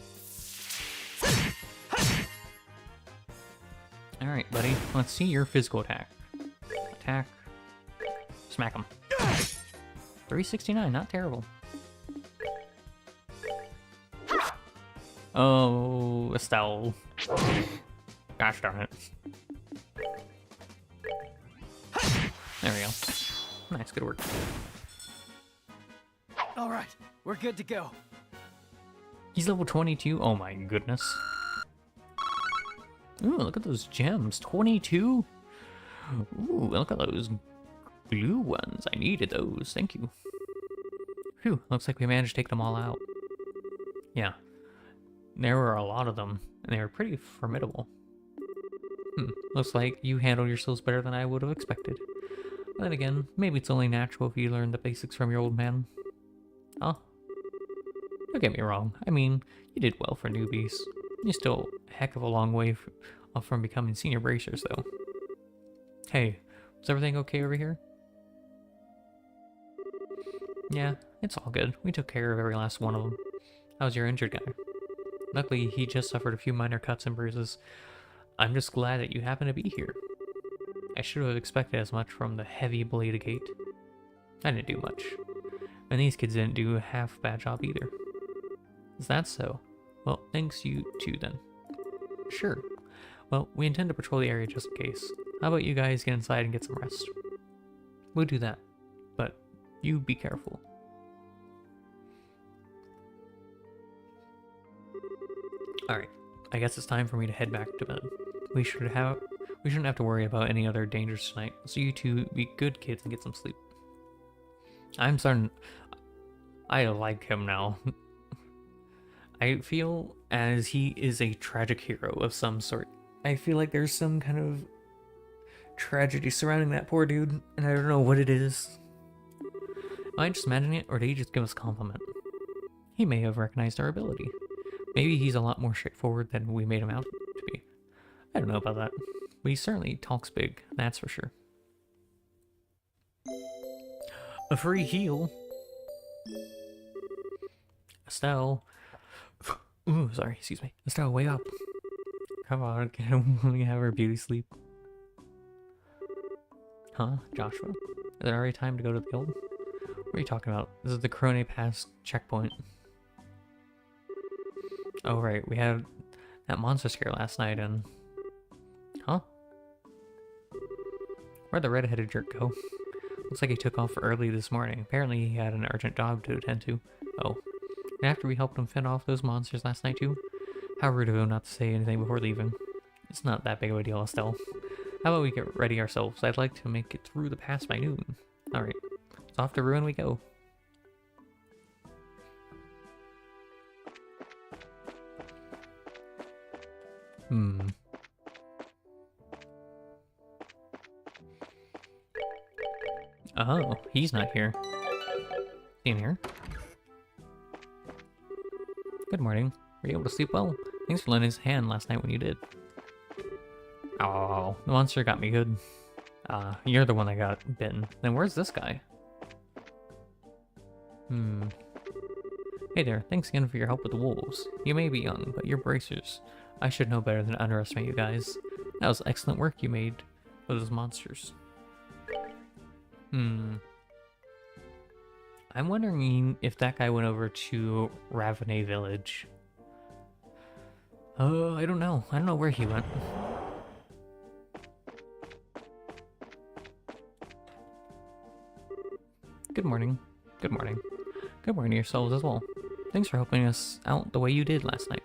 [SPEAKER 1] Alright, buddy. Let's see your physical attack. Attack. Smack him. 369, not terrible. Oh, Estelle. Gosh darn it. There we go. Nice, good work.
[SPEAKER 4] All right, we're good to go.
[SPEAKER 1] He's level 22? Oh my goodness. Ooh, look at those gems. 22? Ooh, look at those blue ones. I needed those. Thank you. Phew, looks like we managed to take them all out. Yeah. There were a lot of them, and they were pretty formidable. Looks like you handled yourselves better than I would have expected. But then again, maybe it's only natural if you learn the basics from your old man. Oh. Don't get me wrong. I mean, you did well for newbies. You're still a heck of a long way off from becoming senior bracers, though. Hey, was everything okay over here? Yeah, it's all good. We took care of every last one of them. How's your injured guy? Luckily, he just suffered a few minor cuts and bruises. I'm just glad that you happen to be here. I should have expected as much from the heavy bladed gate. I didn't do much. And these kids didn't do a half bad job either. Is that so? Well, thanks you too then. Sure. Well, we intend to patrol the area just in case. How about you guys get inside and get some rest? We'll do that. But you be careful. Alright, I guess it's time for me to head back to bed. We shouldn't have to worry about any other dangers tonight, so you two be good kids and get some sleep. I like him now. I feel as he is a tragic hero of some sort. I feel like there's some kind of tragedy surrounding that poor dude, and I don't know what it is. Am I just imagining it, or did he just give us a compliment? He may have recognized our ability. Maybe he's a lot more straightforward than we made him out to be. I don't know about that, but he certainly talks big, that's for sure. A free heal. Estelle. Ooh, sorry, excuse me. Estelle, wake up. Come on, can we have our beauty sleep? Huh, Joshua? Is it already time to go to the guild? What are you talking about? This is the Crone Pass checkpoint. Oh right, we had that monster scare last night and... Huh? Where'd the red-headed jerk go? Looks like he took off early this morning. Apparently he had an urgent job to attend to. Oh. And after we helped him fend off those monsters last night too? How rude of him not to say anything before leaving. It's not that big of a deal, Estelle. How about we get ready ourselves? I'd like to make it through the pass by noon. Alright. So off to Ruin we go. Oh, he's not here. In here? Good morning. Were you able to sleep well? Thanks for lending his hand last night when you did. Oh, the monster got me good. You're the one that got bitten. Then where's this guy? Hey there, thanks again for your help with the wolves. You may be young, but you're bracers. I should know better than to underestimate you guys. That was excellent work you made with those monsters. I'm wondering if that guy went over to Ravenay Village. I don't know. I don't know where he went. Good morning. Good morning. Good morning to yourselves as well. Thanks for helping us out the way you did last night.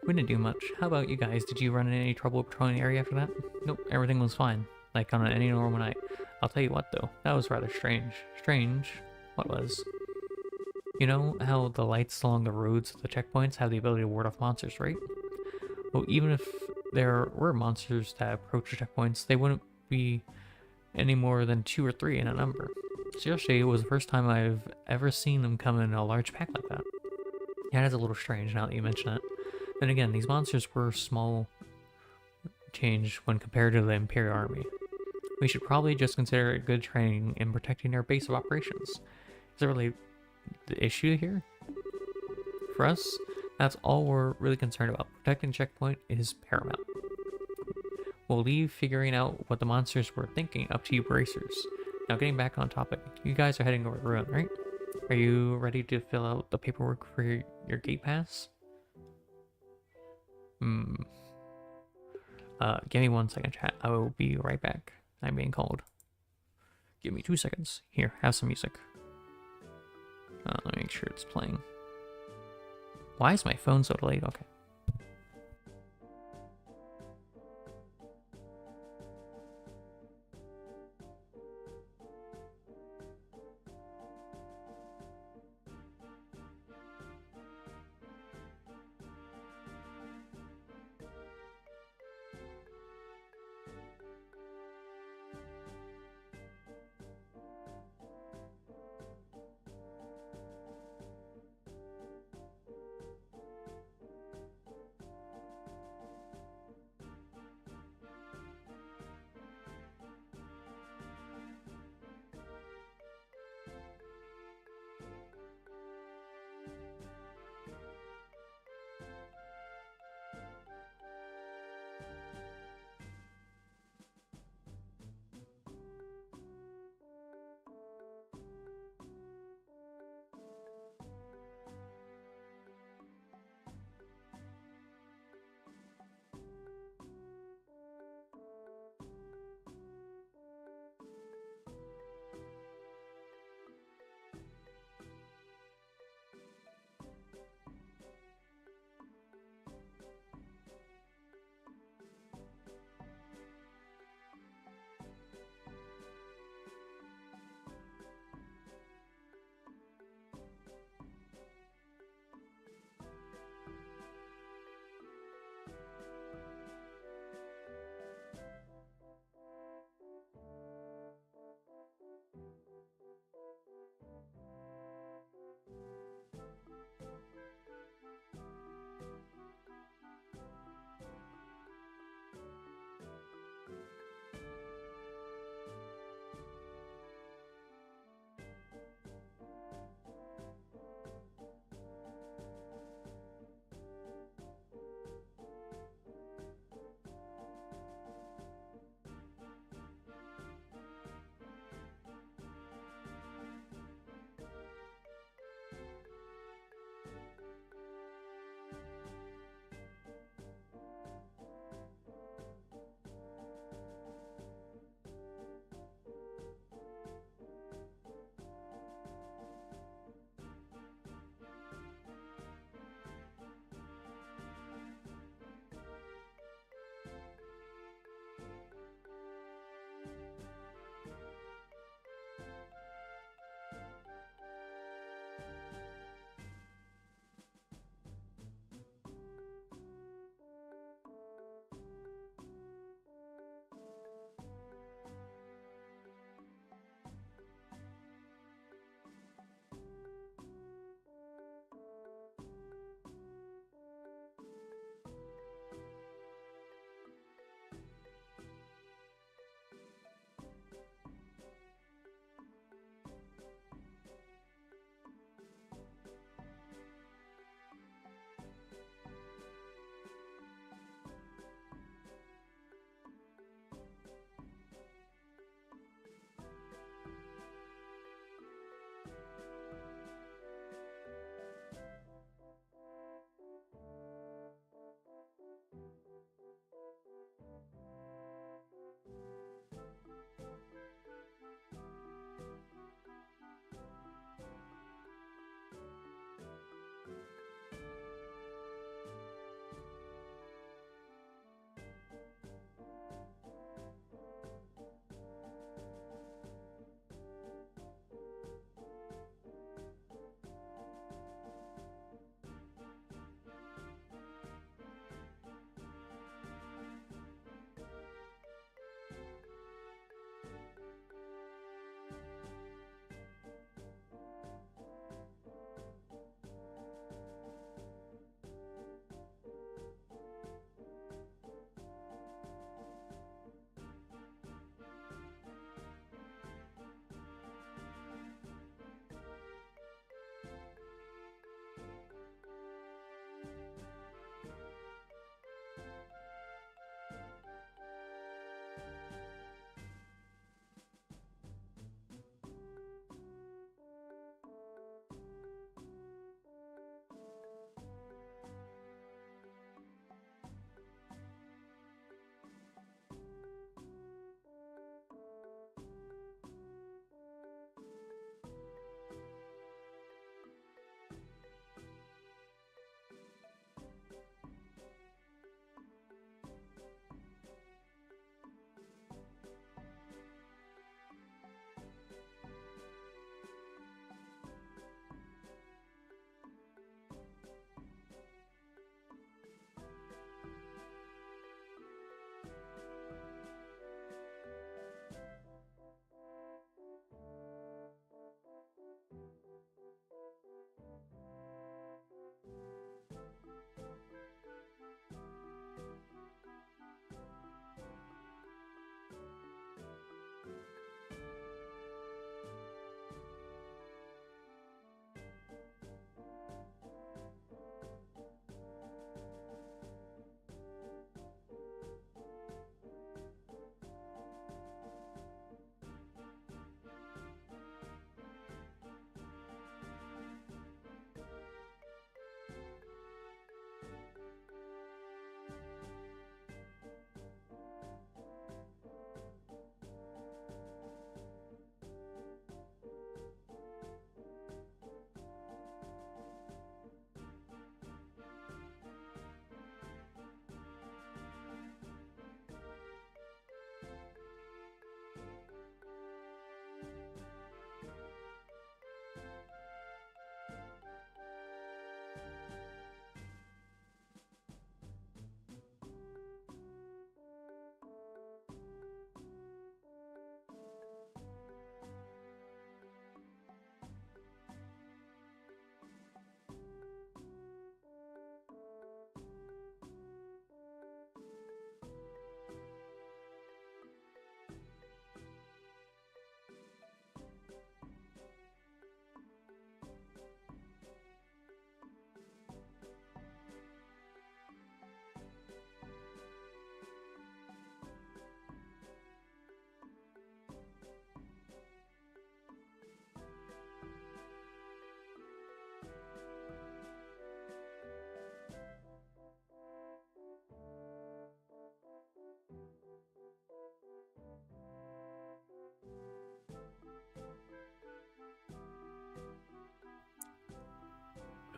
[SPEAKER 1] We didn't do much. How about you guys? Did you run into any trouble patrolling the area after that? Nope, everything was fine. Like on any normal night. I'll tell you what though, that was rather strange. Strange? What was? You know how the lights along the roads of the checkpoints have the ability to ward off monsters, right? Well, even if there were monsters that approach the checkpoints, they wouldn't be any more than 2 or 3 in a number. Seriously, it was the first time I've ever seen them come in a large pack like that. Yeah, that's a little strange now that you mention it. Then again, these monsters were small change when compared to the Imperial Army. We should probably just consider it good training in protecting our base of operations. Is that really the issue here? For us, that's all we're really concerned about. Protecting the checkpoint is paramount. We'll leave figuring out what the monsters were thinking up to you bracers. Now getting back on topic, you guys are heading over to Ruin, right? Are you ready to fill out the paperwork for your gate pass? Hmm. Give me 1 second, chat. I will be right back. I'm being called. Give me 2 seconds. Here, have some music. Let me make sure it's playing. Why is my phone so delayed? Okay.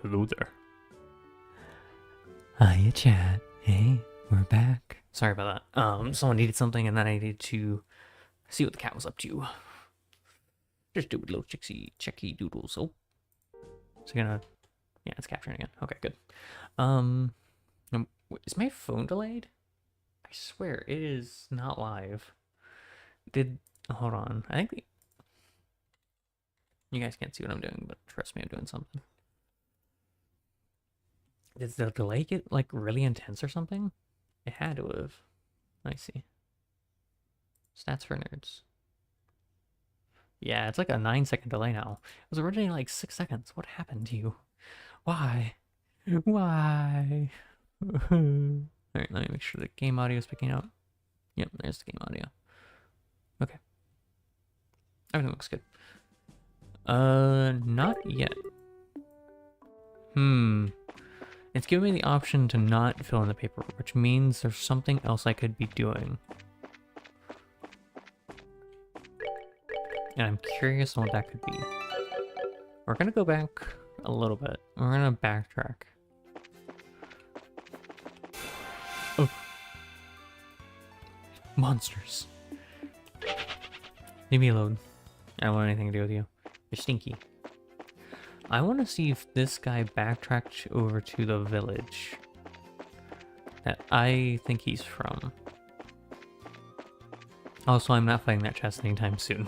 [SPEAKER 1] Hello there. Hiya, chat. Hey, we're back. Sorry about that. Someone needed something, and then I needed to see what the cat was up to. Just do a little checky doodles. Oh, it's gonna. Yeah, it's capturing again. Okay, good. Is my phone delayed? I swear it is not live. Hold on. I think you guys can't see what I'm doing, but trust me, I'm doing something. Did the delay get like really intense or something? It had to have. I see. Stats for nerds. Yeah, it's like a 9-second delay now. It was originally like 6 seconds. What happened to you? Why? Why? Alright, let me make sure the game audio is picking out. Yep, there's the game audio. Okay. Everything looks good. Not yet. It's giving me the option to not fill in the paperwork, which means there's something else I could be doing. And I'm curious on what that could be. We're gonna go back a little bit. We're gonna backtrack. Oh. Monsters. Leave me alone. I don't want anything to do with you. You're stinky. I want to see if this guy backtracked over to the village that I think he's from. Also, I'm not fighting that chest anytime soon.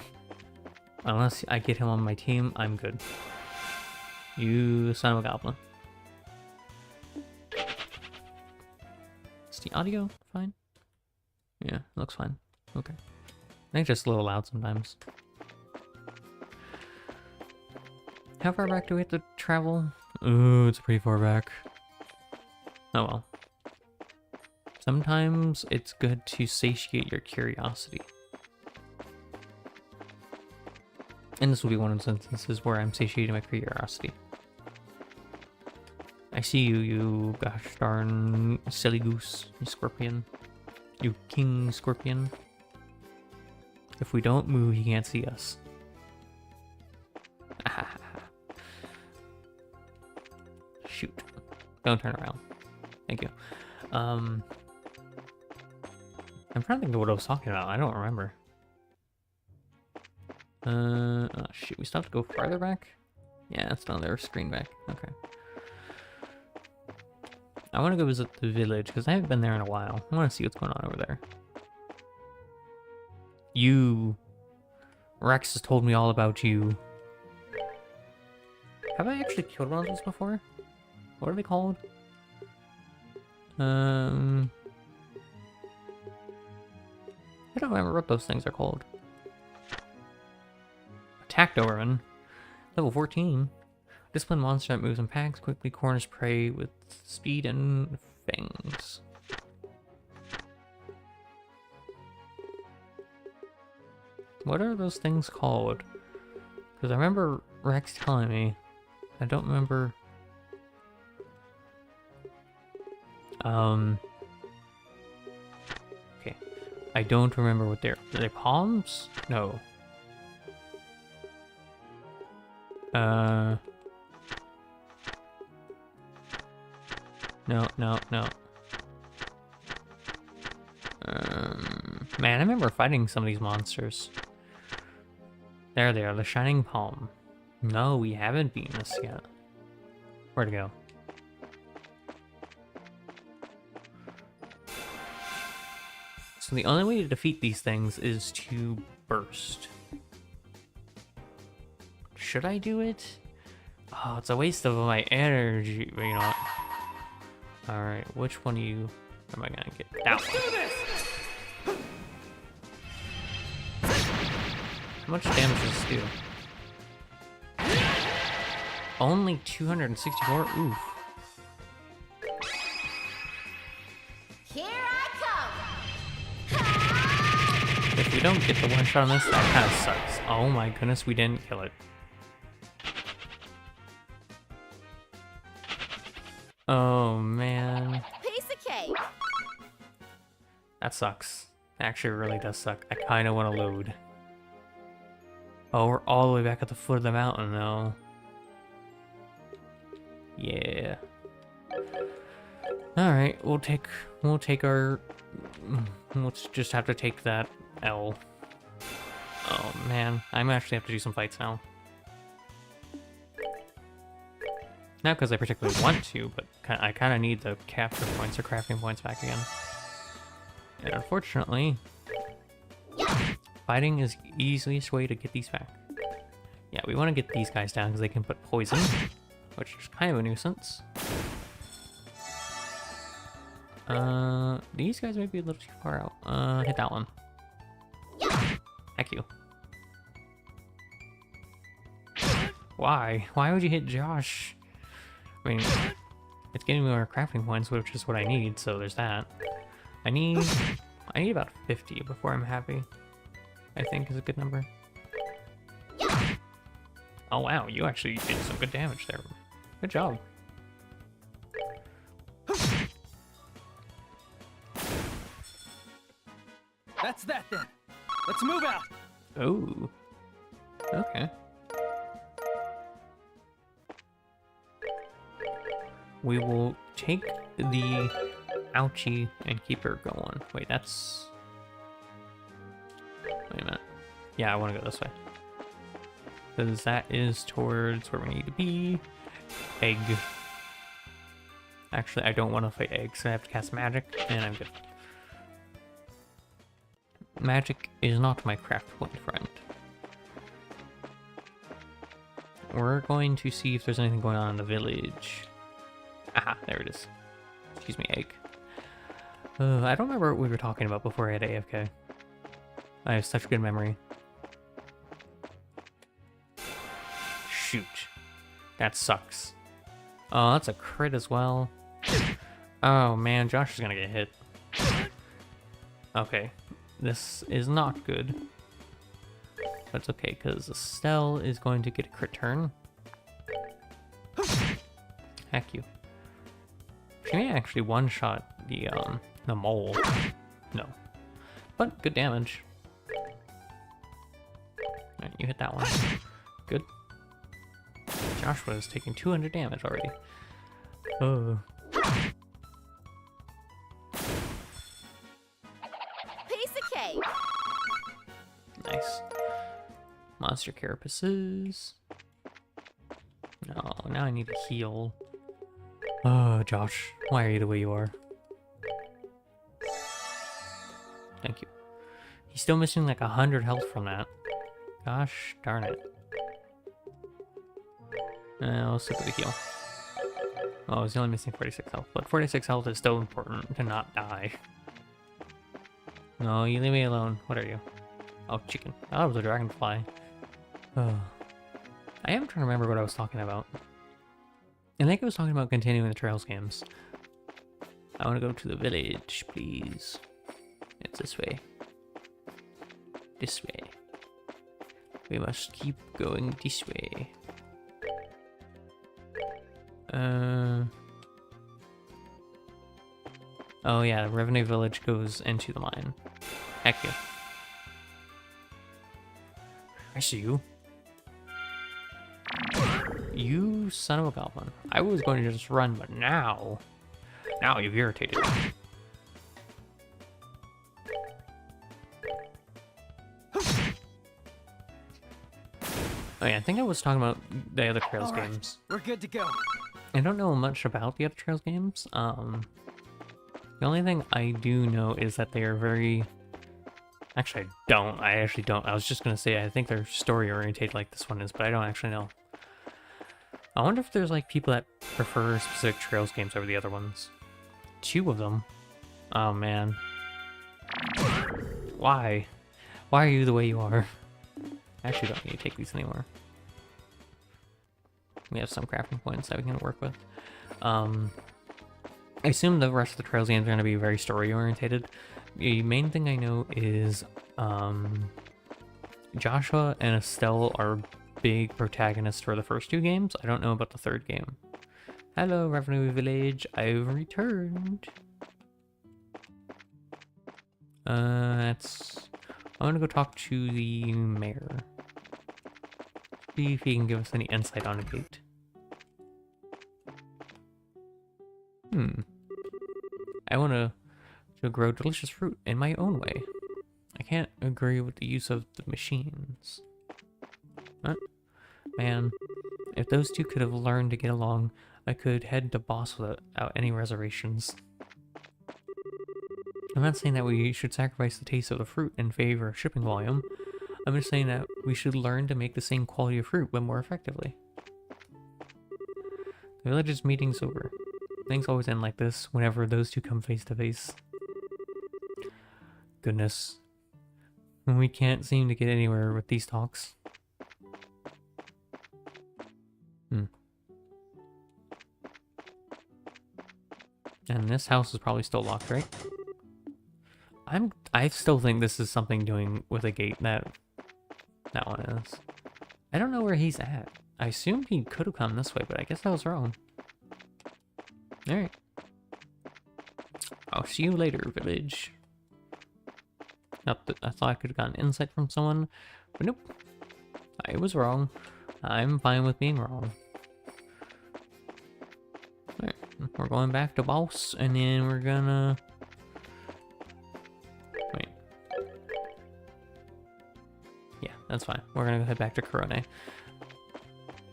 [SPEAKER 1] Unless I get him on my team, I'm good. You son of a goblin. Is the audio fine? Yeah, it looks fine. Okay. I think it's just a little loud sometimes. How far back do we have to travel? Ooh, it's pretty far back. Oh well. Sometimes it's good to satiate your curiosity. And this will be one of those instances where I'm satiating my curiosity. I see you, you gosh darn silly goose, you scorpion. You king scorpion. If we don't move, he can't see us. Shoot. Don't turn around. Thank you. I'm trying to think of what I was talking about. I don't remember. Oh shoot, we still have to go farther back? Yeah, that's another screen back. Okay. I want to go visit the village, because I haven't been there in a while. I want to see what's going on over there. Rex has told me all about you. Have I actually killed one of those before? What are they called? I don't remember what those things are called. Attack Doberman. Level 14. Disciplined monster that moves in packs, quickly corners prey with speed and fangs. What are those things called? Because I remember Rex telling me. I don't remember. Okay. I don't remember what they're. Are they palms? No. No. Man, I remember fighting some of these monsters. There they are, the Shining Palm. No, we haven't beaten this yet. Where'd it go? So the only way to defeat these things is to burst. Should I do it? Oh, it's a waste of my energy. You know what? Alright, which one of you am I gonna get? That one. How much damage does this do? Only 264? Oof.
[SPEAKER 2] Here I come.
[SPEAKER 1] If we don't get the one shot on this, that kind of sucks. Oh my goodness, we didn't kill it. Oh man.
[SPEAKER 2] Piece of cake.
[SPEAKER 1] That sucks. Actually, it really does suck. I kind of want to load. Oh, we're all the way back at the foot of the mountain, though. Yeah. All right, we'll take our. Let's just have to take that L. Oh man, I'm actually have to do some fights now. Not because I particularly want to, but I kind of need the capture points or crafting points back again. And unfortunately, fighting is the easiest way to get these back. Yeah, we want to get these guys down because they can put poison, which is kind of a nuisance. These guys may be a little too far out. Hit that one. Heck you. Why? Why would you hit Josh? I mean, it's getting me more crafting points, which is what I need, so there's that. I need about 50 before I'm happy. I think is a good number. Oh wow, you actually did some good damage there. Good job.
[SPEAKER 4] That's that then. Let's move out.
[SPEAKER 1] Oh. Okay. We will take the ouchie and keep her going. Wait, that's... Wait a minute. Yeah, I want to go this way. Because that is towards where we need to be. Egg. Actually, I don't want to fight eggs, so I have to cast magic, and I'm good. Magic is not my craft point friend. We're going to see if there's anything going on in the village. Aha, there it is. Excuse me, egg. I don't remember what we were talking about before I had AFK. I have such good memory. Shoot. That sucks. Oh, that's a crit as well. Oh man, Josh is gonna get hit. Okay. This is not good. But it's okay, because Estelle is going to get a crit turn. Heck you. She may actually one-shot the mole. No. But good damage. Alright, you hit that one. Good. Joshua is taking 200 damage already. Oh.
[SPEAKER 2] Piece of cake.
[SPEAKER 1] Nice. Monster carapaces. No, now I need to heal. Oh, Josh, why are you the way you are? Thank you. He's still missing like 100 health from that. Gosh darn it. I'll stick with the heal. Oh, he's only missing 46 health, but 46 health is still important to not die. No, you leave me alone. What are you? Oh, chicken. Oh, it was a dragonfly. Oh. I am trying to remember what I was talking about. I think I was talking about continuing the Trails games. I want to go to the village, please. It's this way. This way. We must keep going this way. Oh yeah, the Revenue Village goes into the mine. Heck yeah. I see you. You son of a goblin. I was going to just run, but now you've irritated me. Oh yeah, I think I was talking about the other Trails
[SPEAKER 4] All right,
[SPEAKER 1] games.
[SPEAKER 4] we're good to go.
[SPEAKER 1] I don't know much about the other Trails games. The only thing I do know is that they are very... Actually, I don't. I actually don't. I was just going to say I think they're story-oriented like this one is, but I don't actually know. I wonder if there's like people that prefer specific Trails games over the other ones. 2 of them. Oh man. Why? Why are you the way you are? I actually don't need to take these anymore. We have some crafting points that we can work with. I assume the rest of the Trails games are going to be very story-orientated. The main thing I know is Joshua and Estelle are big protagonists for the first 2 games. I don't know about the 3rd game. Hello, Revenue Village. I've returned. I'm gonna go talk to the mayor. See if he can give us any insight on a gate. I want to grow delicious fruit in my own way. I can't agree with the use of the machines. Huh? Man, if those two could have learned to get along, I could head to boss without any reservations. I'm not saying that we should sacrifice the taste of the fruit in favor of shipping volume. I'm just saying that we should learn to make the same quality of fruit, but more effectively. The village's meeting's over. Things always end like this whenever those two come face to face. Goodness. We can't seem to get anywhere with these talks. And this house is probably still locked, right? I still think this is something doing with a gate that one is. I don't know where he's at. I assumed he could have come this way, but I guess I was wrong. Alright. I'll see you later, village. Not that I thought I could have gotten insight from someone, but nope. I was wrong. I'm fine with being wrong. Alright, we're going back to boss, and then we're gonna... Wait. Yeah, that's fine. We're gonna go head back to Corone.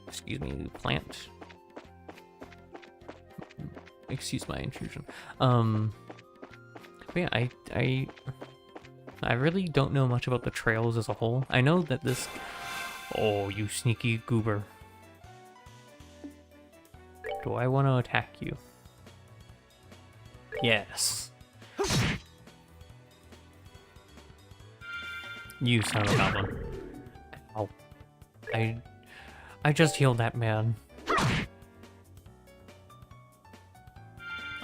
[SPEAKER 1] Excuse me, plant. Excuse my intrusion. But yeah, I really don't know much about the trails as a whole. I know that this... Oh, you sneaky goober. Do I want to attack you? Yes. You son of a goblin. Ow. I just healed that man.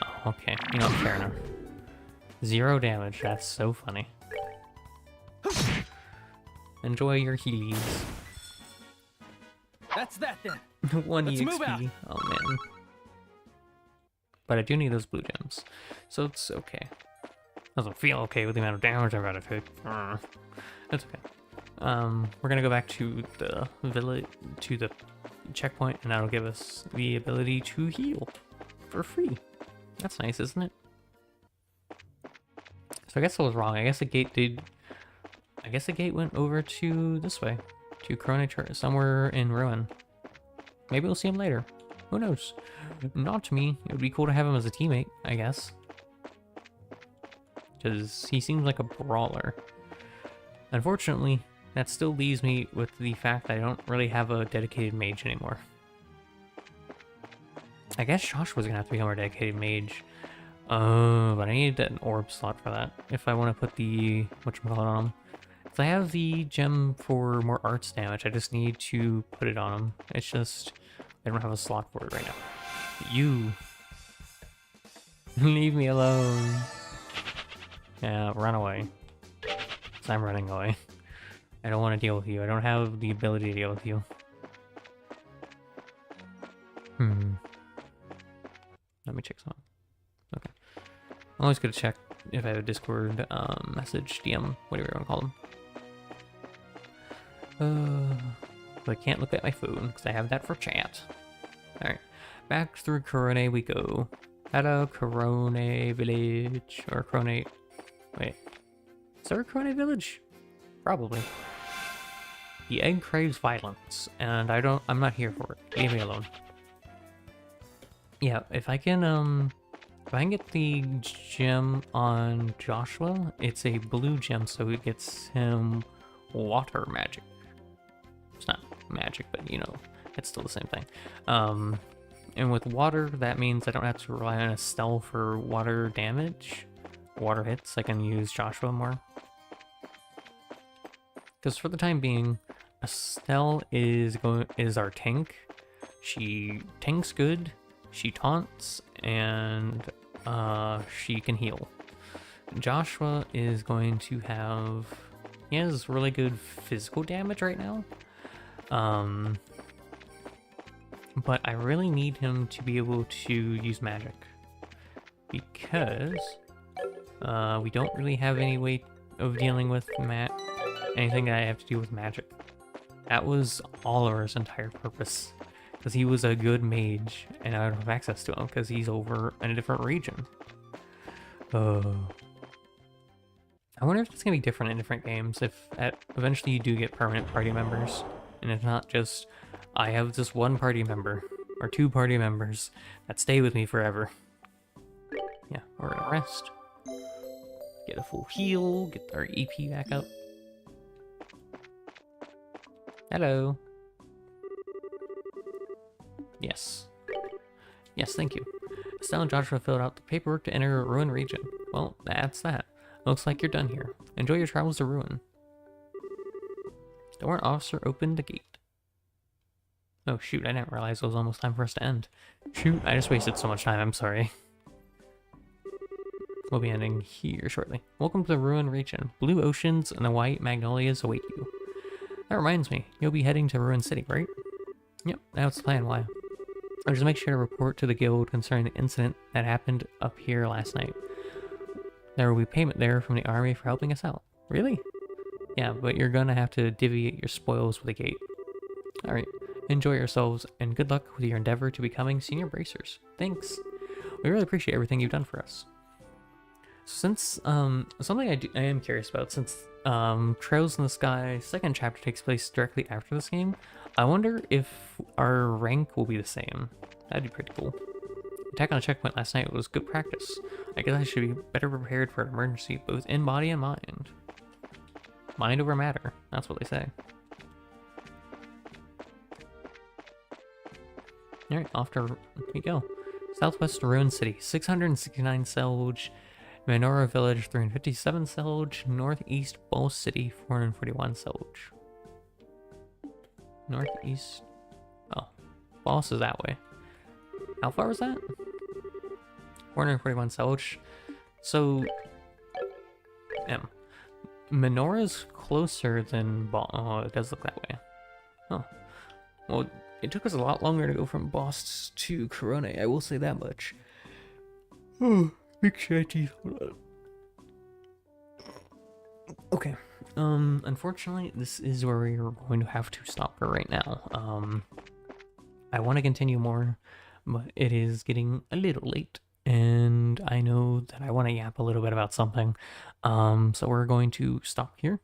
[SPEAKER 1] Oh, okay. You know, fair enough. 0 damage. That's so funny. Enjoy your healies.
[SPEAKER 4] That's that then.
[SPEAKER 1] 1
[SPEAKER 4] Let's move out.
[SPEAKER 1] EXP. Oh man. But I do need those blue gems, so it's okay. Doesn't feel okay with the amount of damage I've got to take. That's okay. We're gonna go back to the village, to the checkpoint, and that'll give us the ability to heal for free. That's nice, isn't it? So I guess I was wrong. I guess the gate did. I guess the gate went over to this way, to Corone Church, somewhere in ruin. Maybe we'll see him later. Who knows? Not me. It would be cool to have him as a teammate, I guess. Because he seems like a brawler. Unfortunately, that still leaves me with the fact that I don't really have a dedicated mage anymore. I guess Joshua's gonna have to become our dedicated mage. But I need an orb slot for that if I want to put the whatchamacallit on him. If I have the gem for more arts damage, I just need to put it on him. It's just I don't have a slot for it right now. You leave me alone. Yeah, run away. 'Cause I'm running away. I don't want to deal with you. I don't have the ability to deal with you. Let me check something. Okay. I'm always going to check if I have a Discord message, DM, whatever you want to call them. But I can't look at my phone because I have that for chat. Alright. Back through Corone we go. Hello, Corone Village. Or Corone... Wait. Is there a Corone Village? Probably. The egg craves violence, and I'm not here for it. Leave me alone. Yeah, if I can get the gem on Joshua, it's a blue gem, so it gets him water magic. It's not magic, but you know, it's still the same thing. And with water, that means I don't have to rely on Estelle for water damage, water hits. I can use Joshua more. Because for the time being, Estelle is our tank. She tanks good, she taunts, and she can heal. Joshua is going to have... He has really good physical damage right now. But I really need him to be able to use magic. Because we don't really have any way of dealing with anything that I have to do with magic. That was Oliver's entire purpose. Because he was a good mage, and I don't have access to him because he's over in a different region. Oh. I wonder if it's gonna be different in different games, if eventually you do get permanent party members, and it's not just, I have this one party member, or two party members that stay with me forever. Yeah, we're gonna rest. Get a full heal, get our EP back up. Hello. Yes. Yes, thank you. Estelle and Joshua filled out the paperwork to enter Ruin region. Well, that's that. Looks like you're done here. Enjoy your travels to Ruin. The warrant officer opened the gate. Oh shoot, I didn't realize it was almost time for us to end. Shoot, I just wasted so much time, I'm sorry. We'll be ending here shortly. Welcome to the Ruin region. Blue oceans and the white magnolias await you. That reminds me, you'll be heading to Ruin City, right? Yep, that's the plan, why? I'll just make sure to report to the guild concerning the incident that happened up here last night. There will be payment there from the army for helping us out. Really? Yeah, but you're gonna have to divvy your spoils with the gate. Alright, enjoy yourselves, and good luck with your endeavor to becoming senior bracers. Thanks. We really appreciate everything you've done for us. Since, something I am curious about, since, Trails in the Sky second chapter takes place directly after this game, I wonder if our rank will be the same. That'd be pretty cool. Attack on a checkpoint last night was good practice. I guess I should be better prepared for an emergency, both in body and mind. Mind over matter, that's what they say. Alright, off to we go. Southwest Ruin City, 669 SOULxxdragon. Menorah Village, 357 SOULxxdragon. Northeast Boss City, 441 SOULxxdragon. Northeast. Oh, Boss is that way. How far was that? 441 SOULxxdragon. So, Menorah's closer than Boss. Oh, it does look that way. Oh, well, it took us a lot longer to go from Boss to Corona. I will say that much. Oh, big shanty. Hold on. Okay. Unfortunately, this is where we are going to have to stop her right now. I want to continue more, but it is getting a little late, and I know that I want to yap a little bit about something. So we're going to stop here.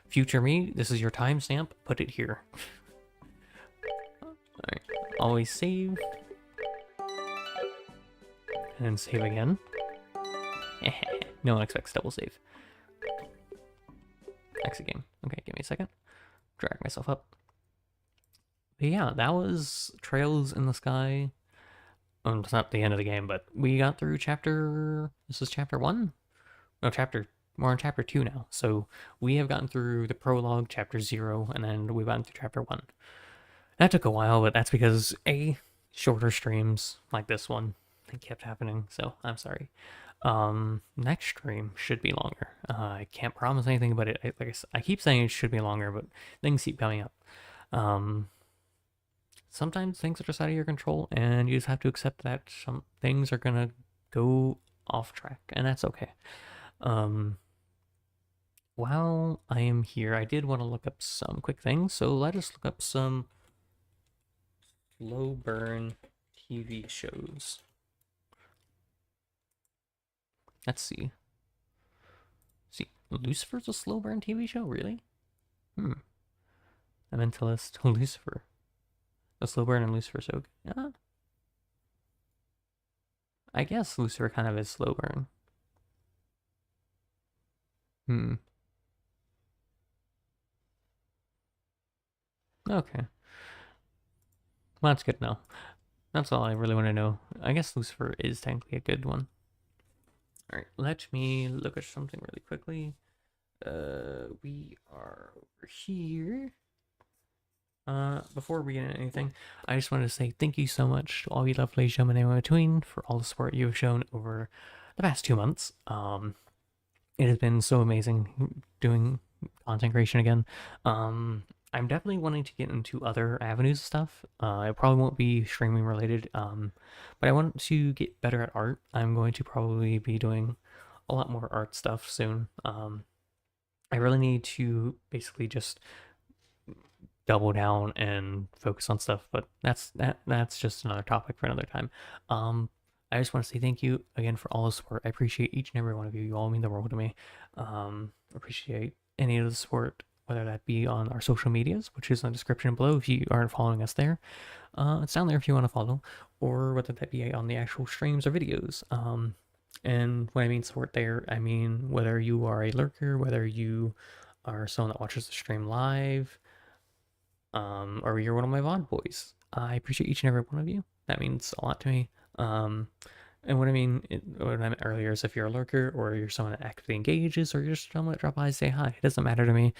[SPEAKER 1] Future me, this is your timestamp. Put it here. Alright, always save. And save again. No one expects double save. Exit game. Okay, give me a second. Drag myself up. But yeah, that was Trails in the Sky. It's not the end of the game, but we got through chapter... This is chapter 1? No, we're on chapter 2 now. So we have gotten through the prologue, chapter 0, and then we've gotten through chapter 1. That took a while, but that's because, A, shorter streams like this one, it kept happening, so I'm sorry. Next stream should be longer. I can't promise anything, but I keep saying it should be longer, but things keep coming up. Sometimes things are just out of your control, and you just have to accept that some things are gonna go off track, and that's okay. While I am here, I did want to look up some quick things, so let us look up some slow burn TV shows. Let's see. Lucifer's a slow burn TV show, really? The Mentalist, Lucifer. The slow burn and Lucifer, so yeah. I guess Lucifer kind of is slow burn. Okay. Well, that's good to know. That's all I really want to know. I guess Lucifer is technically a good one. Alright, let me look at something really quickly. We are over here. Before we get into anything, I just wanted to say thank you so much to all you lovely gentlemen in between for all the support you have shown over the past 2 months. It has been so amazing doing content creation again. I'm definitely wanting to get into other avenues of stuff. It probably won't be streaming related, but I want to get better at art. I'm going to probably be doing a lot more art stuff soon. I really need to basically just double down and focus on stuff, but that's just another topic for another time. I just want to say thank you again for all the support. I appreciate each and every one of you. You all mean the world to me. Appreciate any of the support, whether that be on our social medias, which is in the description below if you aren't following us there. It's down there if you want to follow, or whether that be on the actual streams or videos. And when I mean support there, I mean whether you are a lurker, whether you are someone that watches the stream live, or you're one of my VOD boys. I appreciate each and every one of you. That means a lot to me. And what I meant earlier is if you're a lurker or you're someone that actively engages or you're just someone that drop by and say hi, it doesn't matter to me.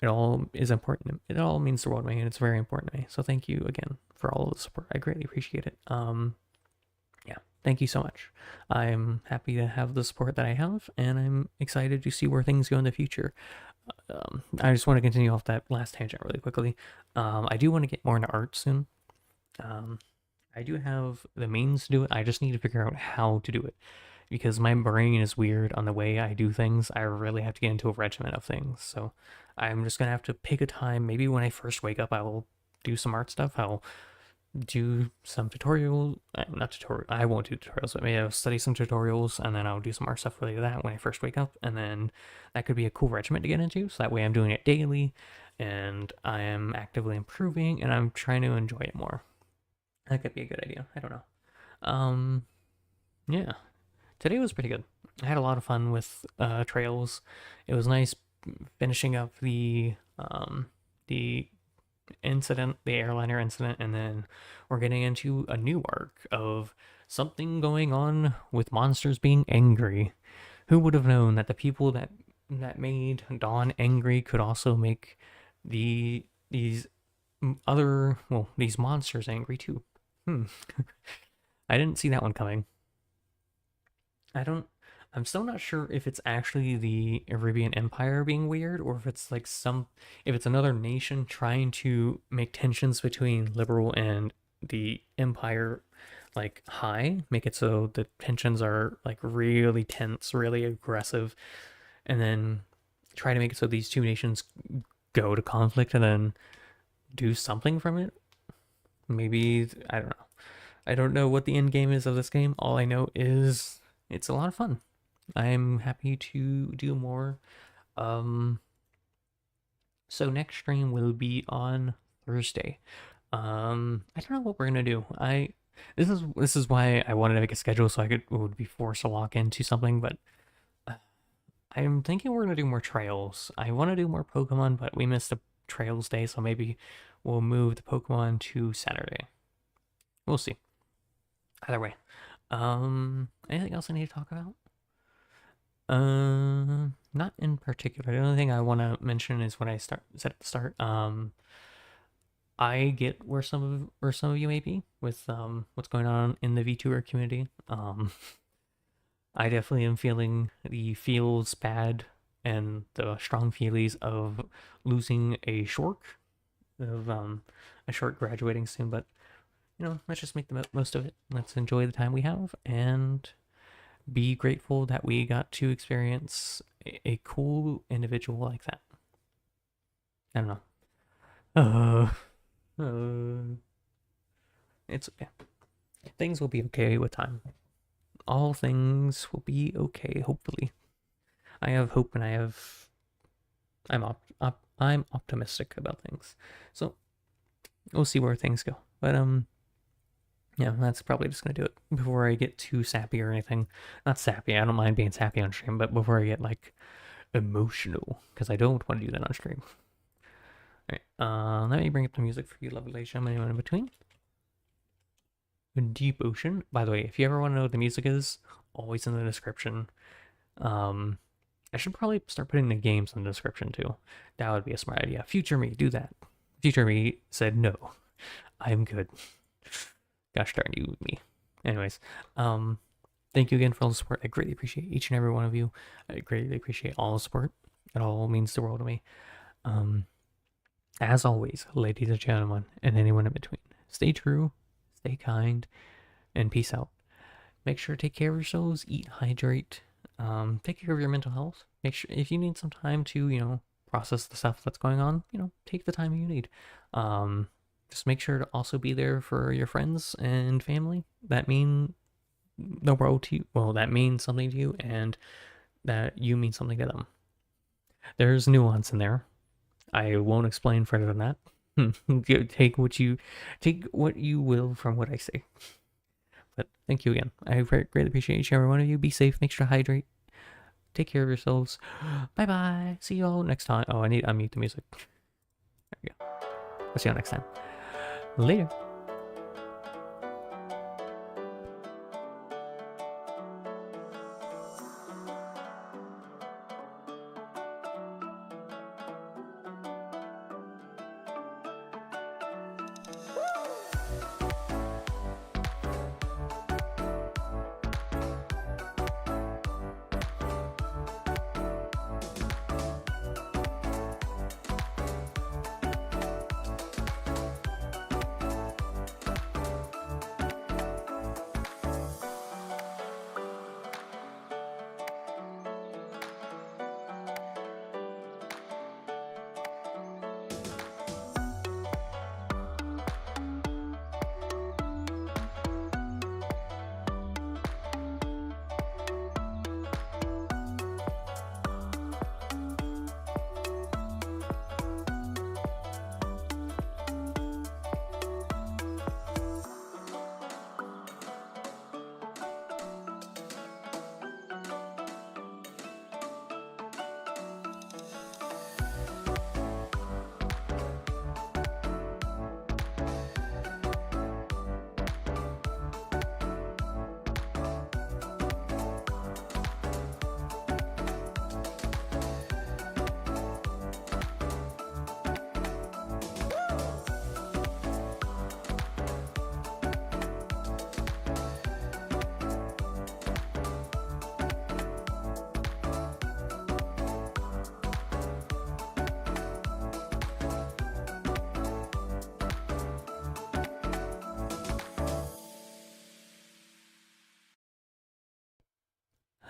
[SPEAKER 1] It all is important. It all means the world to me, and it's very important to me. So thank you again for all of the support. I greatly appreciate it. Yeah, thank you so much. I'm happy to have the support that I have, and I'm excited to see where things go in the future. I just want to continue off that last tangent really quickly. I do want to get more into art soon. I do have the means to do it. I just need to figure out how to do it, because my brain is weird on the way I do things. I really have to get into a regimen of things. So I'm just going to have to pick a time. Maybe when I first wake up, I will do some art stuff. I'll do some tutorials. Not tutorial. I won't do tutorials, but maybe I'll study some tutorials, and then I'll do some art stuff related to that when I first wake up. And then that could be a cool regimen to get into. So that way I'm doing it daily, and I am actively improving, and I'm trying to enjoy it more. That could be a good idea. I don't know. Yeah. Today was pretty good. I had a lot of fun with trails. It was nice finishing up the incident, the airliner incident, and then we're getting into a new arc of something going on with monsters being angry. Who would have known that the people that made Dawn angry could also make these monsters angry too? I didn't see that one coming. I'm still not sure if it's actually the Arabian Empire being weird, or if it's like if it's another nation trying to make tensions between liberal and the empire like high, make it so the tensions are like really tense, really aggressive, and then try to make it so these two nations go to conflict and then do something from it. Maybe, I don't know. I don't know what the end game is of this game. All I know is it's a lot of fun. I'm happy to do more. So next stream will be on Thursday. I don't know what we're gonna do. This is why I wanted to make a schedule so I would be forced to lock into something, but I'm thinking we're gonna do more trails. I want to do more Pokemon, but we missed a Trails Day, so maybe we'll move the Pokemon to Saturday. We'll see. Either way. Anything else I need to talk about? Not in particular. The only thing I want to mention is what I said at the start. I get where some of you may be with what's going on in the VTuber community. I definitely am feeling the feels bad and the strong feelies of losing a short graduating soon, but you know, let's just make the most of it. Let's enjoy the time we have and be grateful that we got to experience a cool individual like that. I don't know. It's okay. Things will be okay with time. All things will be okay, hopefully. I have hope, and I'm optimistic about things. So we'll see where things go. But yeah, that's probably just gonna do it before I get too sappy or anything. Not sappy. I don't mind being sappy on stream, but before I get like emotional, because I don't want to do that on stream. All right. Let me bring up the music for you, lovely gentlemen, anyone in between. Deep Ocean. By the way, if you ever want to know what the music is, always in the description. I should probably start putting the games in the description too. That would be a smart idea. Future me, do that. Future me said no. I'm good. Gosh darn you, me. Anyways, thank you again for all the support. I greatly appreciate each and every one of you. I greatly appreciate all the support. It all means the world to me. As always, ladies and gentlemen, and anyone in between, stay true, stay kind, and peace out. Make sure to take care of yourselves, eat, hydrate, take care of your mental health. Make sure if you need some time to, you know, process the stuff that's going on, you know, take the time you need. Just make sure to also be there for your friends and family that mean the world to you, well, that means something to you, and that you mean something to them. There's nuance in there. I won't explain further than that. Take what you will from what I say. But thank you again. I greatly appreciate each and every one of you. Be safe. Make sure to hydrate. Take care of yourselves. Bye bye. See you all next time. Oh, I need to unmute the music. There we go. I'll see you all next time. Later.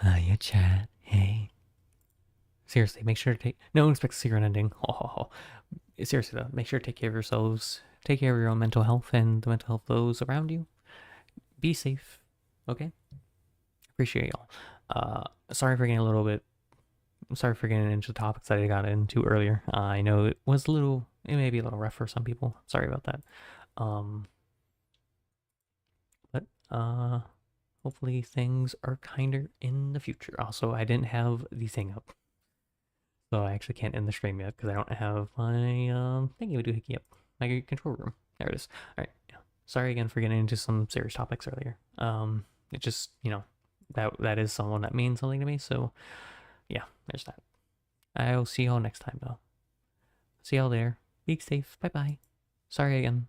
[SPEAKER 1] Hiya, chat. Hey. Seriously, make sure to take... No one expects to see an ending. Oh. Seriously, though, make sure to take care of yourselves. Take care of your own mental health and the mental health of those around you. Be safe. Okay? Appreciate y'all. Sorry for getting a little bit... Sorry for getting into the topics that I got into earlier. I know it was a little... It may be a little rough for some people. Sorry about that. Hopefully things are kinder in the future. Also, I didn't have the thing up, so I actually can't end the stream yet because I don't have my thingy to do hickey up. My control room. There it is. All right. Yeah. Sorry again for getting into some serious topics earlier. It just, you know, that is someone that means something to me. So yeah, there's that. I'll see y'all next time though. See y'all there. Be safe. Bye bye. Sorry again.